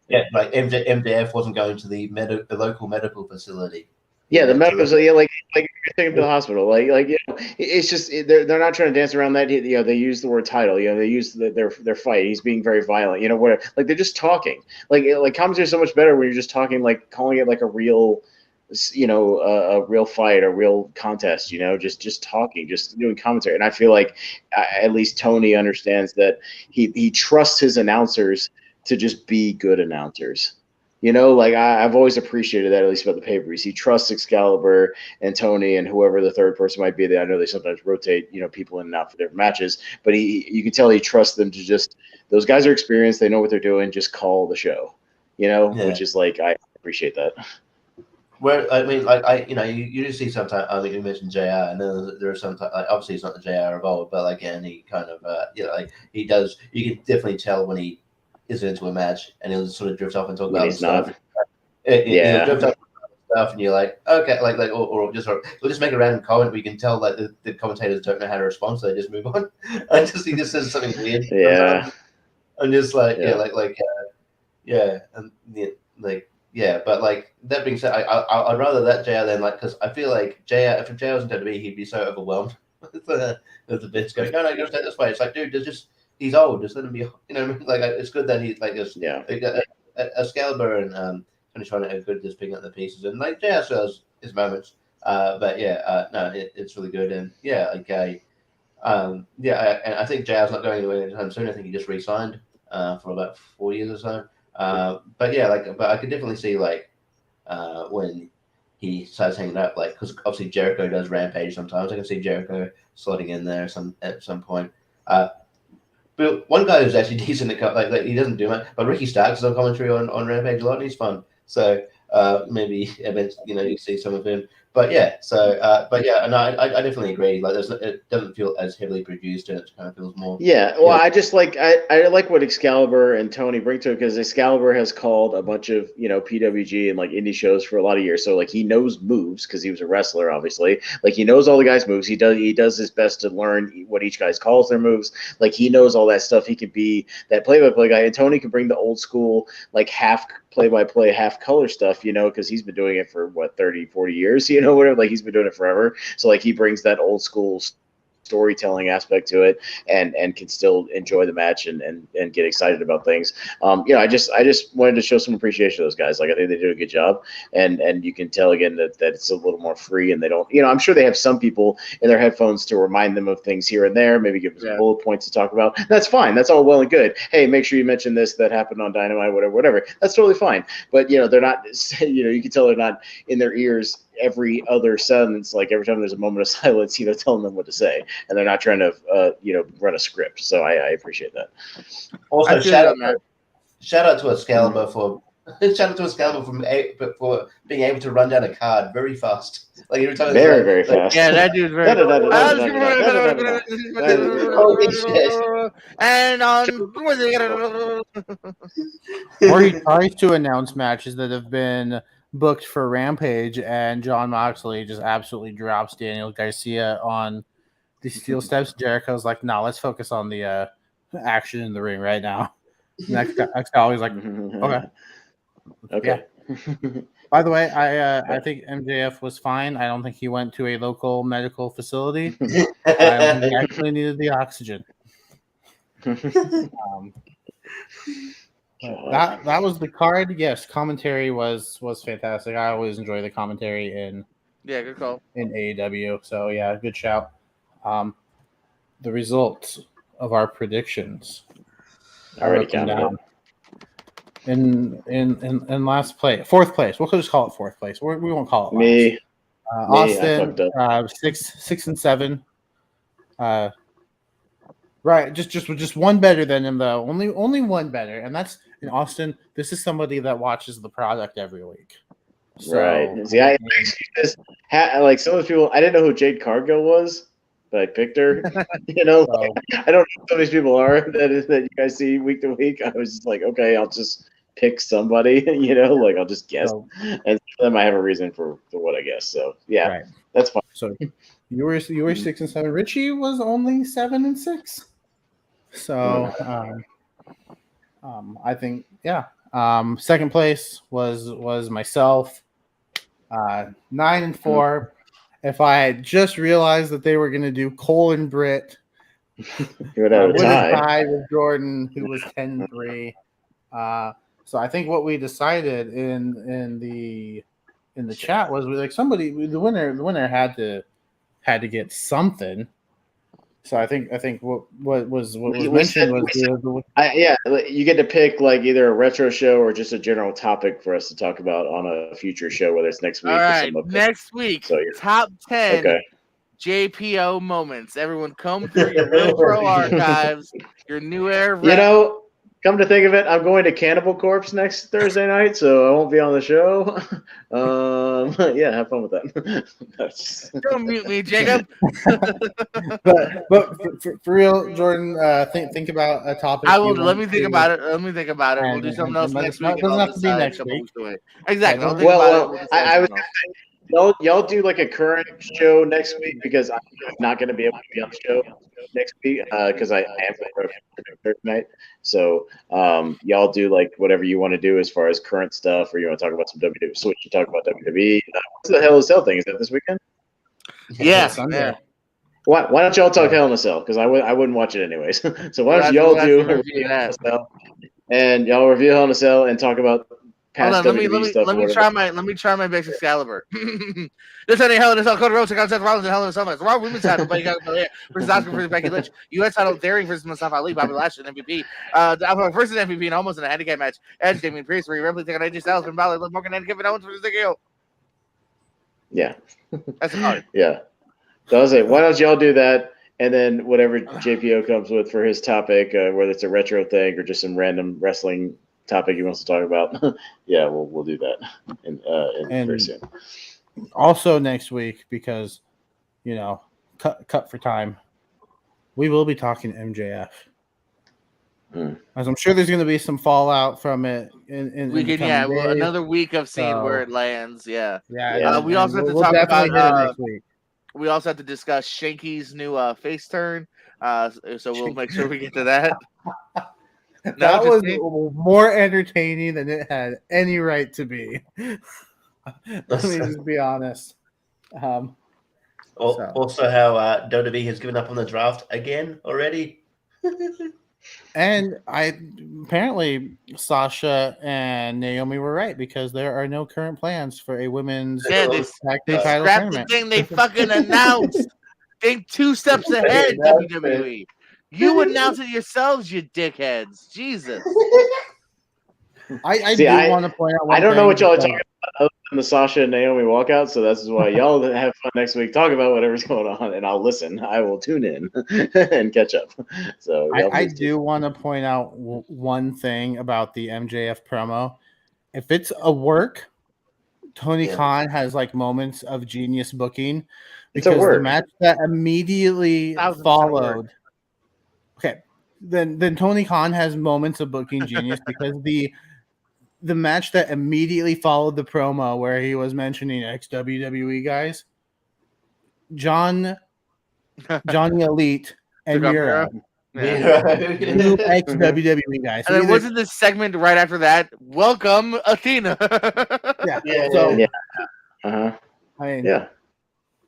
Yeah, like MJF wasn't going to the local medical facility. Yeah, the medical, like you're taking them to the hospital, it's just they're not trying to dance around that. They use the word title. They use their fight. He's being very violent. Whatever. Like, they're just talking. Like commentary is so much better when you're just talking, like calling it like a real, a real fight, a real contest. Just talking, just doing commentary. And I feel like at least Tony understands that he trusts his announcers to just be good announcers. I've always appreciated that, at least about the pay-per-views. He trusts Excalibur and Tony and whoever the third person might be. I know they sometimes rotate, people in and out for different matches, but you can tell he trusts them to just, those guys are experienced. They know what they're doing. Just call the show, which is like, I appreciate that. Where I mean, like you do see sometimes. I think you mentioned JR, and then there are sometimes. Like, obviously, it's not the JR of old, but like, and he kind of, like he does. You can definitely tell when he is into a match, and he'll sort of drift off and talk about stuff. He'll drift off stuff, and you're like, okay, or just make a random comment where you can tell like the commentators don't know how to respond, so they just move on. He just says something weird. Yeah, and just like but like that being said, I'd rather that JR than like, because I feel like JR, if JR wasn't going to be, he'd be so overwhelmed with the bits going. No, you got to stay this way. It's like, dude, there's just. He's old. Just let him be. Like it's good that he's like this. Yeah. Excalibur and Tony Schiavone are good at just picking up the pieces, and like JR shows his moments. But no, it's really good, and and I think JR's not going anywhere anytime soon. I think he just re-signed for about 4 years or so. But I could definitely see when he starts hanging out, like, because obviously Jericho does Rampage sometimes. I can see Jericho slotting in there at some point. But one guy who's actually decent at like he doesn't do much, but Ricky Starks is on commentary on Rampage a lot, and he's fun. So maybe eventually, you see some of him. But yeah, no, I definitely agree. Like, it doesn't feel as heavily produced, and it kind of feels more. Yeah, well, I just like I like what Excalibur and Tony bring to it, because Excalibur has called a bunch of PWG and like indie shows for a lot of years, so like he knows moves because he was a wrestler, obviously. Like, he knows all the guys' moves. He does his best to learn what each guys calls their moves. Like, he knows all that stuff. He can be that play-by-play guy, and Tony can bring the old school, like, half play-by-play, half color stuff, because he's been doing it for 30, 40 years, whatever. Like, he's been doing it forever. So like, he brings that old school storytelling aspect to it, and can still enjoy the match and get excited about things. I just wanted to show some appreciation to those guys. Like, I think they did a good job, and you can tell again that it's a little more free, and they don't, I'm sure they have some people in their headphones to remind them of things here and there, maybe give them some bullet points to talk about. That's fine. That's all well and good. Hey, make sure you mention this that happened on Dynamite, whatever. That's totally fine. But they're not. You can tell they're not in their ears every other sentence. Like every time there's a moment of silence, telling them what to say, and they're not trying to run a script. So I appreciate that. Also, shout out to Excalibur for for being able to run down a card very fast. Like every time, very fast. Yeah, that dude's very. And Or he tries to announce matches that have been booked for Rampage, and Jon Moxley just absolutely drops Daniel Garcia on the steel steps. Jericho's like, "No, let's focus on the action in the ring right now." Next guy always like, "Okay." Yeah. By the way, I think MJF was fine. I don't think he went to a local medical facility. I think he actually needed the oxygen. That was the card. Yes, commentary was fantastic. I always enjoy the commentary in good call in AEW. So yeah, good shout. The results of our predictions. Already counted down. In last place, fourth place. We'll just call it fourth place. We won't call it last. Me. Austin, 6 and 7. Right, just one better than him though. Only one better, and that's in Austin. This is somebody that watches the product every week. So, right. See, I like some of those people. I didn't know who Jade Cargill was, but I picked her. I don't know who some of these people are that you guys see week to week. I was just like, okay, I'll just pick somebody. Like I'll just guess, and then I have a reason for what I guess. So yeah, that's fine. So you were 6 and 7. Richie was only 7 and 6. So, I think, second place was myself, 9 and 4. If I had just realized that they were going to do Cole and Britt, you would have tied with Jordan, who was 10 and 3. So I think what we decided in the chat was the winner had to get something. So I think what was mentioned was you get to pick like either a retro show or just a general topic for us to talk about on a future show, whether it's next week. All right, next week, so top 10 JPO moments. Everyone, come through your Real Pro archives, your New Era. Come to think of it, I'm going to Cannibal Corpse next Thursday night, so I won't be on the show. Have fun with that. Don't mute me, Jacob. but for real, Jordan, think about a topic. I will. Let me think about it. We'll do something else next week. It doesn't have to be next week. Exactly. I was. Y'all do like a current show next week because I'm not going to be able to be on the show next week because I am Thursday night. So y'all do like whatever you want to do as far as current stuff, or you want to talk about some WWE. Switch to talk about WWE. What's the Hell in a Cell thing? Is that this weekend? Yes. Yeah. Why don't y'all talk Hell in a Cell? Because I wouldn't watch it anyways. So why don't y'all do a review Hell in a Cell, and y'all review Hell in a Cell and talk about. Hold on, let me try my best Excalibur. This ain't Hell in a Cell. Cody Rhodes against Seth Rollins and Hell in a Cell. It's Raw Women's title, but you got versus Oscar versus Becky Lynch. U.S. title, Theory versus Mustafa Ali, Bobby Lashley, and MVP. Versus MVP and almost in a handicap match. Edge, Damian Priest, Rhea Ripley taking on AJ Styles, Finn Balor, Liv Morgan, and Kevin Owens versus Ziggy Hill. Yeah, that's a card. Yeah, so I was like, why don't y'all do that? And then whatever JPO comes with for his topic, whether it's a retro thing or just some random wrestling topic he wants to talk about, we'll do that in very soon. Also next week, because cut for time, we will be talking MJF. As I'm sure there's going to be some fallout from it. Another week of seeing where it lands. We also have to talk about next week. We also have to discuss Shanky's new face turn. So we'll make sure we get to that. That was more entertaining than it had any right to be. Let me just be honest. So. Also, how WWE has given up on the draft again already. And apparently Sasha and Naomi were right because there are no current plans for a women's Yeah, tag they team title scrapped the tournament. thing they fucking announced. Think 2 steps ahead, WWE. You announce it yourselves, you dickheads. Jesus. I See, do want to point out one I don't know thing what y'all are because- talking about other than the Sasha and Naomi walkout, so this is why y'all have fun next week. Talk about whatever's going on, and I'll listen. I will tune in and catch up. So y'all I please do want to point out one thing about the MJF promo. If it's a work, Tony Yeah. Khan has like moments of genius booking It's a because the work. match that immediately 1000% followed. Okay, then Tony Khan has moments of booking genius because the match that immediately followed the promo where he was mentioning ex-WWE guys, Johnny Elite and Took off Miro, Yeah. two ex-WWE guys. So And then either- wasn't this segment right after that? Welcome, Athena. yeah. Yeah, So Yeah. Uh-huh. I mean, Yeah.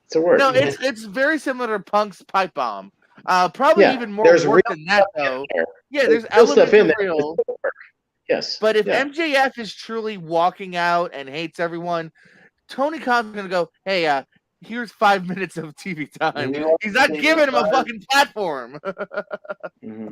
It's a work. No, it's very similar to Punk's pipe bomb. Probably Yeah, even more there's work real than that, stuff in though. there. Yeah, there's Real stuff elements in of there. real. It's a work. Yes. But if yeah. MJF is truly walking out and hates everyone, Tony Khan's gonna go, "Hey, here's 5 minutes of TV time." He's not giving him a fucking platform. Mhm.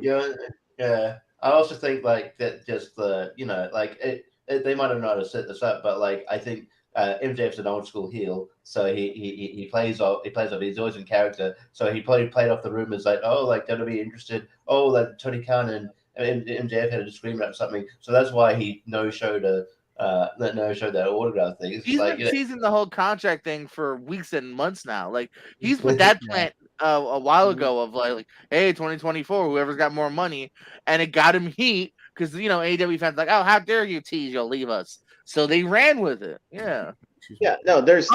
Yeah. I also think like that just the like they might have not have set this up, but like I think MJF's an old school heel, so he plays off he's always in character, so he played off the rumors like like WWE interested, like Tony Khan and MJF had a disagreement or something, so that's why he no-showed that autograph thing. It's He's like, been teasing the whole contract thing for weeks and months now. Like he's put that plant a while ago of like, hey, 2024, whoever's got more money, and it got him heat because AEW fans like, oh, how dare you tease, you'll leave us. So they ran with it. Yeah. Yeah, no, there's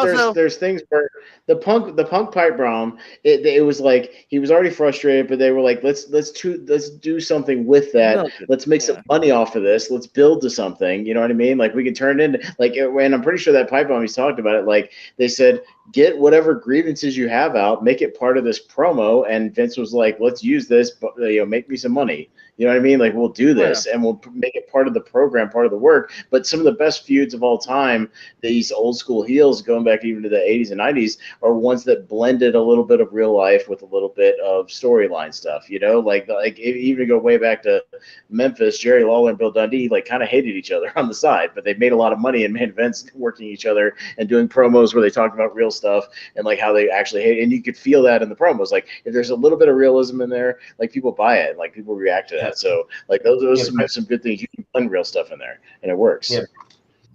things where the punk pipe bomb, it was like he was already frustrated, but they were like, let's do something with that. Milk it. Let's make some money off of this. Let's build to something. You know what I mean? Like we can turn it into like, and I'm pretty sure that pipe bomb he's talked about it. Like they said, get whatever grievances you have out, make it part of this promo. And Vince was like, let's use this, but make me some money. You know what I mean? Like we'll do this and we'll make it part of the program, part of the work. But some of the best feuds of all time, these old school heels going back even to the 80s and 90s, are ones that blended a little bit of real life with a little bit of storyline stuff. Like even to go way back to Memphis, Jerry Lawler and Bill Dundee like kind of hated each other on the side, but they made a lot of money in main events working each other and doing promos where they talked about real stuff and like how they actually hate. And you could feel that in the promos. Like if there's a little bit of realism in there, like people buy it, like people react to that. So like those are some good things. You can blend real stuff in there, and it works. Yeah,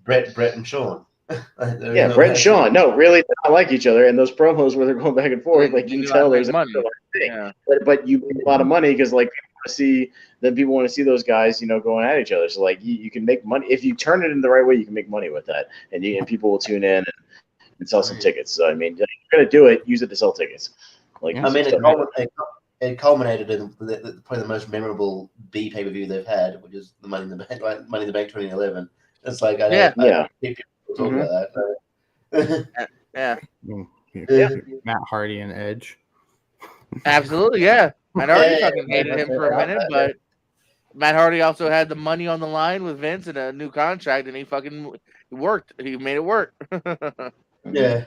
Brett and Sean. Yeah, Brett and Sean. No, really, they don't like each other. And those promos where they're going back and forth, like you can tell there's money. Thing. Yeah. But you make a lot of money because like people want to see those guys, going at each other. So like you can make money if you turn it in the right way. You can make money with that, and people will tune in and sell some tickets. So I mean, if you're gonna do it, use it to sell tickets. Like I mean, it culminated in probably the most memorable B pay-per-view they've had, which is the Money in the Bank, right? Money in the Bank 2011. It's like I people talk about that. Yeah. Matt Hardy and Edge. Absolutely, yeah. Matt Hardy fucking hated him for a minute, but Matt Hardy also had the money on the line with Vince and a new contract, and he fucking worked. He made it work. Yeah.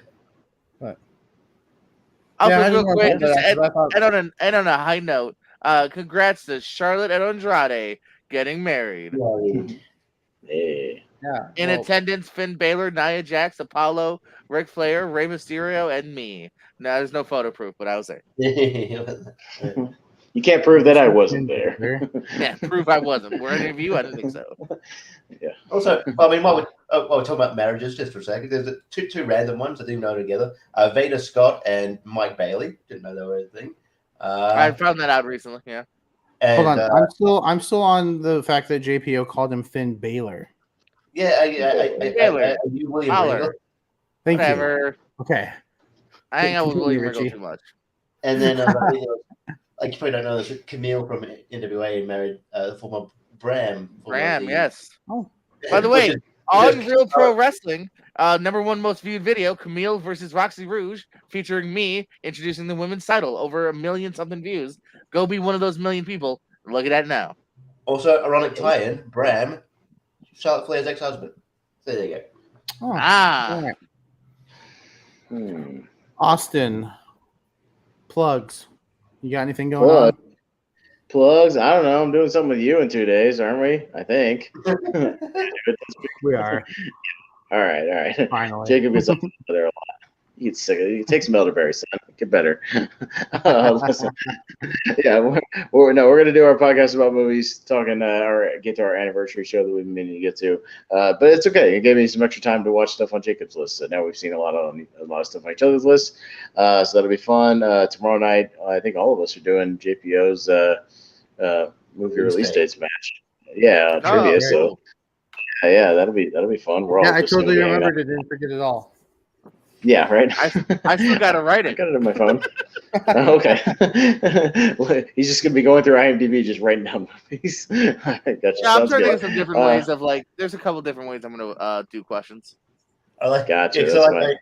Also, I real just wanna quick, point that just out 'cause I thought- and on a high note, congrats to Charlotte and Andrade getting married. Hey. Yeah. In attendance, Finn Balor, Nia Jax, Apollo, Ric Flair, Rey Mysterio, and me. Now, there's no photo proof, but I was there. You can't prove that I wasn't there. Yeah, prove I wasn't. Were any of you? I didn't think so. Yeah. Also, I mean, while we're talking about marriages, just for a second, there's two random ones I didn't know together. Vader Scott and Mike Bailey. Didn't know they were a thing. I found that out recently. Yeah. And, Hold on, I'm still on the fact that JPO called him Finn Balor. Yeah, Baylor. you William Holler. Regal. Thank Whatever. you. Okay. I hang out with Continue, William Regal Richie. too much. And then, like you probably don't know this, Camille from NWA married former Bram. Bram, yes. Oh. By the way, On Real Pro Wrestling, #1 most viewed video, Camille versus Roxy Rouge, featuring me introducing the women's title. Over 1 million something views. Go be one of those million people. Look at that now. Also, ironic tie-in, Bram, Charlotte Flair's ex-husband. So there you go. Oh, Ah. yeah. Austin, plugs. You got anything going on? Plugs? I don't know. I'm doing something with you in 2 days, aren't we? I think. We are. All right. Finally. Jacob gets up there a lot. He gets sick of it. He takes some elderberry, son. Get better. Listen. Yeah, we're gonna do our podcast about movies, talking or get to our anniversary show that we've been meaning to get to. But it's okay. It gave me some extra time to watch stuff on Jacob's list. So now we've seen a lot of stuff on each other's list. So that'll be fun. Tomorrow night, I think all of us are doing JPO's movie release dates match. Yeah, trivia. yeah. So yeah, that'll be fun. We're all Yeah, I just totally gonna be hanging out. remembered it. Didn't forget it all. Yeah, right. I still got to write I it. got it on my phone. Okay. Well, he's just gonna be going through IMDb, just writing down movies. Gotcha. Yeah, I'm Sounds trying to think good. of some different ways of there's a couple different ways I'm gonna do questions. I like. Gotcha, Yeah, that's so fine.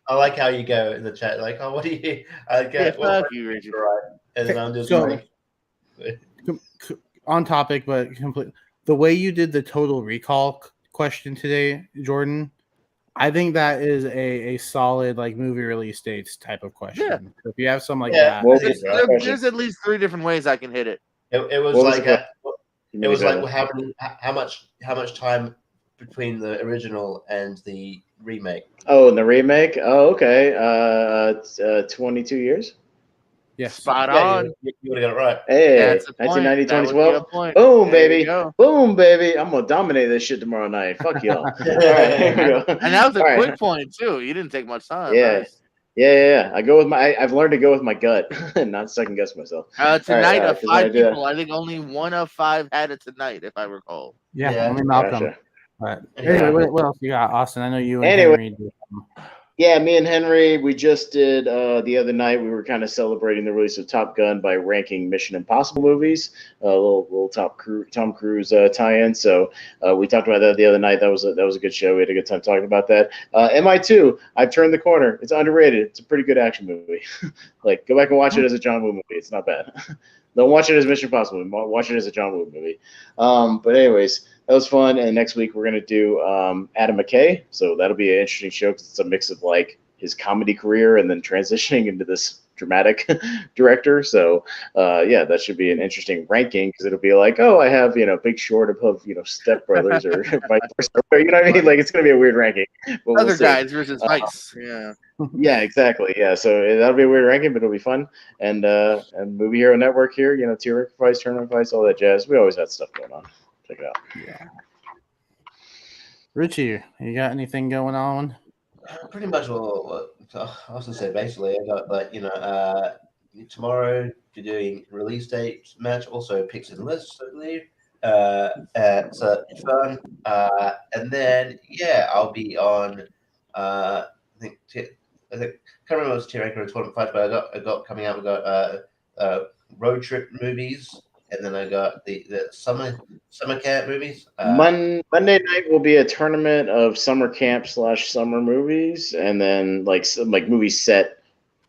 I like how you go in the chat. Like, oh, what do you? Yeah, fuck you, Richie. Right, and then I'm just So- like, On topic, but complete. The way you did the Total Recall question today, Jordan, I think that is a solid like movie release dates type of question. Yeah. So if you have some like Yeah. that, Well, There's at least 3 different ways I can hit it. it was What was like the it was like how much time between the original and the remake. Oh, and the remake. Oh, okay. 22 years. yes. Spot Yeah, on. you would have got it right. Hey, That's the point. 1990, That would be 2012. a point. Boom, There you baby. go. Boom, baby. I'm gonna dominate this shit tomorrow night. Fuck y'all. All right, here we go. And that was a All right. quick point too. You didn't take much time. Yeah. Nice. Yeah. I go with I've learned to go with my gut and not second guess myself. Tonight, all right, of 'cause I 5 do that. people, I think only 1 of 5 had it tonight, if I recall. Yeah, Yeah. only Malcolm. Gotcha. But Yeah. anyway, what else you got, Austin? I know you and Anyway. Henry did something. Yeah, me and Henry, we just did the other night. We were kind of celebrating the release of Top Gun by ranking Mission Impossible movies, a little Tom Cruise tie-in. So we talked about that the other night. That was a good show. We had a good time talking about that. MI2, I've turned the corner. It's underrated. It's a pretty good action movie. Like, go back and watch it as a John Woo movie. It's not bad. Don't watch it as Mission Impossible. Watch it as a John Woo movie. But anyways, that was fun. And next week we're gonna do Adam McKay. So that'll be an interesting show because it's a mix of like his comedy career and then transitioning into this dramatic director. So yeah, that should be an interesting ranking because it'll be like, oh, I have Big Short above Step Brothers or vice versa. You know what I mean? Like it's gonna be a weird ranking. But we'll Other see. guys versus Vice. Yeah. Yeah, exactly. Yeah, so that'll be a weird ranking, but it'll be fun. And Movie Hero Network here, tier fights, tournament fights, all that jazz. We always had stuff going on. Check it out. Yeah. Richie, you got anything going on? Pretty much what I was gonna say. Basically, I got tomorrow you're doing release date match, also picks and lists, I believe. So fun. And then I'll be on. I think can't remember what was tier ranker or tournament fight, but I got coming out. We got road trip movies, and then I got the summer camp movies. Monday night will be a tournament of summer camp / summer movies, and then like movies set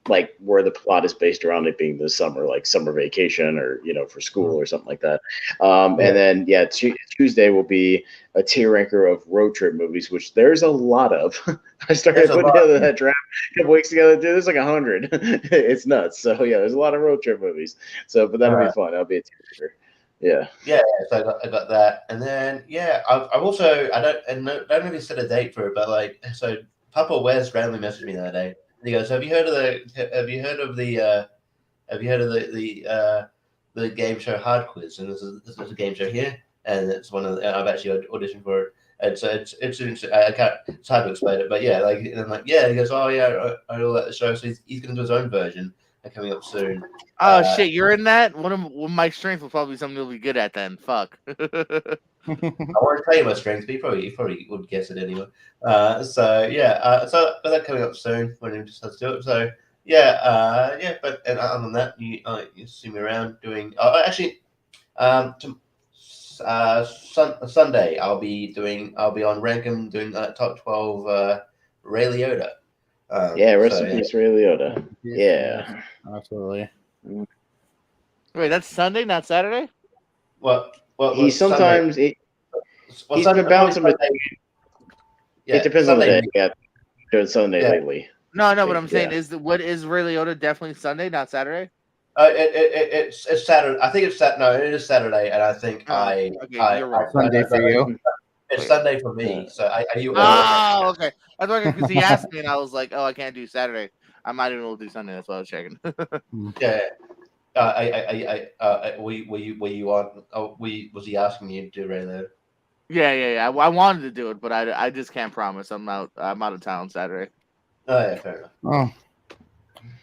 like where the plot is based around it being the summer, like summer vacation or for school or something like that. And then Tuesday will be a tier ranker of road trip movies, which there's a lot of. I started putting together that draft a couple weeks ago. Dude, there's like 100. It's nuts. So yeah, there's a lot of road trip movies. So, but that'll be fun. That'll be a tier ranker. Yeah. So I got that, and then I've also I don't really set a date for it, but so Papa Wes randomly messaged me the other day. And he goes, "Have you heard of the game show Hard Quiz?" And this is a game show here, and it's one of I've actually auditioned for it. And so it's I can't. It's hard to explain it, but and I'm like, yeah. He goes, "Oh yeah, I know that show." So he's going to do his own version. Coming up soon. Oh shit, you're in that? One of my strengths will probably be something you'll be good at then. Fuck. I won't tell you my strengths, but you probably would guess it anyway. So that coming up soon when he decides to do it. So but other than that, you see me around doing. Sunday I'll be on Rankin doing top 12 Ray Liotta. Yeah, rest in peace, Ray Liotta. Yeah, absolutely. Wait, that's Sunday, not Saturday? Well, he sometimes he's been bouncing between. It depends on the day. Yeah, doing Sunday lately. No, but I'm saying is what is Ray Liotta definitely Sunday, not Saturday? It's Saturday. I think it's Saturday. No, it is Saturday, and I think you're right. Sunday for you. It's Sunday for me. So are you? Oh, okay. That's why because he asked me, and I was like, "Oh, I can't do Saturday. I might even able to do Sunday." That's why I was checking. Yeah. Were you on? Was he asking you to do Ray Liotta? Yeah. I wanted to do it, but I just can't promise. I'm out of town Saturday. Oh yeah, fair enough. Oh,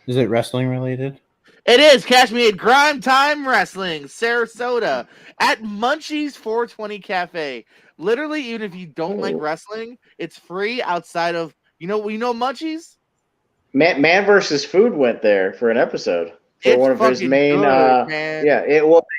is it wrestling related? It is. Catch me at Grime Time Wrestling, Sarasota, at Munchies 420 Cafe. Literally, even if you don't like wrestling, it's free outside of you know Munchies. Man versus Food went there for an episode. For one of his main,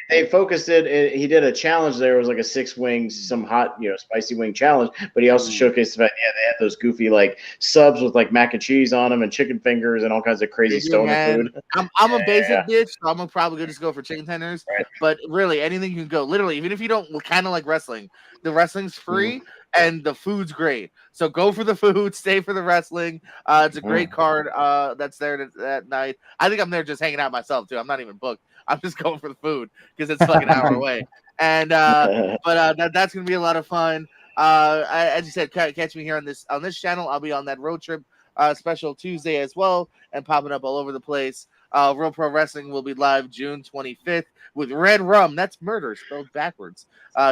they focused it. He did a challenge there. It was like a 6 wings, some hot, spicy wing challenge. But he also showcased the fact, they had those goofy like subs with like mac and cheese on them and chicken fingers and all kinds of crazy stoner food. I'm a basic bitch, so I'm probably gonna just go for chicken tenders. Right. But really, anything you can go. Literally, even if you don't kind of like wrestling, the wrestling's free. And the food's great. So go for the food, stay for the wrestling. It's a great card that's there that night. I think I'm there just hanging out myself, too. I'm not even booked. I'm just going for the food because it's like an hour away. And that's going to be a lot of fun. As you said, catch me here on this channel. I'll be on that road trip special Tuesday as well and popping up all over the place. Real Pro Wrestling will be live June 25th with Red Rum. That's murder spelled backwards.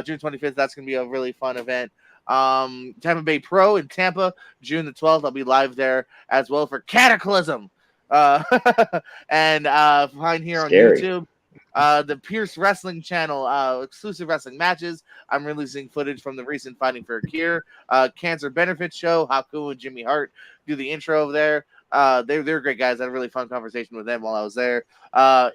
June 25th. That's going to be a really fun event. Tampa Bay Pro in Tampa, June the 12th. I'll be live there as well for Cataclysm. And find here on YouTube. The Pierce Wrestling Channel, exclusive wrestling matches. I'm releasing footage from the recent Fighting for a Cure Cancer Benefit Show. Haku and Jimmy Hart do the intro over there. They're great guys. I had a really fun conversation with them while I was there.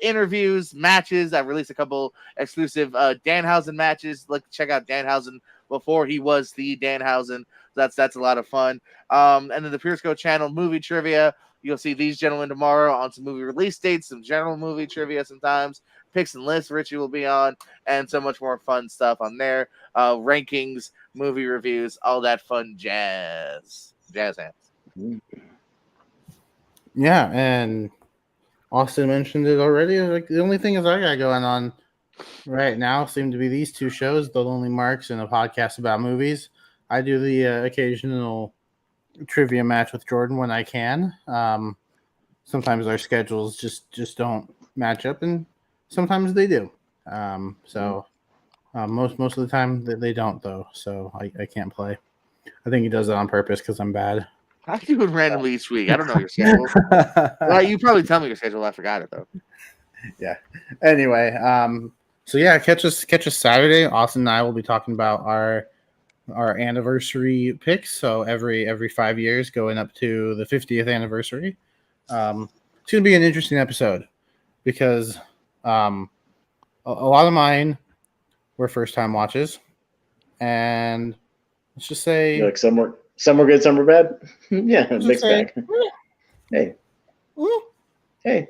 Interviews, matches. I released a couple exclusive Danhausen matches. Check out Danhausen before he was the Danhausen. That's a lot of fun. And then the Pierce Go channel movie trivia. You'll see these gentlemen tomorrow on some movie release dates, some general movie trivia sometimes. Picks and lists Richie will be on, and so much more fun stuff on there. Rankings, movie reviews, all that fun jazz hands. Yeah, and Austin mentioned it already. Like the only thing is I got going on right now seem to be these 2 shows, The Lonely Marks and a podcast about movies. I do the occasional trivia match with Jordan when I can. Sometimes our schedules just don't match up, and sometimes they do. Most of the time they don't, though. So I can't play. I think he does it on purpose because I'm bad. I do it randomly each week. I don't know your schedule. Well, you probably tell me your schedule. I forgot it though. Yeah. Anyway, so yeah, catch us Saturday. Austin and I will be talking about our anniversary picks. So every 5 years, going up to the 50th anniversary. It's going to be an interesting episode because a lot of mine were first time watches, and let's just say like some were good, some were bad. Yeah, mixed bag. Hey,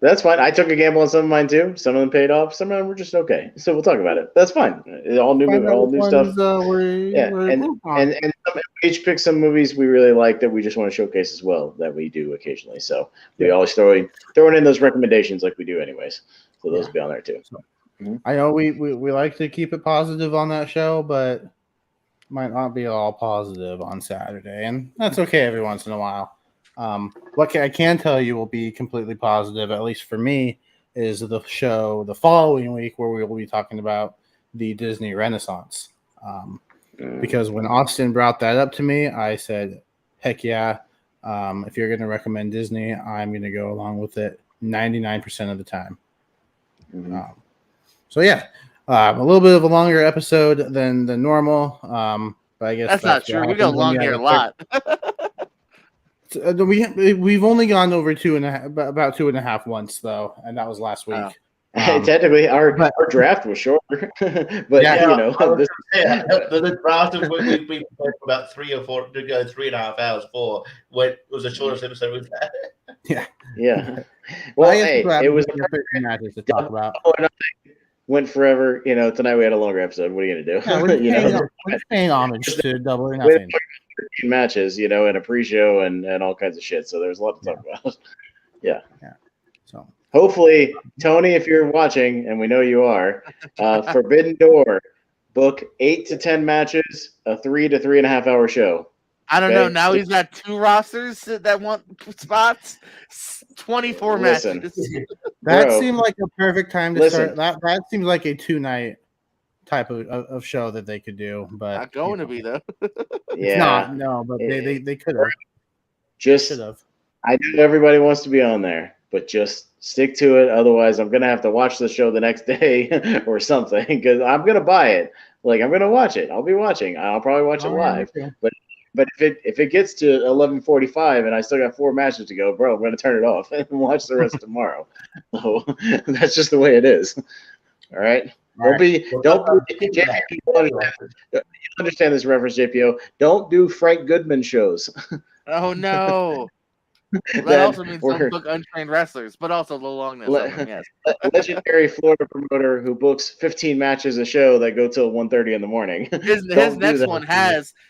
that's fine. I took a gamble on some of mine too. Some of them paid off. Some of them were just okay. So we'll talk about it. That's fine. All new stuff. And we each pick some movies we really like that we just want to showcase as well that we do occasionally. So we always throwing in those recommendations like we do anyways. So those will be on there too. I know we like to keep it positive on that show, but might not be all positive on Saturday, and that's okay every once in a while. What I can tell you will be completely positive, at least for me, is the show the following week where we will be talking about the Disney Renaissance. Because when Austin brought that up to me, I said, heck yeah. If you're going to recommend Disney, I'm going to go along with it 99% of the time. So yeah, a little bit of a longer episode than normal. But I guess that's not true. We go long here a lot. We've only gone over about 2.5 once though, and that was last week. Technically, our draft was shorter, but Yeah, you know, the draft we played for about 3.5 hours. It was the shortest episode we've had. yeah. Well, I guess hey, we'll it was have 50 matches to talk about. went forever. You know, tonight we had a longer episode. What are you gonna do? Yeah, we're You know, just paying homage to Double or we Nothing. had 13 matches, you know, and a pre-show and all kinds of shit. So there's a lot to talk about. Yeah. So Hopefully, Tony, if you're watching, and we know you are, Forbidden Door, book 8 to 10 matches, a 3 to 3.5 hour show. I don't Okay. know. Now he's got 2 rosters that want spots. 24 Listen. matches. that Bro, seemed like a perfect time to listen. start. That seems like a 2-night type of show that they could do, but Not going to be though. it's Yeah. not. No, but they could have. Just, Should have. I know everybody wants to be on there, but just stick to it. Otherwise, I'm gonna have to watch the show the next day or something because I'm gonna buy it. Like I'm gonna watch it. I'll be watching. I'll probably watch it live. But if it gets to 11:45 and I still got 4 matches to go, bro, I'm gonna turn it off and watch the rest tomorrow. So that's just the way it is. All right. Don't be JPO, you understand this reference, JPO. Don't do Frank Goodman shows. Oh no. Well, that That also means were- don't book untrained wrestlers, but also the longness of them, yes. legendary Florida promoter who books 15 matches a show that go till 1:30 in the morning. His Don't do next that. one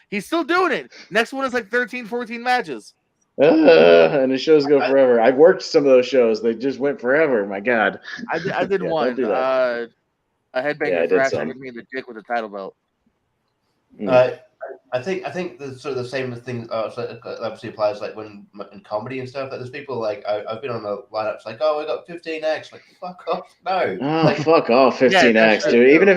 he's still doing it. Next one is like 13, 14 matches. And the shows go forever. I've worked some of those shows. They just went forever. My God. I did Yeah, don't one. do that. A headbanger Yeah, I did thrash some. hit me in the dick with a title belt. I think the sort of the same thing obviously applies like when in comedy and stuff. Like there's people like I've been on the lineups like, oh, we got 15 acts. Like fuck off, no. Oh, Like, fuck off, 15 Yeah, acts, that's dude. true. Even if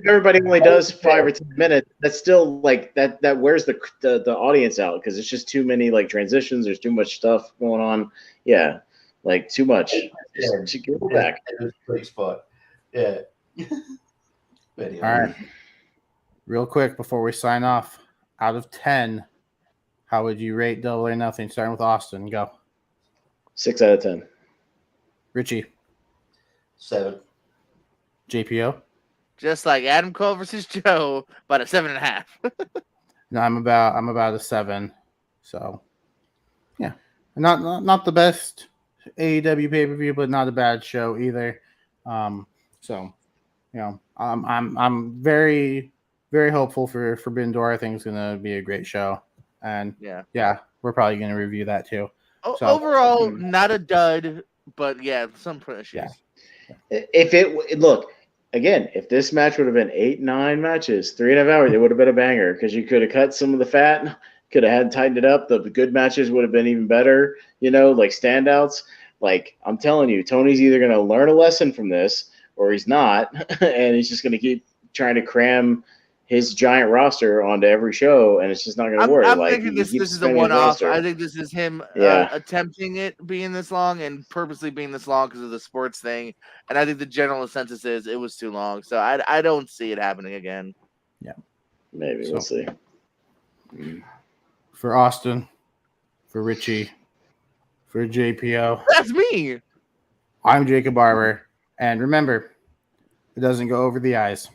everybody only does 5 or 10 minutes, that's still like that wears the audience out because it's just too many like transitions. There's too much stuff going on. Yeah, like too much. Just give it back. It was a great spot. Yeah. But anyway. All right. Real quick before we sign off, out of 10, how would you rate Double or Nothing? Starting with Austin. Go. 6 out of 10. Richie. 7. JPO. Just like Adam Cole versus Joe, but a 7.5. No, I'm about a 7. So yeah. Not the best AEW pay-per-view, but not a bad show either. So you know, I'm very, very hopeful for Forbidden Door. I think it's gonna be a great show. And Yeah. we're probably gonna review that too. So- Overall, not a dud, but yeah, some issues. Yeah. If if this match would have been 8, 9 matches, 3.5 hours, it would have been a banger because you could have cut some of the fat, could have tightened it up. The good matches would have been even better, you know, like standouts. Like I'm telling you, Tony's either going to learn a lesson from this or he's not, and he's just going to keep trying to cram his giant roster onto every show, and it's just not going to work. I'm like, thinking this is a expanding his one-off. roster. I think this is him attempting it being this long and purposely being this long because of the sports thing. And I think the general consensus is it was too long. So I don't see it happening again. Maybe we'll see. For Austin, for Richie, for JPO, That's me. I'm Jacob Barber, and remember, it doesn't go over the eyes.